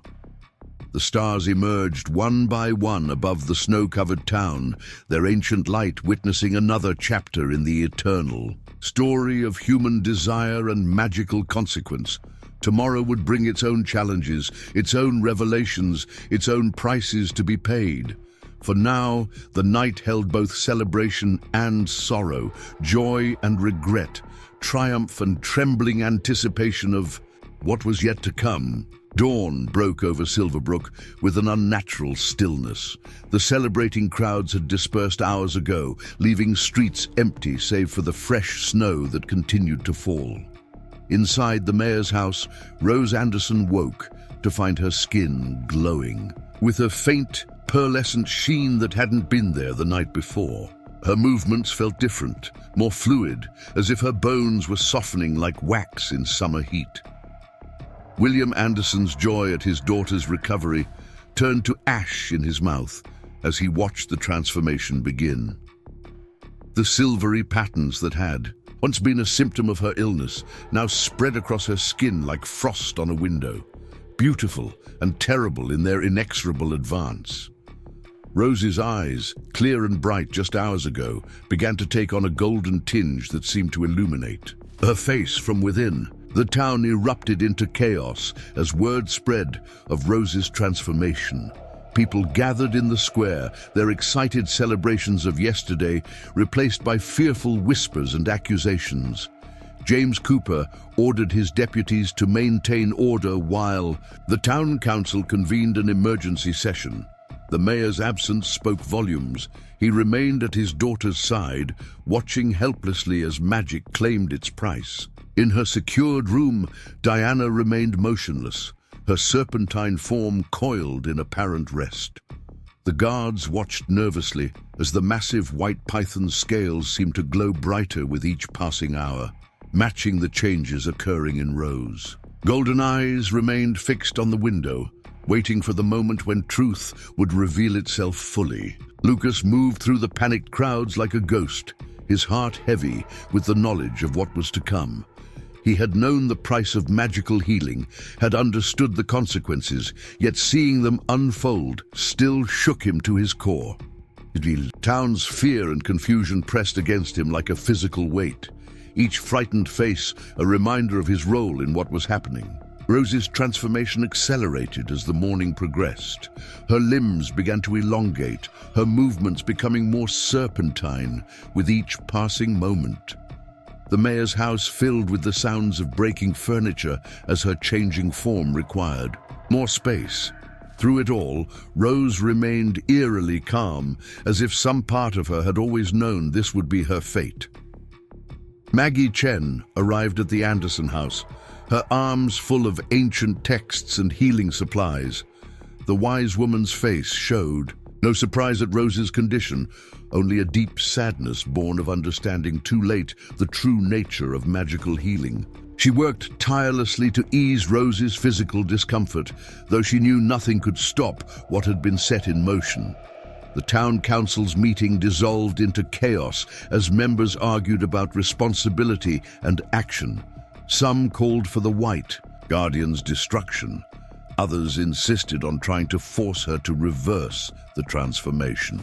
The stars emerged one by one above the snow-covered town, their ancient light witnessing another chapter in the eternal story of human desire and magical consequence. Tomorrow would bring its own challenges, its own revelations, its own prices to be paid. For now, the night held both celebration and sorrow, joy and regret, triumph and trembling anticipation of what was yet to come. Dawn broke over Silverbrook with an unnatural stillness. The celebrating crowds had dispersed hours ago, leaving streets empty save for the fresh snow that continued to fall. Inside the mayor's house, Rose Anderson woke to find her skin glowing, with a faint, pearlescent sheen that hadn't been there the night before. Her movements felt different, more fluid, as if her bones were softening like wax in summer heat. William Anderson's joy at his daughter's recovery turned to ash in his mouth as he watched the transformation begin. The silvery patterns that had once been a symptom of her illness now spread across her skin like frost on a window, beautiful and terrible in their inexorable advance. Rose's eyes, clear and bright just hours ago, began to take on a golden tinge that seemed to illuminate her face from within. The town erupted into chaos as word spread of Rose's transformation. People gathered in the square, their excited celebrations of yesterday replaced by fearful whispers and accusations. James Cooper ordered his deputies to maintain order while the town council convened an emergency session. The mayor's absence spoke volumes. He remained at his daughter's side, watching helplessly as magic claimed its price. In her secured room, Diana remained motionless, her serpentine form coiled in apparent rest. The guards watched nervously as the massive white python's scales seemed to glow brighter with each passing hour, matching the changes occurring in Rose. Golden eyes remained fixed on the window, waiting for the moment when truth would reveal itself fully. Lucas moved through the panicked crowds like a ghost, his heart heavy with the knowledge of what was to come. He had known the price of magical healing, had understood the consequences, yet seeing them unfold still shook him to his core. The town's fear and confusion pressed against him like a physical weight, each frightened face a reminder of his role in what was happening. Rose's transformation accelerated as the morning progressed. Her limbs began to elongate, her movements becoming more serpentine with each passing moment. The mayor's house filled with the sounds of breaking furniture as her changing form required more space. Through it all, Rose remained eerily calm, as if some part of her had always known this would be her fate. Maggie Chen arrived at the Anderson house, her arms full of ancient texts and healing supplies. The wise woman's face showed no surprise at Rose's condition, only a deep sadness born of understanding too late the true nature of magical healing. She worked tirelessly to ease Rose's physical discomfort, though she knew nothing could stop what had been set in motion. The town council's meeting dissolved into chaos as members argued about responsibility and action. Some called for the White Guardian's destruction. Others insisted on trying to force her to reverse the transformation.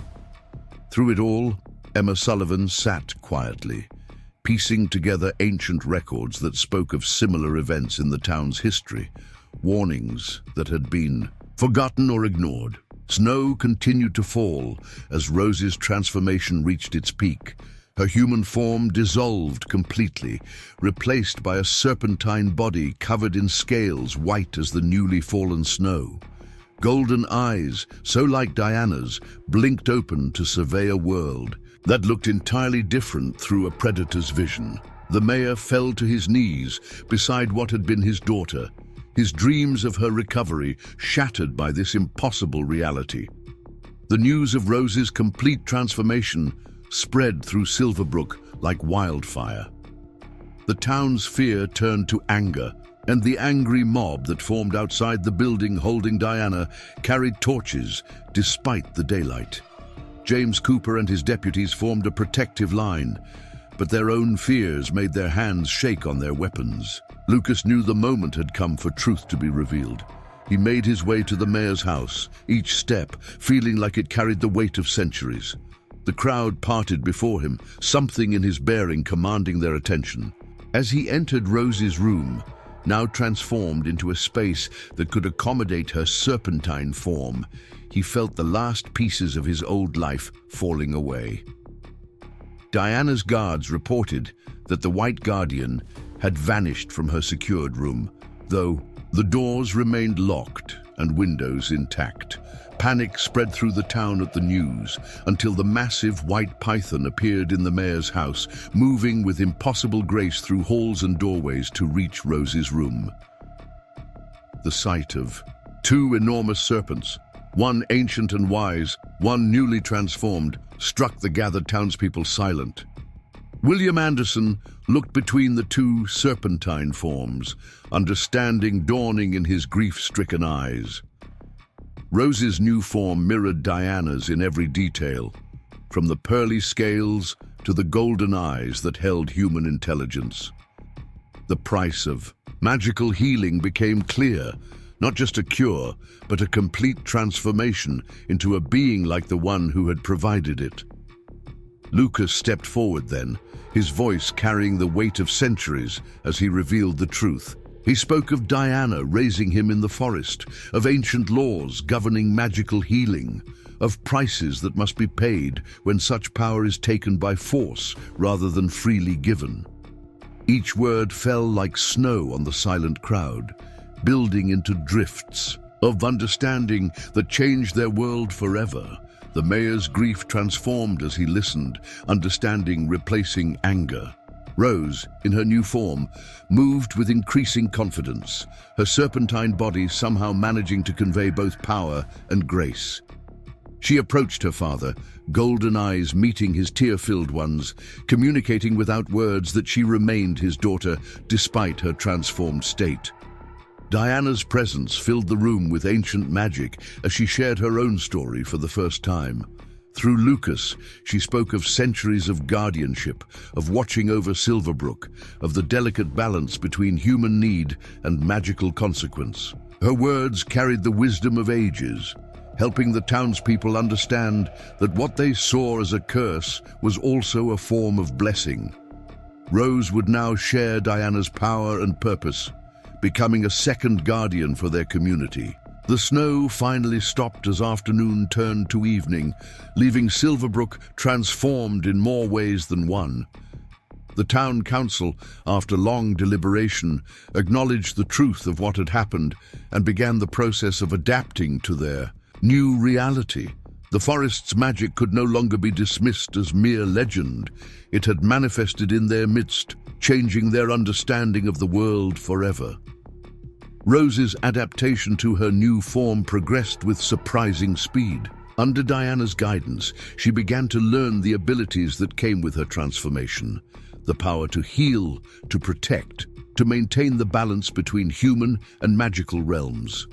Through it all, Emma Sullivan sat quietly, piecing together ancient records that spoke of similar events in the town's history, warnings that had been forgotten or ignored. Snow continued to fall as Rose's transformation reached its peak. Her human form dissolved completely, replaced by a serpentine body covered in scales white as the newly fallen snow. Golden eyes, so like Diana's, blinked open to survey a world that looked entirely different through a predator's vision. The mayor fell to his knees beside what had been his daughter, his dreams of her recovery shattered by this impossible reality. The news of Rose's complete transformation spread through Silverbrook like wildfire. The town's fear turned to anger, and the angry mob that formed outside the building holding Diana carried torches despite the daylight. James Cooper and his deputies formed a protective line, but their own fears made their hands shake on their weapons. Lucas knew the moment had come for truth to be revealed. He made his way to the mayor's house, each step feeling like it carried the weight of centuries. The crowd parted before him, something in his bearing commanding their attention. As he entered Rose's room, now transformed into a space that could accommodate her serpentine form, he felt the last pieces of his old life falling away. Diana's guards reported that the White Guardian had vanished from her secured room, though the doors remained locked and windows intact. Panic spread through the town at the news until the massive white python appeared in the mayor's house, moving with impossible grace through halls and doorways to reach Rose's room. The sight of two enormous serpents, one ancient and wise, one newly transformed, struck the gathered townspeople silent. William Anderson looked between the two serpentine forms, understanding dawning in his grief-stricken eyes. Rose's new form mirrored Diana's in every detail, from the pearly scales to the golden eyes that held human intelligence. The price of magical healing became clear, not just a cure, but a complete transformation into a being like the one who had provided it. Lucas stepped forward then, his voice carrying the weight of centuries as he revealed the truth. He spoke of Diana raising him in the forest, of ancient laws governing magical healing, of prices that must be paid when such power is taken by force rather than freely given. Each word fell like snow on the silent crowd, building into drifts of understanding that changed their world forever. The mayor's grief transformed as he listened, understanding replacing anger. Rose, in her new form, moved with increasing confidence, her serpentine body somehow managing to convey both power and grace. She approached her father, golden eyes meeting his tear-filled ones, communicating without words that she remained his daughter despite her transformed state. Diana's presence filled the room with ancient magic as she shared her own story for the first time. Through Lucas, she spoke of centuries of guardianship, of watching over Silverbrook, of the delicate balance between human need and magical consequence. Her words carried the wisdom of ages, helping the townspeople understand that what they saw as a curse was also a form of blessing. Rose would now share Diana's power and purpose, becoming a second guardian for their community. The snow finally stopped as afternoon turned to evening, leaving Silverbrook transformed in more ways than one. The town council, after long deliberation, acknowledged the truth of what had happened and began the process of adapting to their new reality. The forest's magic could no longer be dismissed as mere legend. It had manifested in their midst, changing their understanding of the world forever. Rose's adaptation to her new form progressed with surprising speed. Under Diana's guidance, she began to learn the abilities that came with her transformation. The power to heal, to protect, to maintain the balance between human and magical realms.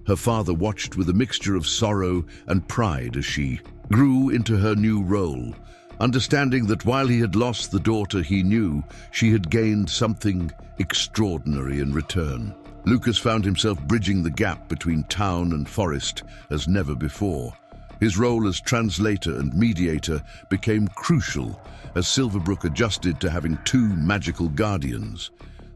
Her father watched with a mixture of sorrow and pride as she grew into her new role, understanding that while he had lost the daughter he knew, she had gained something extraordinary in return. Lucas found himself bridging the gap between town and forest as never before. His role as translator and mediator became crucial as Silverbrook adjusted to having two magical guardians.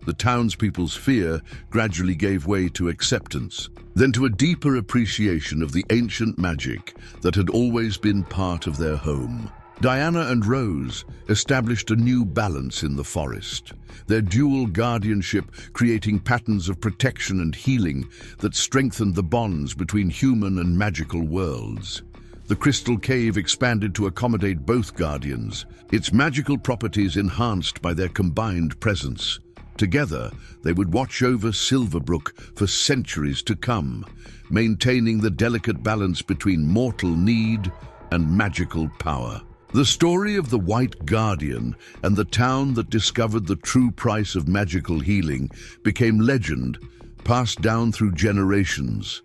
The townspeople's fear gradually gave way to acceptance, then to a deeper appreciation of the ancient magic that had always been part of their home. Diana and Rose established a new balance in the forest, their dual guardianship creating patterns of protection and healing that strengthened the bonds between human and magical worlds. The crystal cave expanded to accommodate both guardians, its magical properties enhanced by their combined presence. Together, they would watch over Silverbrook for centuries to come, maintaining the delicate balance between mortal need and magical power. The story of the White Guardian and the town that discovered the true price of magical healing became legend, passed down through generations.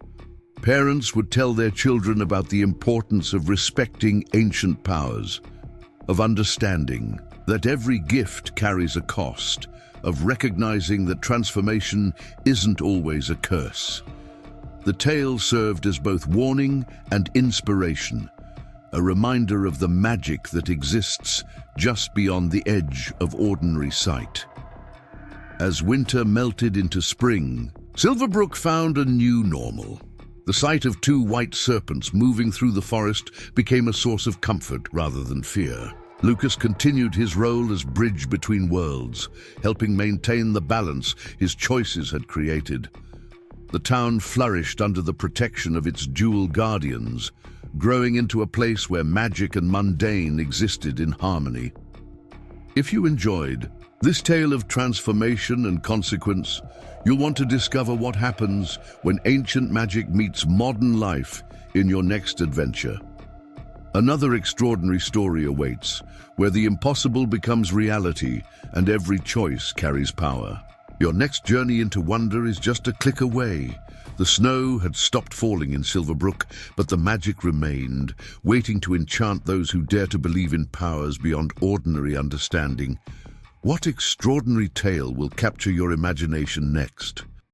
Parents would tell their children about the importance of respecting ancient powers, of understanding that every gift carries a cost, of recognizing that transformation isn't always a curse. The tale served as both warning and inspiration, a reminder of the magic that exists just beyond the edge of ordinary sight. As winter melted into spring, Silverbrook found a new normal. The sight of two white serpents moving through the forest became a source of comfort rather than fear. Lucas continued his role as bridge between worlds, helping maintain the balance his choices had created. The town flourished under the protection of its dual guardians, growing into a place where magic and mundane existed in harmony. If you enjoyed this tale of transformation and consequence, you'll want to discover what happens when ancient magic meets modern life in your next adventure. Another extraordinary story awaits, where the impossible becomes reality and every choice carries power. Your next journey into wonder is just a click away. The snow had stopped falling in Silverbrook, but the magic remained, waiting to enchant those who dare to believe in powers beyond ordinary understanding. What extraordinary tale will capture your imagination next?